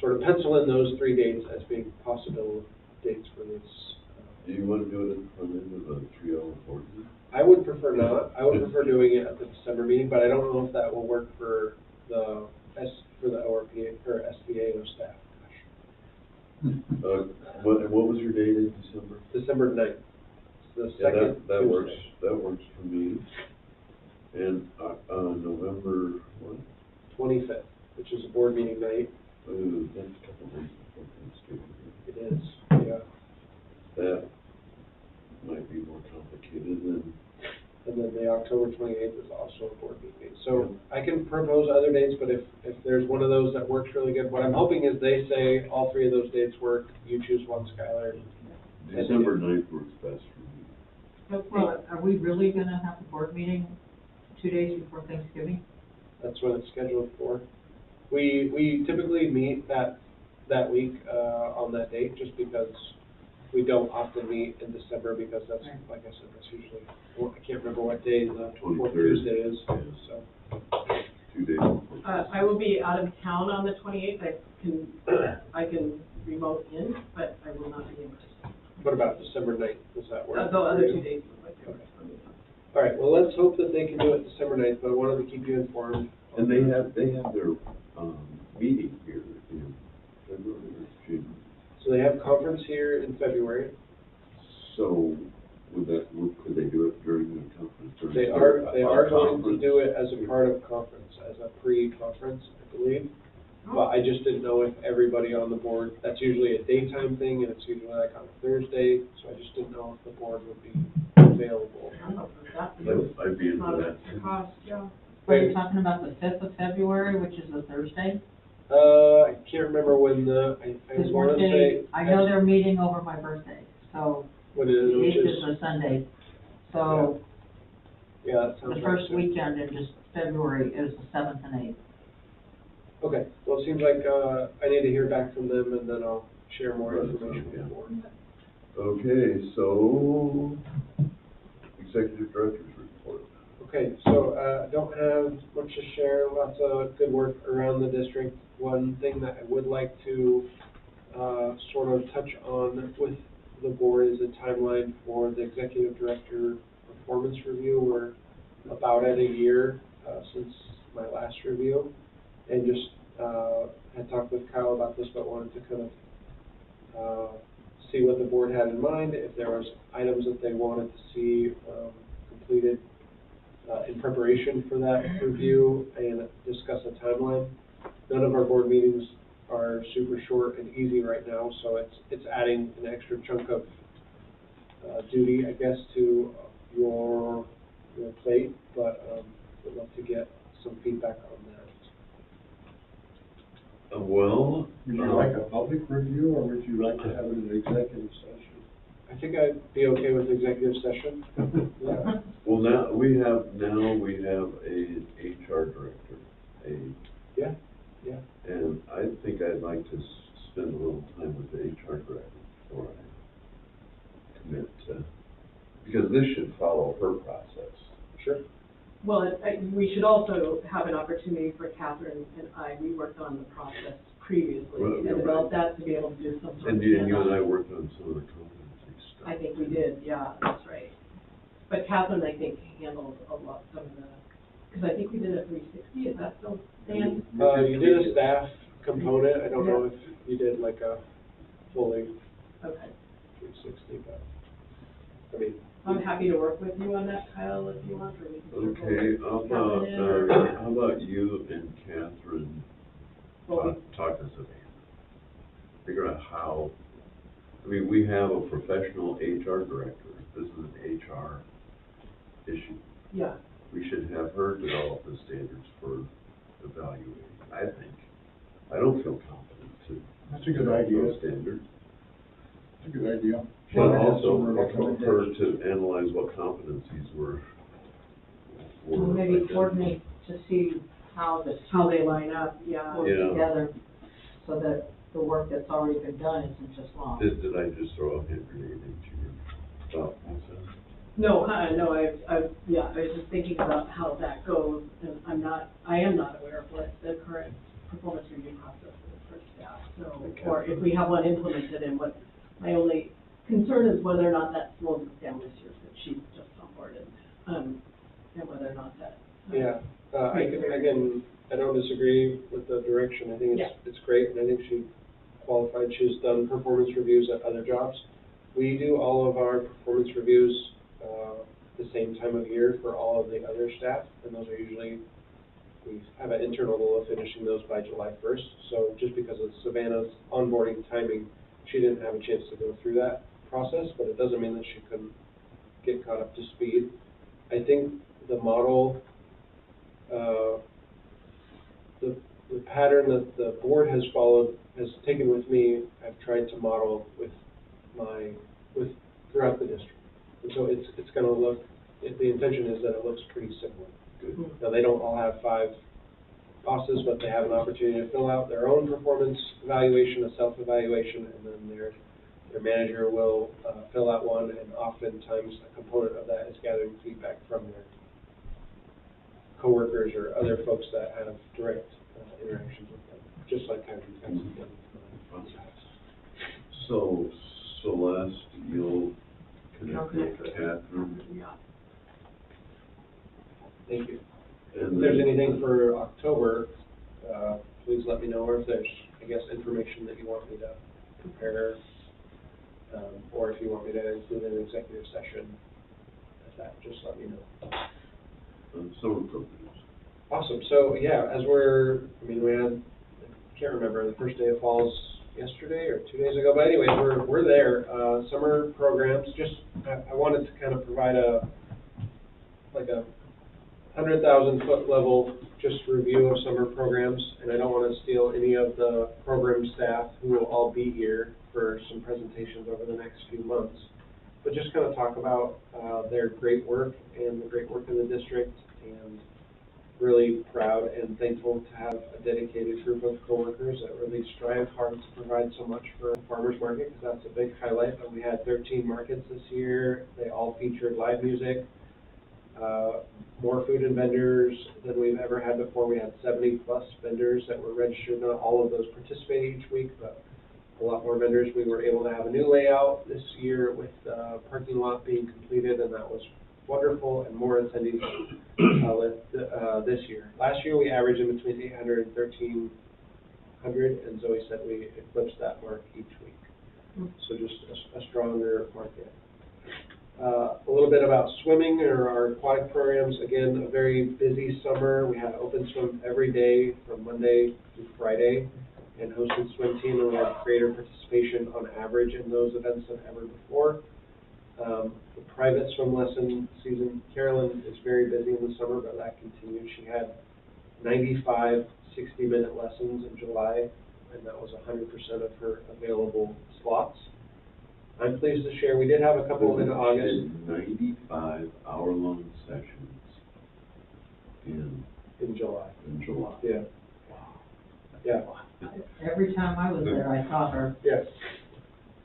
Speaker 6: sort of pencil in those three dates as being possible dates for this.
Speaker 1: Do you want to do it at the front end of a 3-hour board meeting?
Speaker 6: I would prefer not. I would prefer doing it at the December meeting, but I don't know if that will work for the ORPA or SBAO staff.
Speaker 1: What was your date in December?
Speaker 6: December 9th. The
Speaker 1: Yeah,
Speaker 6: second
Speaker 1: that works.
Speaker 6: Tuesday.
Speaker 1: That works for me. And November what?
Speaker 6: 25th, which is a board meeting night.
Speaker 1: That's a couple days before Thanksgiving.
Speaker 6: It is, yeah.
Speaker 1: That might be more complicated than.
Speaker 6: And then the October 28th is also a board meeting. So I can propose other dates, but if there's one of those that works really good, what I'm hoping is they say all three of those dates work, you choose one, Skylar.
Speaker 1: December 9th works best for me.
Speaker 5: Well, are we really gonna have the board meeting 2 days before Thanksgiving?
Speaker 6: That's what it's scheduled for. We typically meet that week on that date, just because we don't often meet in December, because that's, like I said, that's usually, well, I can't remember what day the fourth
Speaker 1: 23rd.
Speaker 6: Tuesday is,
Speaker 1: Yeah.
Speaker 6: so.
Speaker 1: 2 days before.
Speaker 4: I will be out of town on the 28th. I can remote in, but I will not be in person.
Speaker 6: What about December 9th? Does that work?
Speaker 4: The other 2 days look like they were.
Speaker 6: All right, well, let's hope that they can do it December 9th, but I wanted to keep you informed.
Speaker 1: And they have their meeting here in February or June.
Speaker 6: So they have conference here in February.
Speaker 1: So could they do it during the conference? Or
Speaker 6: They
Speaker 1: is
Speaker 6: are
Speaker 1: there a
Speaker 6: going to
Speaker 1: conference?
Speaker 6: do it as a part of conference, as a pre-conference, I believe. But I just didn't know if everybody on the board, that's usually a daytime thing, and it's usually like on a Thursday, so I just didn't know if the board would be available.
Speaker 1: I'd be into
Speaker 4: Not
Speaker 1: that.
Speaker 4: a cost, yeah.
Speaker 5: Are you talking about the 5th of February, which is a Thursday?
Speaker 6: I can't remember when I
Speaker 5: Because
Speaker 6: want
Speaker 5: one
Speaker 6: to
Speaker 5: day,
Speaker 6: say.
Speaker 5: I know they're meeting over my birthday, so
Speaker 6: What
Speaker 5: the
Speaker 6: it is, which
Speaker 5: 8th
Speaker 6: is,
Speaker 5: is a Sunday. So
Speaker 6: yeah, that sounds
Speaker 5: the
Speaker 6: right.
Speaker 5: first weekend in just February is the 7th and 8th.
Speaker 6: Okay, well, it seems like, I need to hear back from them, and then I'll share more
Speaker 1: Right,
Speaker 6: information with
Speaker 1: yeah.
Speaker 6: the board.
Speaker 1: Okay, so executive director's report.
Speaker 6: Okay, so, I don't have much to share, lots of good work around the district. One thing that I would like to, sort of touch on with the board is a timeline for the executive director performance review. We're about at a year, since my last review. And just, had talked with Kyle about this, but wanted to kind of, see what the board had in mind, if there was items that they wanted to see, completed, in preparation for that review, and discuss a timeline. None of our board meetings are super short and easy right now, so it's adding an extra chunk of, duty, I guess, to your plate, but, would love to get some feedback on that.
Speaker 1: Well.
Speaker 9: Would you like a public review, or would you like to have it in an executive session?
Speaker 6: I think I'd be okay with executive session. Yeah.
Speaker 1: Well, now we have a HR director,
Speaker 6: Yeah.
Speaker 1: and I think I'd like to spend a little time with the HR director before I commit to, because this should follow her process.
Speaker 6: Sure.
Speaker 4: Well, we should also have an opportunity for Catherine and we worked on the process previously
Speaker 1: Well,
Speaker 4: and
Speaker 1: yeah,
Speaker 4: developed that to be able to do some sort of.
Speaker 1: And you and I
Speaker 4: handoff.
Speaker 1: worked on some of the competency stuff.
Speaker 4: I think we did, yeah, that's right. But Catherine, I think, handled a lot, some of the, because I think we did a 360, is that still stand?
Speaker 6: You did a staff component, I don't know if you did like a fully
Speaker 4: Okay.
Speaker 6: 360, but, I mean,
Speaker 4: I'm happy to work with you on that, Kyle, if you want, or we can.
Speaker 1: Okay, how about you and Catherine talk to Savannah? Figure out how, I mean, we have a professional HR director. This is an HR issue.
Speaker 4: Yeah,
Speaker 1: We should have her develop the standards for evaluating, I think. I don't feel confident to.
Speaker 3: That's a good
Speaker 1: develop
Speaker 3: idea.
Speaker 1: those standards.
Speaker 3: That's a good idea.
Speaker 1: But also,
Speaker 3: Some
Speaker 1: for her to analyze what competencies were
Speaker 5: Maybe
Speaker 1: identified.
Speaker 5: coordinate to see how this
Speaker 4: how they line up, yeah.
Speaker 5: works
Speaker 1: Yeah.
Speaker 5: together, so that the work that's already been done isn't just lost.
Speaker 1: Did I just throw a hand grenade into your thought process?
Speaker 4: No, no, I was just thinking about how that goes, and I am not aware of what the current performance review process is for staff, so, or if we have one implemented, and what, my only concern is whether or not that slows us down this year, since she's just onboarded, and whether or not that.
Speaker 6: Yeah, I don't disagree with the direction. I think it's great, and I think she qualified. She's done performance reviews at other jobs. We do all of our performance reviews the same time of year for all of the other staff, and those are usually, we have an internal goal of finishing those by July 1st. So just because of Savannah's onboarding timing, she didn't have a chance to go through that process, but it doesn't mean that she couldn't get caught up to speed. I think the model, the pattern that the board has followed, has taken with me, I've tried to model throughout the district. And so it's gonna look, the intention is that it looks pretty similar.
Speaker 1: Good.
Speaker 6: Now, they don't all have 5 bosses, but they have an opportunity to fill out their own performance evaluation, a self-evaluation, and then their manager will fill out one, and oftentimes a component of that is gathering feedback from their coworkers or other folks that have direct interactions with them, just like kind of done.
Speaker 1: So Celeste, you'll connect with Catherine,
Speaker 4: Yeah.
Speaker 6: Thank you.
Speaker 1: and
Speaker 6: If there's
Speaker 1: then-
Speaker 6: anything for October, please let me know, or if there's, I guess, information that you want me to prepare, or if you want me to include an executive session, just let me know.
Speaker 1: Summer programs.
Speaker 6: Awesome. So, yeah, we had, I can't remember, the first day of fall's yesterday or 2 days ago, but anyways, we're there. Summer programs, I wanted to kind of provide a 100,000-foot level just review of summer programs, and I don't want to steal any of the program staff who will all be here for some presentations over the next few months, but just kind of talk about their great work and the great work in the district, and really proud and thankful to have a dedicated group of coworkers that really strive hard to provide so much for the farmers market, because that's a big highlight. But we had 13 markets this year. They all featured live music, more food and vendors than we've ever had before. We had 70+ vendors that were registered. Not all of those participate each week, but a lot more vendors. We were able to have a new layout this year with the parking lot being completed, and that was wonderful, and more attendees this year. Last year, we averaged in between 800 and 1,300, and Zoe said we eclipsed that mark each week. So just a stronger market. A little bit about swimming, or our aquatic programs. Again, a very busy summer. We had open swim every day from Monday through Friday, and hosted swim team, and we had greater participation on average in those events than ever before. The private swim lesson season, Carolyn is very busy in the summer, but that continued. She had 95 60-minute lessons in July, and that was 100% of her available slots. I'm pleased to share, we did have a couple in August.
Speaker 1: 95 hour-long sessions in
Speaker 6: July.
Speaker 1: July.
Speaker 6: Yeah. Yeah.
Speaker 5: Every time I was there, I saw her.
Speaker 6: Yes.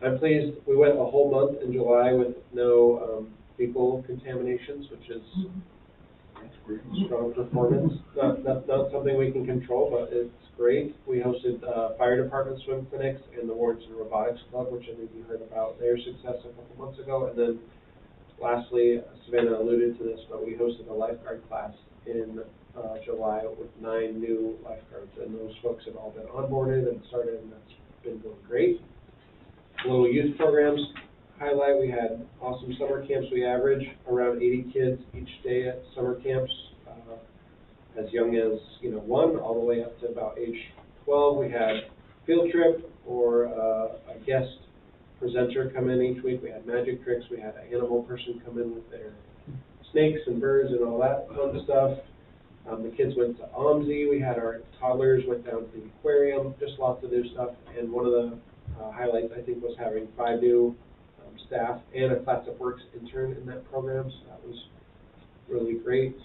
Speaker 6: I'm pleased, we went a whole month in July with no fecal contaminations, which is strong performance. Not something we can control, but it's great. We hosted fire department swim clinics and the Warrenton Robotics Club, which I think you heard about their success a couple months ago. And then lastly, Savannah alluded to this, but we hosted a lifeguard class in July with 9 new lifeguards, and those folks have all been onboarded and started, and that's been going great. Little youth programs, highlight, we had awesome summer camps. We average around 80 kids each day at summer camps, as young as, 1 all the way up to about age 12. We had field trip or a guest presenter come in each week. We had magic tricks. We had an animal person come in with their snakes and birds and all that fun stuff. The kids went to OMSI. We had our toddlers went down to the aquarium, just lots of new stuff. And one of the highlights, I think, was having 5 new staff and a Class Up Works intern in that program, so that was really great.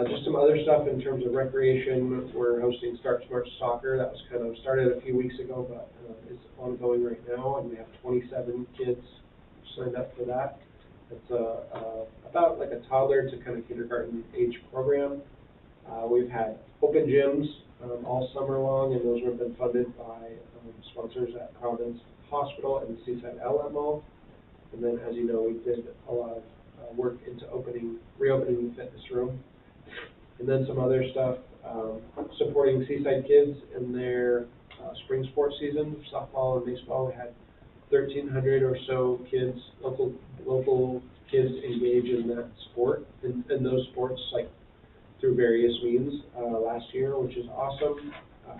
Speaker 6: Just some other stuff in terms of recreation. We're hosting Start Smart Soccer. That was kind of started a few weeks ago, but is ongoing right now, and we have 27 kids signed up for that. It's about like a toddler to kind of kindergarten age program. We've had open gyms all summer long, and those have been funded by sponsors at Providence Hospital and the Seaside Outlet Mall. And then, as you know, we did a lot of work into reopening the fitness room. And then some other stuff, supporting Seaside kids in their spring sports season, softball and baseball. We had 1,300 or so kids, local kids engage in that sport, in those sports, like through various means last year, which is awesome.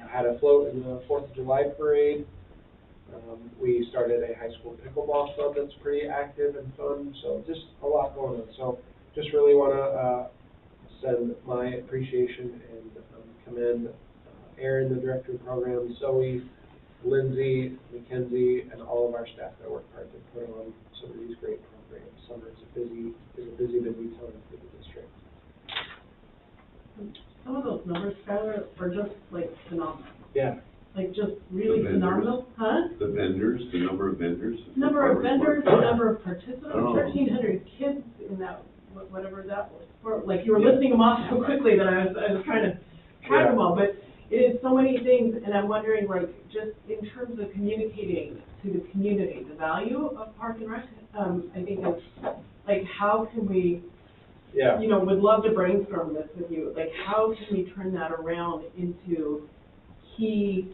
Speaker 6: Had a float in the 4th of July parade. We started a high school pickleball club that's pretty active and fun, so just a lot going on. So just really want to send my appreciation and commend Aaron, the director of programs, Zoe, Lindsay, Mackenzie, and all of our staff that work hard to put on some of these great programs. Summer is a busy time for the district.
Speaker 4: Some of those numbers, Skylar, are just like phenomenal.
Speaker 6: Yeah.
Speaker 4: Like just really
Speaker 1: The vendors.
Speaker 4: phenomenal, huh?
Speaker 1: The vendors, the number of vendors.
Speaker 4: Number of vendors, the number of participants,
Speaker 1: Oh.
Speaker 4: 1,300 kids in that, whatever that was. Or, like, you were listing them off so quickly that I was trying to track them all, but it is so many things, and I'm wondering, like, just in terms of communicating to the community, the value of Park and Rec, I think it's, like, how can we,
Speaker 6: Yeah.
Speaker 4: would love to brainstorm this with you, like, how can we turn that around into key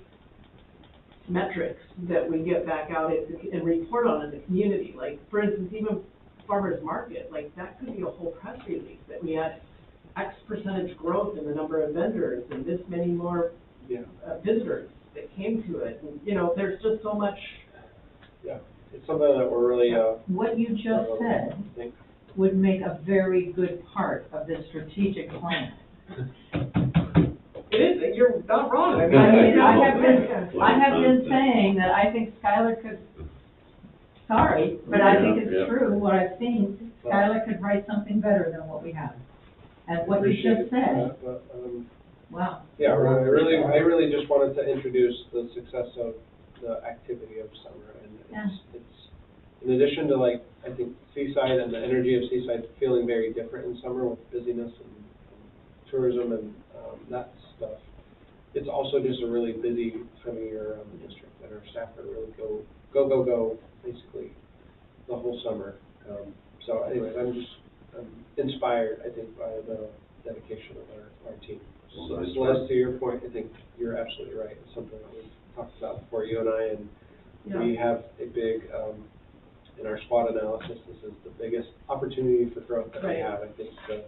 Speaker 4: metrics that we get back out and report on in the community? Like, for instance, even farmers market, like, that could be a whole press release that we had X percentage growth in the number of vendors and this many more visitors that came to it. And, there's just so much.
Speaker 6: Yeah, it's something that we're really.
Speaker 5: What you just said would make a very good part of the strategic plan.
Speaker 4: It is, you're not wrong.
Speaker 5: I mean, I have been saying that I think Skylar could, sorry, but I think it's true, what I've seen, Skylar could write something better than what we have. And what you just said, wow.
Speaker 6: Yeah, I really just wanted to introduce the success of the activity of summer, and it's in addition to, like, I think Seaside and the energy of Seaside feeling very different in summer with busyness and tourism and that stuff. It's also just a really busy time of year around the district, and our staff are really go, basically the whole summer. So anyways, I'm inspired, I think, by the dedication of our team. So Celeste, to your point, I think you're absolutely right. It's something that we've talked about before, you and I, and we have a big, in our SWOT analysis, this is the biggest opportunity for growth that we have, I think, to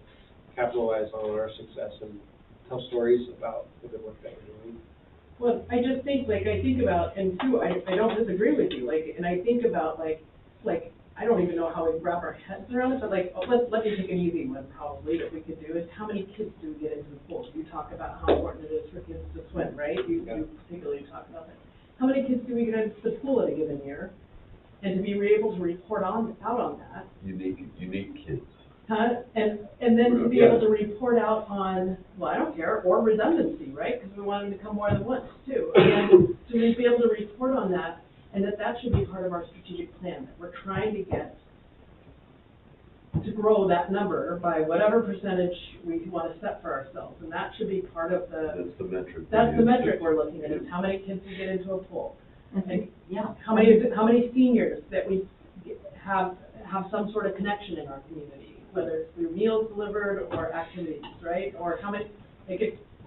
Speaker 6: capitalize on our success and tell stories about the good work that we're doing.
Speaker 4: Well, I just think, like, I think about, and too, I don't disagree with you, like, and I think about, like, I don't even know how we wrap our heads around it, but, like, let me take an easy one probably that we could do is how many kids do we get into the pool? You talk about how important it is for kids to swim, right? You particularly talk about that. How many kids do we get into the pool at a given year? And to be able to report out on that.
Speaker 1: Unique kids.
Speaker 4: Huh? And then to be able to report out on, well, I don't care, or redundancy, right? Because we want them to come more than once, too. And to be able to report on that, and that should be part of our strategic plan, that we're trying to get to grow that number by whatever percentage we want to set for ourselves. And that should be part of the...
Speaker 1: That's the metric.
Speaker 4: That's the metric we're looking at, is how many kids we get into a pool. And
Speaker 5: yeah.
Speaker 4: How many seniors that we have some sort of connection in our community, whether it's through meals delivered or activities, right? Or how many,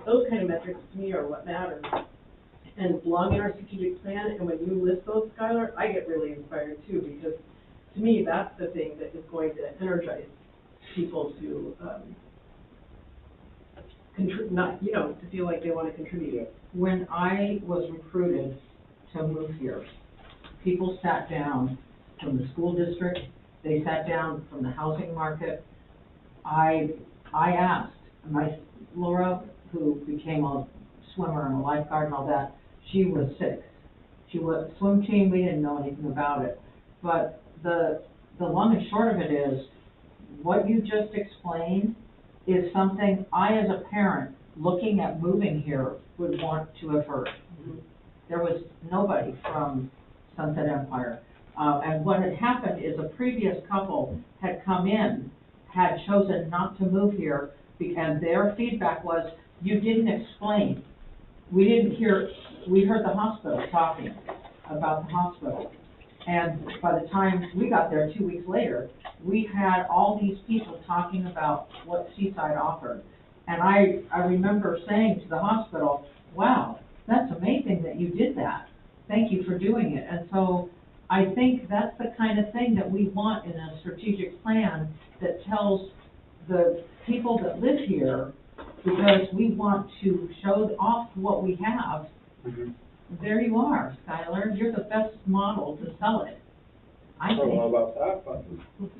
Speaker 4: those kind of metrics to me are what matter and belong in our strategic plan. And when you list those, Skylar, I get really inspired too, because to me, that's the thing that is going to energize people to, to feel like they want to contribute.
Speaker 5: When I was recruited to move here, people sat down from the school district, they sat down from the housing market. I asked, Laura, who became a swimmer and a lifeguard and all that, she was 6. She was swim team, we didn't know anything about it. But the long and short of it is, what you just explained is something I, as a parent, looking at moving here, would want to have heard.
Speaker 4: Mm-hmm.
Speaker 5: There was nobody from Sunset Empire. And what had happened is a previous couple had come in, had chosen not to move here, and their feedback was, you didn't explain. We heard the hospital talking about the hospital. And by the time we got there 2 weeks later, we had all these people talking about what Seaside offered. And I remember saying to the hospital, wow, that's amazing that you did that. Thank you for doing it. And so I think that's the kind of thing that we want in a strategic plan that tells the people that live here, because we want to show off what we have.
Speaker 6: Mm-hmm.
Speaker 5: There you are, Skylar. You're the best model to sell it, I
Speaker 6: I don't know
Speaker 5: think.
Speaker 6: about that, but.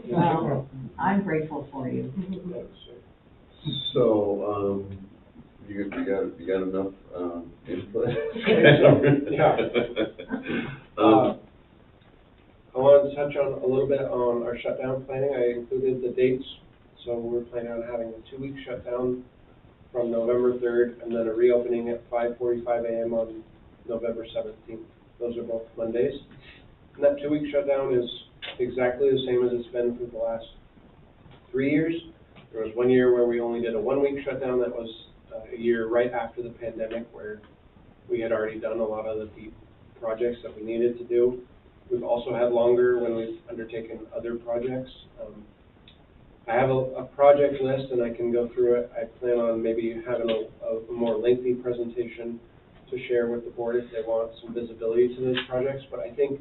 Speaker 5: Well, I'm grateful for you.
Speaker 1: So, you got enough, input?
Speaker 6: Yeah. I wanted to touch on a little bit on our shutdown planning. I included the dates. So we're planning on having a 2-week shutdown from November 3rd, and then a reopening at 5:45 a.m. on November 17th. Those are both Mondays. And that 2-week shutdown is exactly the same as it's been for the last 3 years. There was 1 year where we only did a 1-week shutdown. That was a year right after the pandemic, where we had already done a lot of the deep projects that we needed to do. We've also had longer when we've undertaken other projects. I have a project list, and I can go through it. I plan on maybe having a more lengthy presentation to share with the board if they want some visibility to those projects. But I think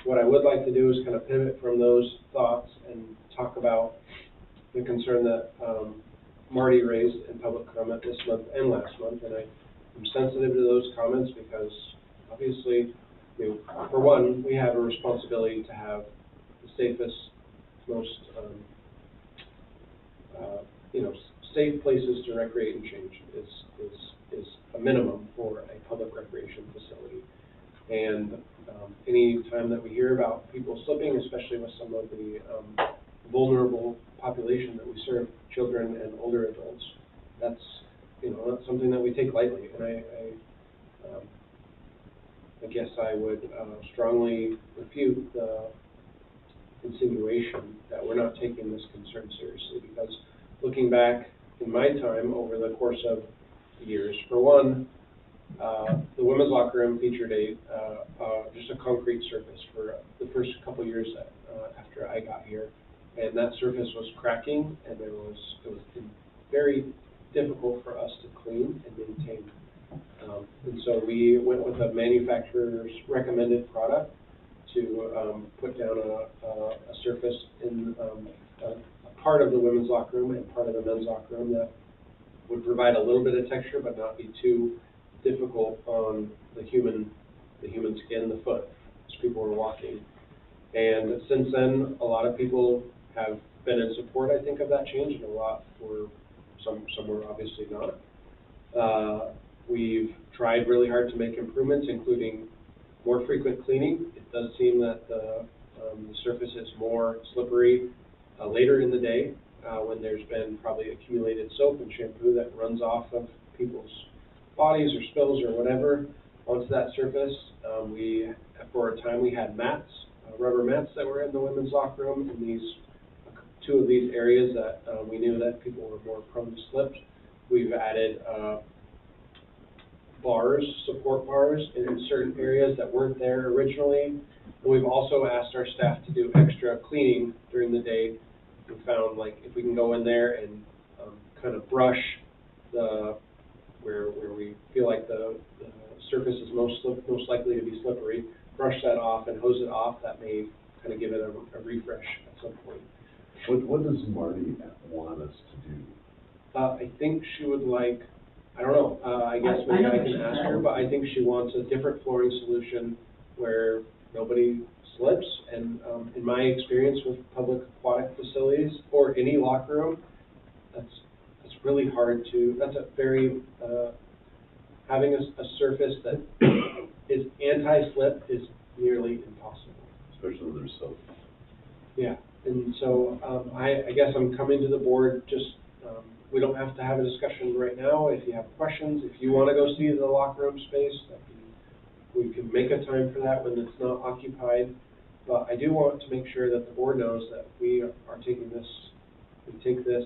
Speaker 6: what I would like to do is kind of pivot from those thoughts and talk about the concern that Marty raised in public comment this month and last month. And I'm sensitive to those comments because obviously, for one, we have a responsibility to have the safest, most safe places to recreate and change is a minimum for a public recreation facility. And any time that we hear about people slipping, especially with some of the vulnerable population that we serve, children and older adults, that's not something that we take lightly. And I guess I would strongly refute the insinuation that we're not taking this concern seriously, because looking back in my time over the course of years, for one, the women's locker room featured just a concrete surface for the first couple years after I got here, and that surface was cracking, and it was very difficult for us to clean and maintain. And so we went with a manufacturer's recommended product to put down a surface in a part of the women's locker room and part of the men's locker room that would provide a little bit of texture but not be too difficult on the human skin, the foot, as people were walking. And since then, a lot of people have been in support, I think, of that change, and a lot were, some were obviously not. We've tried really hard to make improvements, including more frequent cleaning. It does seem that the surface is more slippery later in the day when there's been probably accumulated soap and shampoo that runs off of people's bodies or spills or whatever onto that surface. For a time, we had mats, rubber mats that were in the women's locker room in two of these areas that we knew that people were more prone to slip. We've added support bars in certain areas that weren't there originally. And we've also asked our staff to do extra cleaning during the day. We found, like, if we can go in there and kind of brush where we feel like the surface is most likely to be slippery, brush that off and hose it off, that may kind of give it a refresh at some point.
Speaker 1: What does Marty want us to do?
Speaker 6: I think she would like, I don't know, I guess
Speaker 5: I
Speaker 6: maybe
Speaker 5: know
Speaker 6: I
Speaker 5: what
Speaker 6: can
Speaker 5: she's
Speaker 6: ask her,
Speaker 5: saying.
Speaker 6: but I think she wants a different flooring solution where nobody slips. And, in my experience with public aquatic facilities or any locker room, that's really hard to, that's a very, having a surface that is anti-slip is nearly impossible.
Speaker 1: Especially when there's soap.
Speaker 6: Yeah, and so, I guess I'm coming to the board, just, we don't have to have a discussion right now. If you have questions, if you wanna go see the locker room space, we can make a time for that when it's not occupied. But I do want to make sure that the board knows that we are taking this, we take this,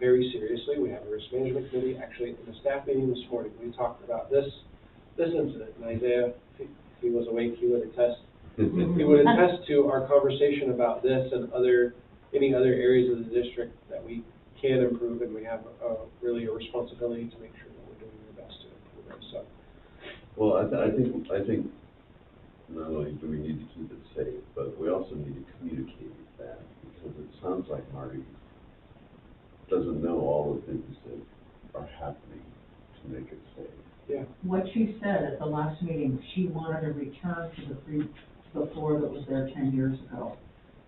Speaker 6: very seriously. We have a risk management committee. Actually, in the staff meeting this morning, we talked about this incident. And Isaiah, if he was awake, he would attest. He would attest to our conversation about this and any other areas of the district that we can improve, and we have really a responsibility to make sure that we're doing our best to improve it. So,
Speaker 1: Well, I think not only do we need to keep it safe, but we also need to communicate that, because it sounds like Marty doesn't know all the things that are happening to make it safe.
Speaker 6: yeah,
Speaker 5: What she said at the last meeting, she wanted to return to the floor that was there 10 years ago.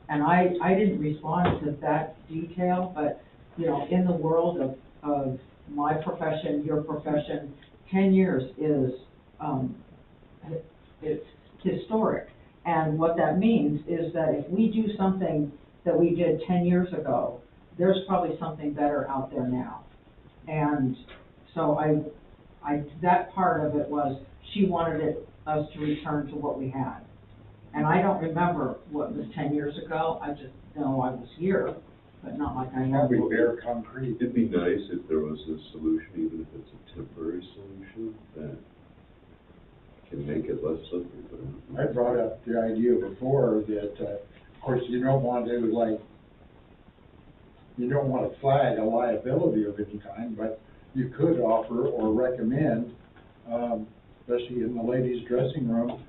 Speaker 5: And I didn't respond to that detail, but, you know, in the world of my profession, your profession, 10 years is, it's historic. And what that means is that if we do something that we did 10 years ago, there's probably something better out there now. And so that part of it was, she wanted us to return to what we had. And I don't remember what was 10 years ago. I just know I was here, but not like I know.
Speaker 3: Probably bare concrete.
Speaker 1: It'd be nice if there was a solution, even if it's a temporary solution, that can make it less slippery. But
Speaker 3: I brought up the idea before that, of course, you don't want to flag a liability of any kind, but you could offer or recommend, especially in the ladies' dressing room,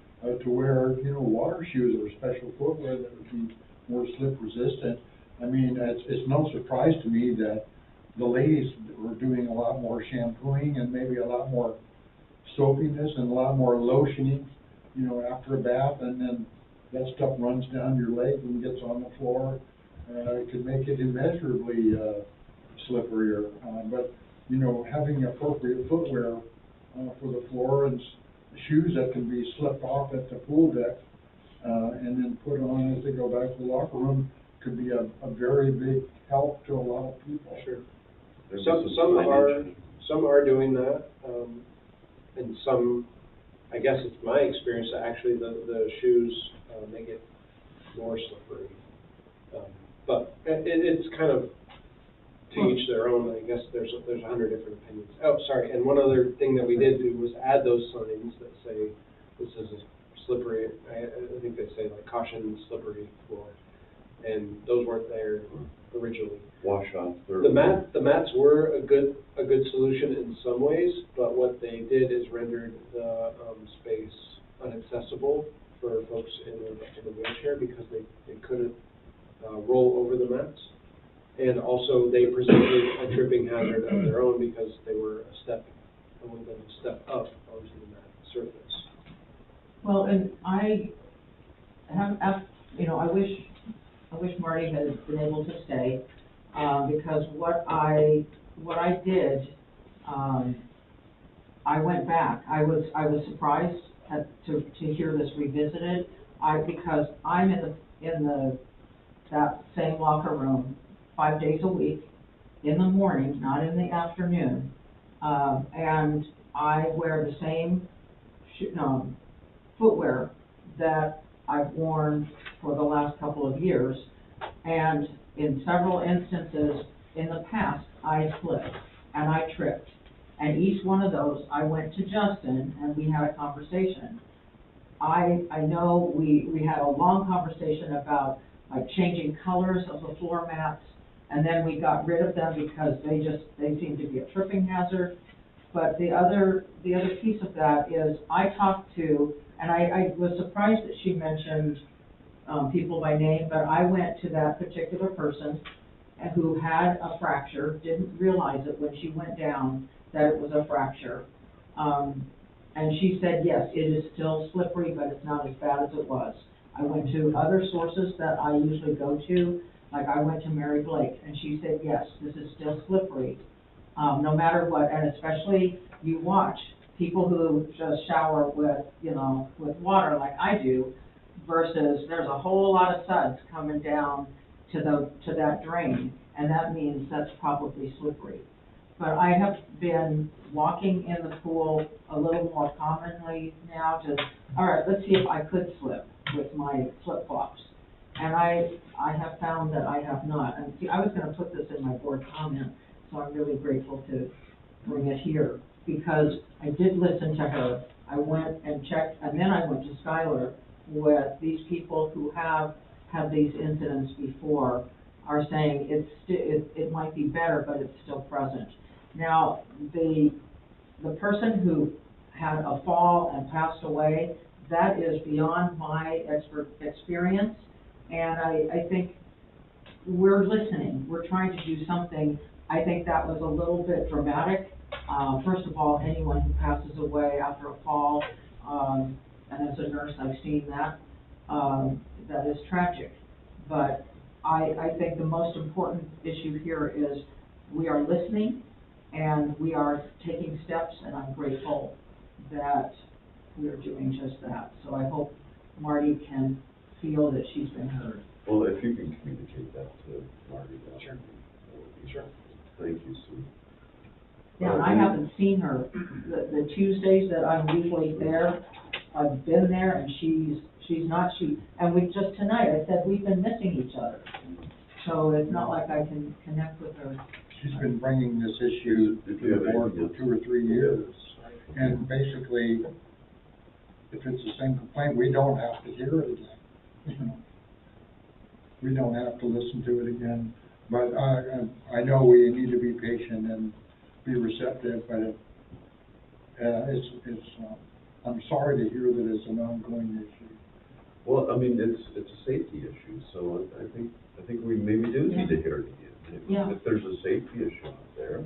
Speaker 3: to wear, water shoes or special footwear that would be more slip resistant. I mean, it's no surprise to me that the ladies were doing a lot more shampooing and maybe a lot more soapiness and a lot more lotioning, after a bath, and then that stuff runs down your leg and gets on the floor. It could make it immeasurably slipperier. But having appropriate footwear for the floor and shoes that can be slipped off at the pool deck and then put on as they go back to the locker room could be a very big help to a lot of people.
Speaker 6: sure.
Speaker 1: There's
Speaker 6: Some are doing that, and some, I guess it's my experience that actually the shoes make it more slippery. But it's kind of to each their own. I guess there's 100 different opinions. Oh, sorry. And one other thing that we did do was add those signs that say this is a slippery. I think they say like caution slippery floor, and those weren't there originally.
Speaker 1: Wash off thoroughly.
Speaker 6: The mats were a good solution in some ways, but what they did is rendered the space inaccessible for folks in the wheelchair because they couldn't roll over the mats. And also, they presented a tripping hazard of their own because they were a little bit of a step up onto the mat surface.
Speaker 5: Well, and I wish Marty had been able to stay, because what I did, I went back. I was surprised to hear this revisited. Because I'm in that same locker room 5 days a week, in the morning, not in the afternoon, and I wear the same footwear that I've worn for the last couple of years, and in several instances in the past, I slipped and I tripped, and each one of those, I went to Justin and we had a conversation. I know we had a long conversation about like changing colors of the floor mats, and then we got rid of them because they seemed to be a tripping hazard. But the other piece of that is I talked to, and I was surprised that she mentioned people by name, but I went to that particular person who had a fracture, didn't realize it when she went down that it was a fracture. And she said, yes, it is still slippery, but it's not as bad as it was. I went to other sources that I usually go to, like I went to Mary Blake, and she said, yes, this is still slippery, no matter what, and especially you watch people who just shower with, with water like I do, versus there's a whole lot of suds coming down to that drain, and that means that's probably slippery. But I have been walking in the pool a little more commonly now all right, let's see if I could slip with my flip-flops. And I have found that I have not. And see, I was gonna put this in my board comment, so I'm really grateful to bring it here, because I did listen to her. I went and checked, and then I went to Skylar with these people who have had these incidents before, are saying it might be better, but it's still present. Now, the person who had a fall and passed away, that is beyond my experience, and I think we're listening. We're trying to do something. I think that was a little bit dramatic. First of all, anyone who passes away after a fall, and as a nurse, I've seen that, that is tragic. But I think the most important issue here is we are listening and we are taking steps, and I'm grateful that we are doing just that. So I hope Marty can feel that she's been heard.
Speaker 1: Well, if you can communicate that to Marty, that
Speaker 6: Sure.
Speaker 1: would be
Speaker 6: Sure.
Speaker 1: Thank you, Sue.
Speaker 5: Yeah, and I haven't seen her. The Tuesdays that I'm usually there, I've been there, and she's not, and we just tonight, I said, we've been missing each other. So it's not like I can connect with her.
Speaker 3: She's been bringing this issue to the board for 2 or 3 years. And basically, if it's the same complaint, we don't have to hear it again. We don't have to listen to it again. But I know we need to be patient and be receptive, but I'm sorry to hear that it's an ongoing issue.
Speaker 1: Well, I mean, it's a safety issue, so I think we maybe do need to hear it again.
Speaker 5: Yeah.
Speaker 1: If there's a safety issue out there.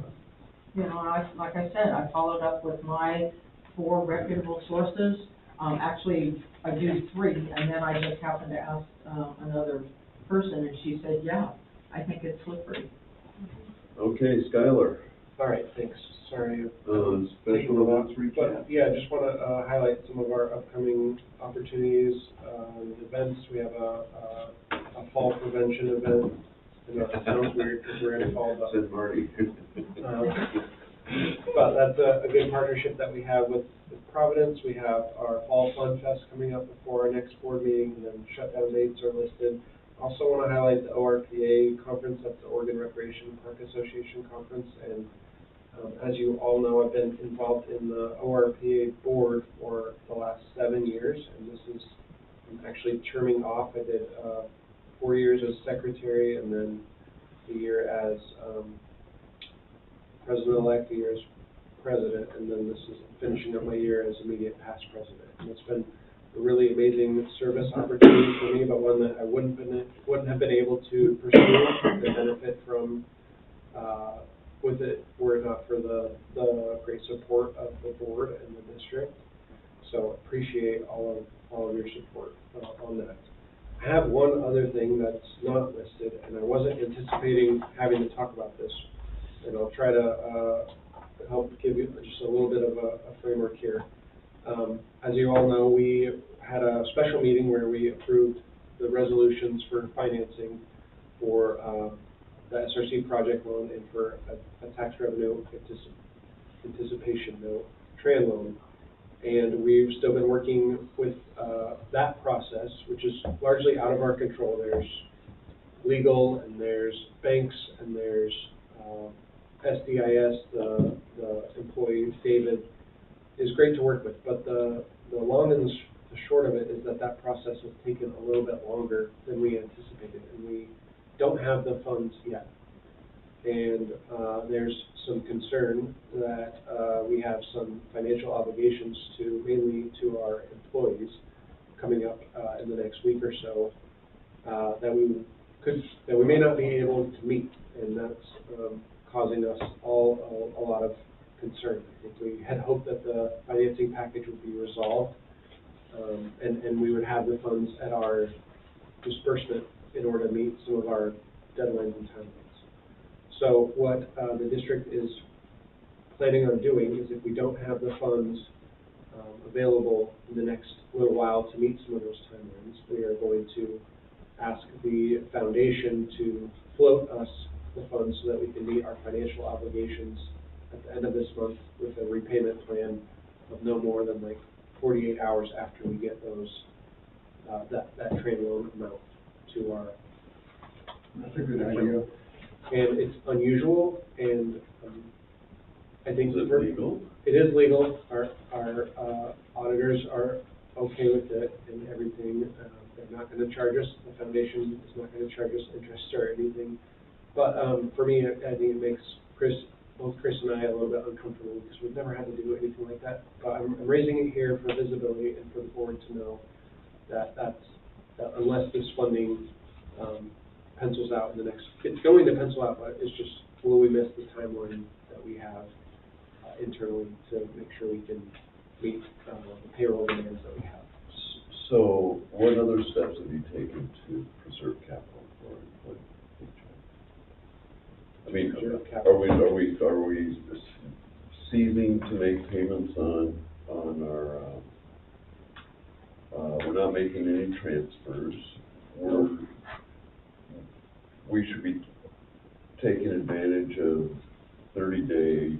Speaker 5: Like I said, I followed up with my 4 reputable sources. Actually, I do 3, and then I just happened to ask another person, and she said, yeah, I think it's slippery.
Speaker 1: Okay, Skylar.
Speaker 6: All right, thanks. Sorry.
Speaker 1: Special events recap.
Speaker 6: But yeah, I just want to highlight some of our upcoming opportunities, events. We have a fall prevention event. I know it sounds weird because we're in fall, but
Speaker 1: Said Marty.
Speaker 6: but that's a good partnership that we have with Providence. We have our Fall Fun Fest coming up before our next board meeting, and then shutdown dates are listed. Also want to highlight the ORPA conference. That's the Oregon Recreation Park Association conference, and as you all know, I've been involved in the ORPA board for the last 7 years, and this is I'm actually terming off. I did 4 years as secretary, and then a year as president-elect, a year as president, and then this is finishing up my year as immediate past president. And it's been a really amazing service opportunity for me, but one that I wouldn't have been able to pursue and benefit from with it were it not for the great support of the board and the district. So appreciate all of your support on that. I have one other thing that's not listed, and I wasn't anticipating having to talk about this, and I'll try to help give you just a little bit of a framework here. As you all know, we had a special meeting where we approved the resolutions for financing for the SRC project loan and for a tax revenue anticipation note, TRAN loan. And we've still been working with that process, which is largely out of our control. There's legal, and there's banks, and there's SDIS, the employee, David, is great to work with. But the long and the short of it is that process has taken a little bit longer than we anticipated, and we don't have the funds yet. And there's some concern that we have some financial obligations mainly to our employees coming up in the next week or so that we may not be able to meet, and that's causing us all a lot of concern. I think we had hoped that the financing package would be resolved, and we would have the funds at our disbursement in order to meet some of our deadlines and timelines. So what the district is planning on doing is, if we don't have the funds available in the next little while to meet some of those timelines, we are going to ask the foundation to float us the funds so that we can meet our financial obligations at the end of this month with a repayment plan of no more than like 48 hours after we get those that train loan amount to our.
Speaker 3: That's a good idea.
Speaker 6: And it's unusual, and I think
Speaker 1: Is it legal?
Speaker 6: It is legal. Our auditors are okay with it and everything. They're not going to charge us. The foundation is not going to charge us interest or anything. But for me, I think it makes both Chris and I a little bit uncomfortable, because we've never had to do anything like that. But I'm raising it here for visibility and for the board to know that unless this funding pencils out in the next, it's going to pencil out, but it's just, will we miss the timeline that we have internally to make sure we can meet the payroll demands that we have.
Speaker 1: So what other steps have you taken to preserve capital for employee paycheck? I mean,
Speaker 6: Preserve capital.
Speaker 1: are we ceasing to make payments on our, we're not making any transfers. We should be taking advantage of 30-day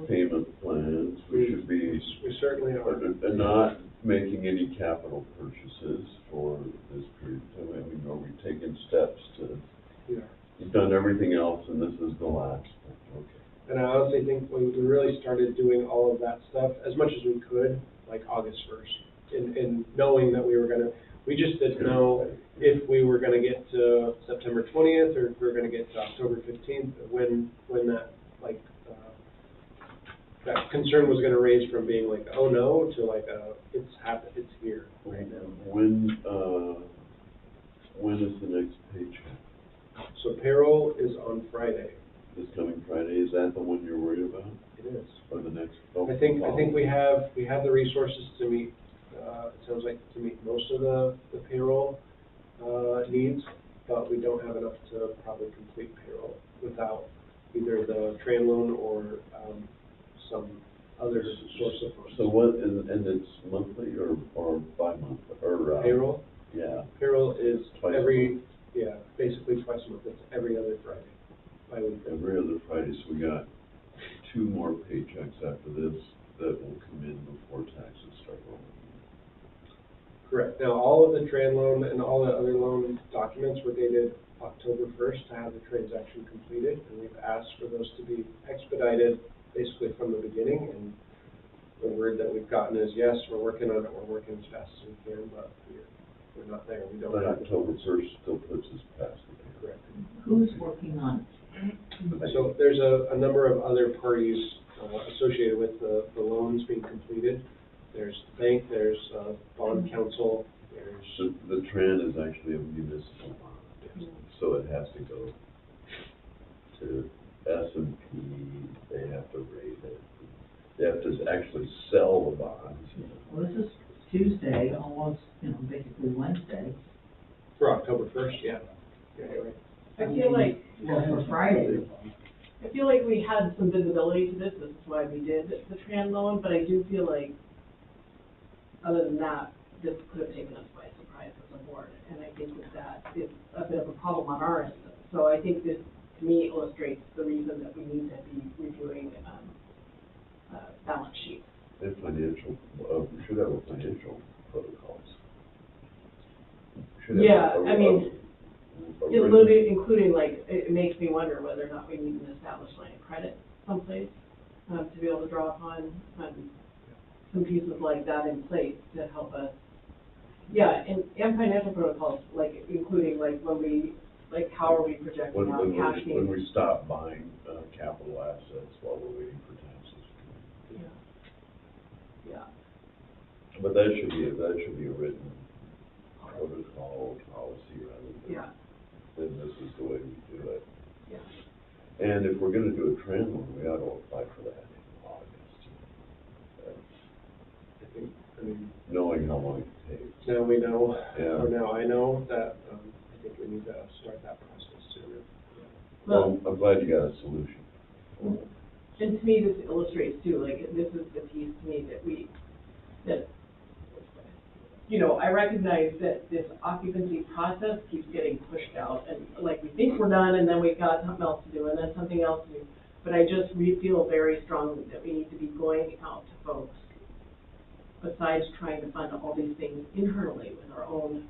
Speaker 1: payment plans. We should be.
Speaker 6: We certainly are.
Speaker 1: And not making any capital purchases for this period of time. I mean, are we taking steps to?
Speaker 6: Yeah.
Speaker 1: You've done everything else, and this is the last. Okay.
Speaker 6: And I honestly think we really started doing all of that stuff as much as we could, like August 1st, in knowing that we just didn't know if we were going to get to September 20th or if we were going to get to October 15th, when that, like, that concern was going to raise from being like, oh no, to like, it's happened, it's here right now.
Speaker 1: When is the next paycheck?
Speaker 6: So payroll is on Friday.
Speaker 1: This coming Friday, is that the one you're worried about?
Speaker 6: It is.
Speaker 1: Or the next?
Speaker 6: I think we have the resources to meet, it sounds like, to meet most of the payroll needs, but we don't have enough to probably complete payroll without either the train loan or some other source of funds.
Speaker 1: So what, and it's monthly or bi-monthly, or?
Speaker 6: Payroll?
Speaker 1: Yeah.
Speaker 6: Payroll is
Speaker 1: Twice
Speaker 6: basically twice a month. It's every other Friday, bi-weekly.
Speaker 1: Every other Friday, so we got 2 more paychecks after this that will come in before taxes start rolling.
Speaker 6: Correct. Now, all of the tran loan and all the other loan documents were dated October 1st to have the transaction completed, and we've asked for those to be expedited basically from the beginning, and the word that we've gotten is, yes, we're working on it, we're working as fast as we can, but we're not there. We don't
Speaker 1: But
Speaker 6: have
Speaker 1: October 1st still puts us past the.
Speaker 6: Correct.
Speaker 5: Who's working on it?
Speaker 6: So there's a number of other parties associated with the loans being completed. There's the bank, there's bond counsel, there's.
Speaker 1: So the TRAN is actually a municipal bond, so it has to go to S&P, they have to rate it. They have to actually sell the bonds.
Speaker 5: Well, this is Tuesday, almost, basically Wednesday.
Speaker 6: For October 1st, yeah. Yeah, you're right.
Speaker 4: I feel like,
Speaker 5: Well, for Friday.
Speaker 4: I feel like we had some visibility to this is why we did the tran loan, but I do feel like, other than that, this could have taken us by surprise as a board, and I think that is a bit of a problem on our end. So I think this, to me, illustrates the reason that we need to be reviewing balance sheets.
Speaker 1: And financial, we should have a financial protocols. We should have
Speaker 4: Yeah,
Speaker 1: a-
Speaker 4: I mean,
Speaker 1: a
Speaker 4: including, like, it makes me wonder whether or not we need an established line of credit someplace to be able to draw upon some pieces like that in place to help us. Yeah, and financial protocols, like, including, like, when we, like, how are we projecting out cash needs?
Speaker 1: When we stop buying capital assets while we're waiting for taxes.
Speaker 4: Yeah.
Speaker 1: But that should be a written protocol policy rather than,
Speaker 4: Yeah,
Speaker 1: than this is the way we do it.
Speaker 4: yeah.
Speaker 1: And if we're gonna do a trend one, we ought to apply for that in August.
Speaker 6: I think, I mean,
Speaker 1: Knowing how long it takes.
Speaker 6: now we know,
Speaker 1: Yeah.
Speaker 6: or now I know that, I think we need to start that process sooner.
Speaker 1: Well, I'm glad you got a solution.
Speaker 4: And to me, this illustrates too, like, this is the piece to me that, you know, I recognize that this occupancy process keeps getting pushed out, and like, we think we're done, and then we've got something else to do, and then something else to do. But we feel very strongly that we need to be going out to folks, besides trying to fund all these things internally with our own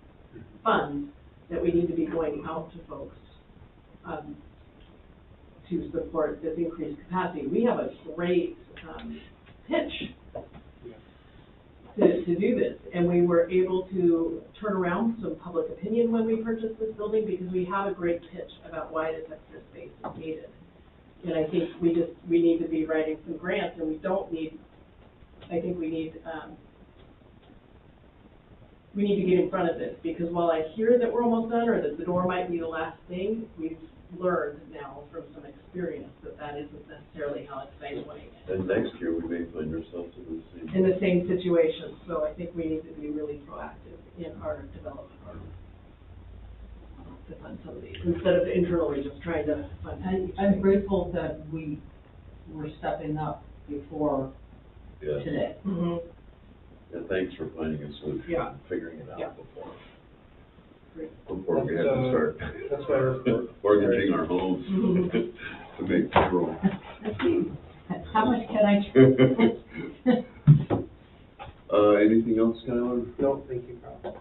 Speaker 4: funds, that we need to be going out to folks, to support this increased capacity. We have a great, pitch to do this, and we were able to turn around some public opinion when we purchased this building, because we have a great pitch about why this extra space is needed. And I think we need to be writing some grants, and I think we need to get in front of this, because while I hear that we're almost done, or that the door might be the last thing, we've learned now from some experience that isn't necessarily how it's going.
Speaker 1: And next year, we may find ourselves
Speaker 4: In the same situation, so I think we need to be really proactive in our development to fund some of these, instead of internally just trying to fund.
Speaker 5: And I'm grateful that we were stepping up before
Speaker 1: Yes.
Speaker 5: today.
Speaker 4: Mhm.
Speaker 1: And thanks for finding a solution
Speaker 4: Yeah.
Speaker 1: and figuring it out
Speaker 4: Yeah.
Speaker 1: before we had to start.
Speaker 6: That's my report.
Speaker 1: Mortgaging our homes
Speaker 4: Mhm.
Speaker 1: to make payroll.
Speaker 5: How much can I?
Speaker 1: Anything else, Skylar?
Speaker 6: No, thank you, Kyle.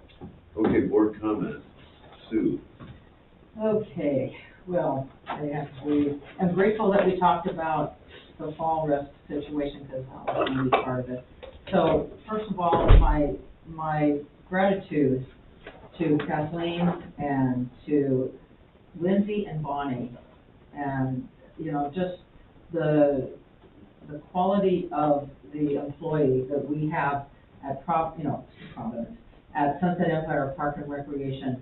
Speaker 1: Okay, board comment. Sue?
Speaker 5: Okay, well, I'm grateful that we talked about the fall risk situation, because that was going to be part of it. So, first of all, my gratitude to Kathleen and to Lindsay and Bonnie, and, you know, just the quality of the employee that we have at Providence, at Sunset Empire Park and Recreation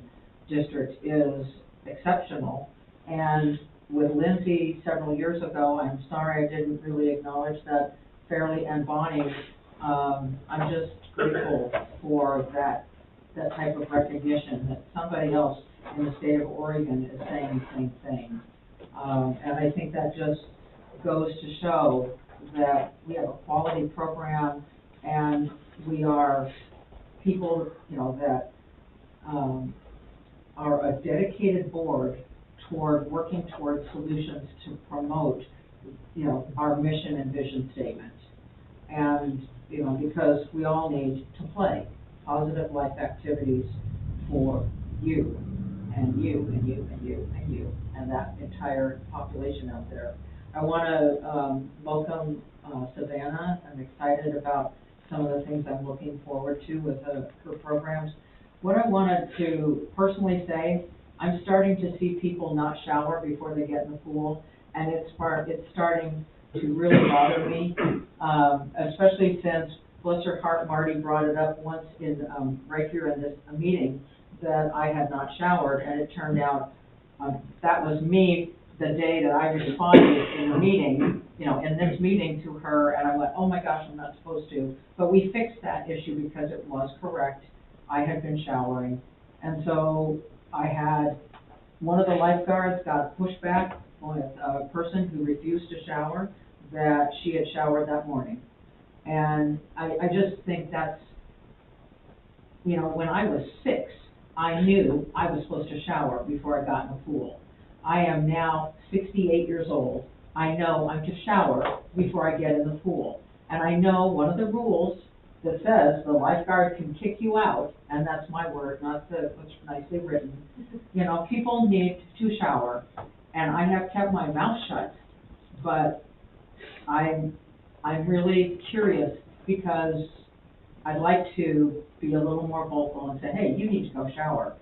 Speaker 5: District is exceptional. And with Lindsay several years ago, I'm sorry I didn't really acknowledge that fairly, and Bonnie, I'm just grateful for that type of recognition, that somebody else in the state of Oregon is saying the same thing. And I think that just goes to show that we have a quality program, and we are people, you know, that are a dedicated board toward working towards solutions to promote, you know, our mission and vision statement. And, you know, because we all need to play positive life activities for you, and you, and you, and you, and you, and that entire population out there. I want to welcome Savannah. I'm excited about some of the things I'm looking forward to with her programs. What I wanted to personally say, I'm starting to see people not shower before they get in the pool, and it's starting to really bother me, especially since, bless her heart, Marty brought it up once in right here in this meeting, that I had not showered, and it turned out that was me the day that I responded in the meeting, you know, in this meeting to her, and I went, oh my gosh, I'm not supposed to. But we fixed that issue because it was correct. I had been showering, and so I had one of the lifeguards got pushed back with a person who refused to shower, that she had showered that morning. And I just think that's, you know, when I was 6, I knew I was supposed to shower before I got in the pool. I am now 68 years old. I know I'm to shower before I get in the pool. And I know one of the rules that says the lifeguard can kick you out, and that's my word, not what's nicely written. You know, people need to shower, and I have kept my mouth shut, but I'm really curious, because I'd like to be a little more vocal and say, hey, you need to go shower.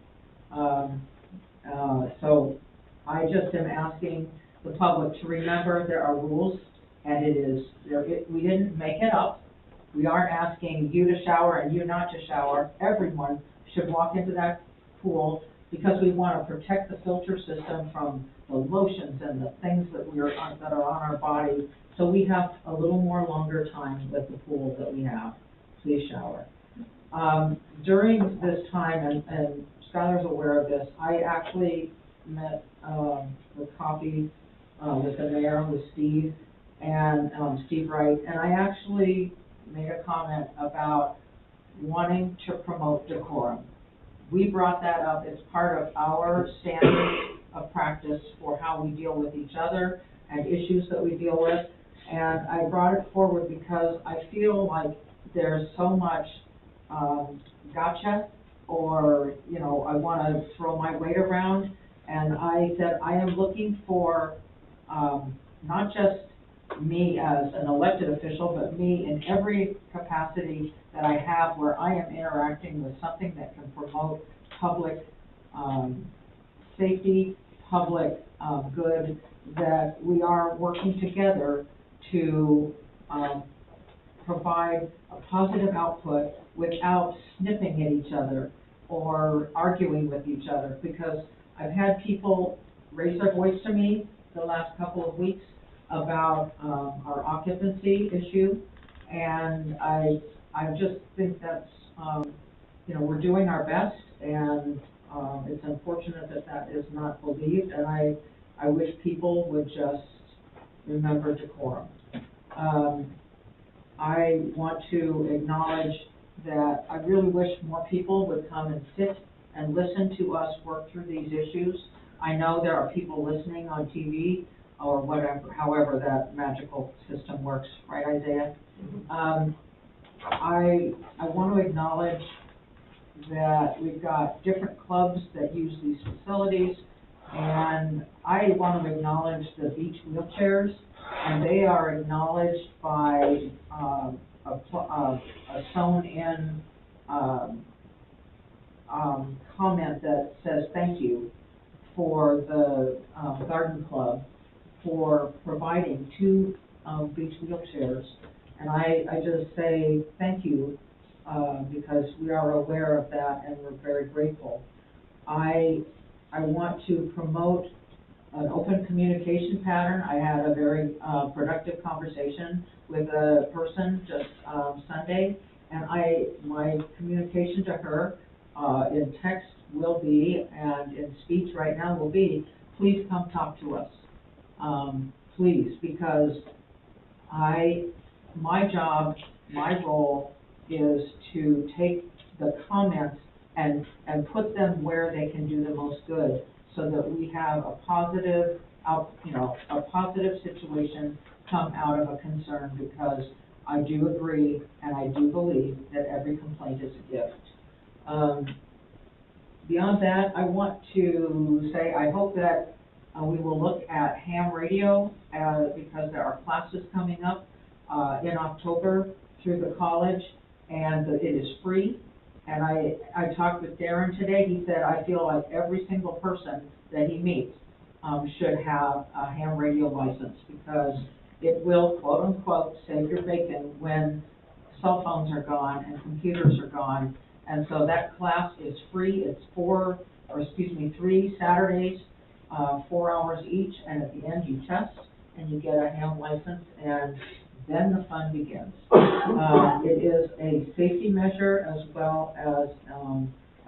Speaker 5: So I just am asking the public to remember there are rules, and we didn't make it up. We aren't asking you to shower and you not to shower. Everyone should walk into that pool, because we want to protect the filter system from the lotions and the things that that are on our body, so we have a little more longer time with the pool that we have. Please shower. During this time, and Skylar's aware of this, I actually met, with coffee, with the mayor, with Steve, and, Steve Wright, and I actually made a comment about wanting to promote decorum. We brought that up as part of our standards of practice for how we deal with each other and issues that we deal with, and I brought it forward because I feel like there's so much, gotcha, or, you know, I want to throw my weight around, and I said, I am looking for, not just me as an elected official, but me in every capacity that I have where I am interacting with something that can promote public, safety, public, good, that we are working together to, provide a positive output without snipping at each other or arguing with each other, because I've had people raise their voice to me the last couple of weeks about our occupancy issue, and I just think that's, you know, we're doing our best, and it's unfortunate that that is not believed, and I wish people would just remember decorum. I want to acknowledge that I really wish more people would come and sit and listen to us work through these issues. I know there are people listening on TV or whatever, however that magical system works, right, Isaiah? I want to acknowledge that we've got different clubs that use these facilities, and I want to acknowledge the beach wheelchairs, and they are acknowledged by a sewn-in comment that says thank you for the garden club for providing 2 beach wheelchairs, and I just say thank you because we are aware of that and we're very grateful. I want to promote an open communication pattern. I had a very productive conversation with a person just Sunday, and my communication to her in text will be, and in speech right now will be, please come talk to us. Please, because my job, my role is to take the comments and put them where they can do the most good, so that we have a positive a positive situation come out of a concern, because I do agree and I do believe that every complaint is a gift. Beyond that, I want to say I hope that we will look at ham radio because there are classes coming up in October through the college, and it is free. And I talked with Darren today. He said, I feel like every single person that he meets should have a ham radio license, because it will, quote unquote, save your bacon when cell phones are gone and computers are gone. And so that class is free. It's 3 Saturdays, 4 hours each, and at the end you test and you get a ham license, and then the fun begins. It is a safety measure as well as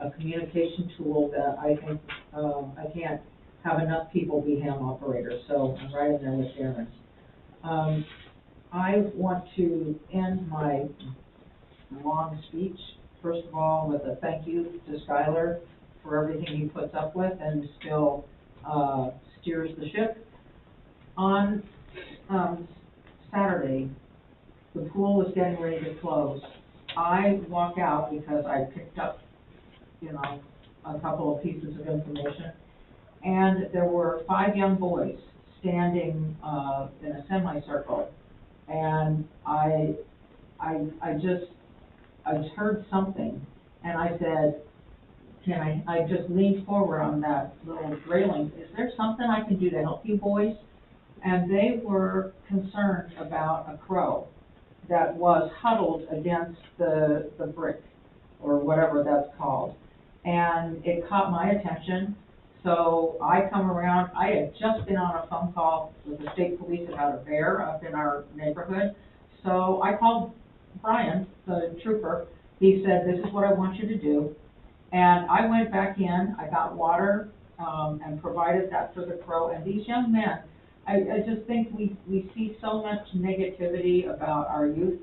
Speaker 5: a communication tool that I think I can't have enough people be ham operators, so I'm right in there with Darren. I want to end my long speech, first of all, with a thank you to Skylar for everything he puts up with and still steers the ship. On Saturday, the pool was getting ready to close. I walk out because I picked up, a couple of pieces of information, and there were 5 young boys standing in a semicircle, and I just heard something, and I said, I just leaned forward on that little railing, is there something I can do to help you boys? And they were concerned about a crow that was huddled against the brick, or whatever that's called. and it caught my attention. So I come around, I had just been on a phone call with the state police about a bear up in our neighborhood. So I called Brian, the trooper. He said, this is what I want you to do. And I went back in, I got water, and provided that for the crow. And these young men, I just think we see so much negativity about our youth.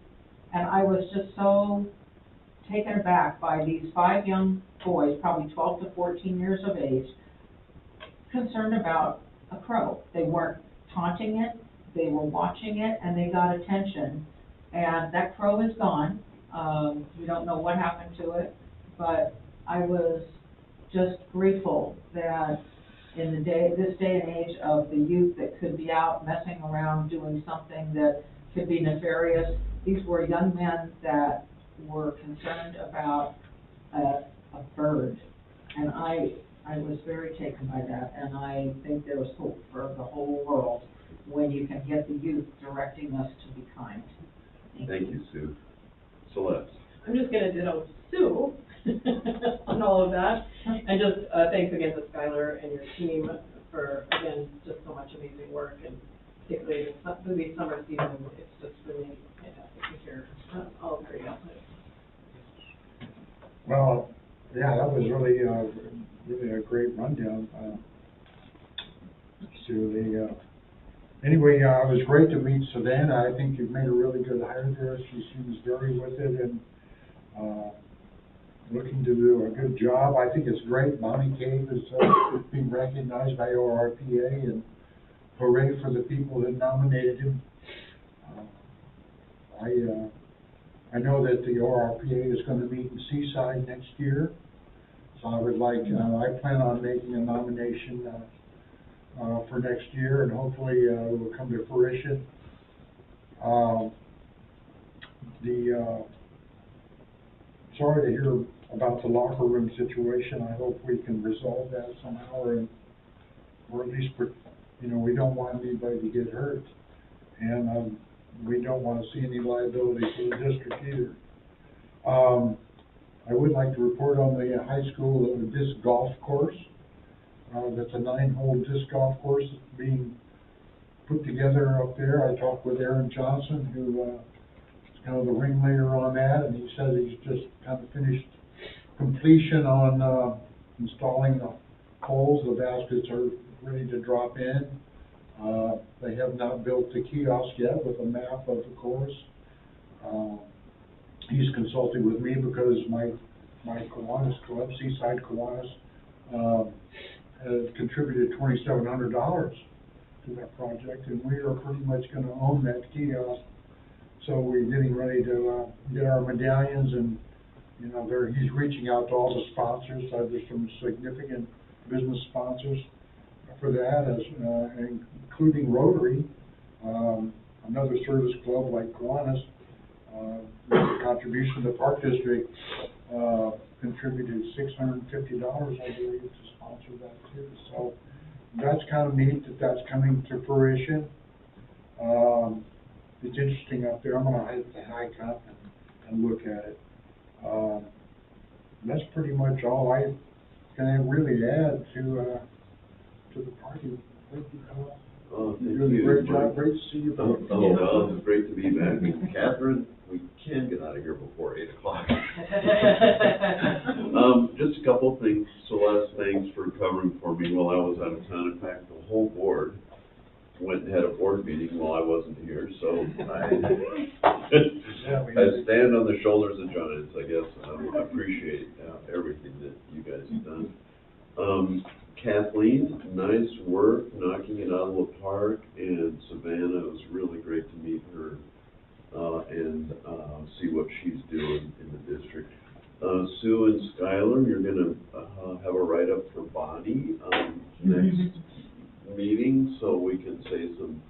Speaker 5: And I was just so taken aback by these 5 young boys, probably 12 to 14 years of age, concerned about a crow. They weren't taunting it, they were watching it, and they got attention. And that crow is gone. We don't know what happened to it, but I was just grateful that in this day and age of the youth that could be out messing around doing something that could be nefarious, these were young men that were concerned about a bird. And I was very taken by that, and I think there is hope for the whole world when you can get the youth directing us to be kind.
Speaker 1: Thank you, Sue. Celeste?
Speaker 4: I'm just gonna ditto Sue on all of that, and just, thanks again to Skylar and your team for, again, just so much amazing work, and particularly in the summer season, it's just really fantastic to hear all the great output.
Speaker 3: Well, yeah, that was really a great rundown. Anyway, it was great to meet Savannah. I think you've made a really good hire there. She seems very with it and looking to do a good job. I think it's great. Bonnie Cave is being recognized by ORPA, and hooray for the people that nominated him. I know that the ORPA is going to meet in Seaside next year, so I would like, I plan on making a nomination for next year, and hopefully it will come to fruition. Sorry to hear about the locker room situation. I hope we can resolve that somehow, or at least, we don't want anybody to get hurt, and we don't want to see any liability for the district either. I would like to report on the high school disc golf course. That's a 9-hole disc golf course being put together up there. I talked with Aaron Johnson, who is kind of the ringleader on that, and he said he's just kind of finished completion on installing the holes. The baskets are ready to drop in. They have not built the kiosk yet with a map of the course. He's consulting with me because my Kiwanis Club, Seaside Kiwanis, has contributed $2,700 to that project, and we are pretty much going to own that kiosk. So we're getting ready to get our medallions, and he's reaching out to all the sponsors. There's some significant business sponsors for that, including Rotary, another service club like Kiwanis. The contribution to the Park District contributed $650, I believe, to sponsor that too. So that's kind of neat that that's coming to fruition. It's interesting up there. I'm going to hike up and look at it. That's pretty much all I can really add to the party. Thank you, Carl.
Speaker 1: Oh, thank
Speaker 3: You're doing
Speaker 1: you.
Speaker 3: a great job. Great to see you.
Speaker 1: Well, it's great to be back. Catherine, we can get out of here before 8 o'clock. Just a couple of things. Celeste, thanks for covering for me while I was out of town. In fact, the whole board went and had a board meeting while I wasn't here, so I stand on the shoulders of giants, I guess. I appreciate everything that you guys have done. Kathleen, nice work knocking it out of the park, and Savannah, it was really great to meet her and see what she's doing in the district. Sue and Skylar, you're going to have a write-up for Bonnie next meeting, so we can say some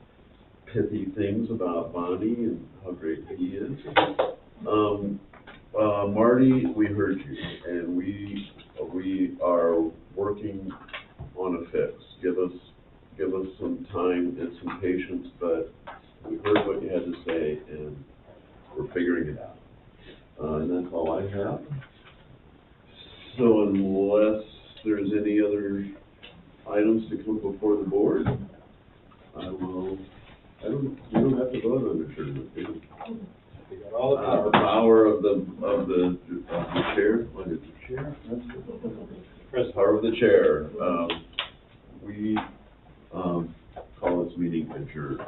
Speaker 1: pithy things about Bonnie and how great he is. Marty, we heard you, and we are working on a fix. Give us some time and some patience, but we heard what you had to say, and we're figuring it out. And that's all I have. So unless there's any other items to come before the board, you don't have to vote on adjournment, do you?
Speaker 6: We got all the
Speaker 1: The
Speaker 6: powers.
Speaker 1: power of the chair, what is it, chair? That's the power of the chair. We, call this meeting adjourned.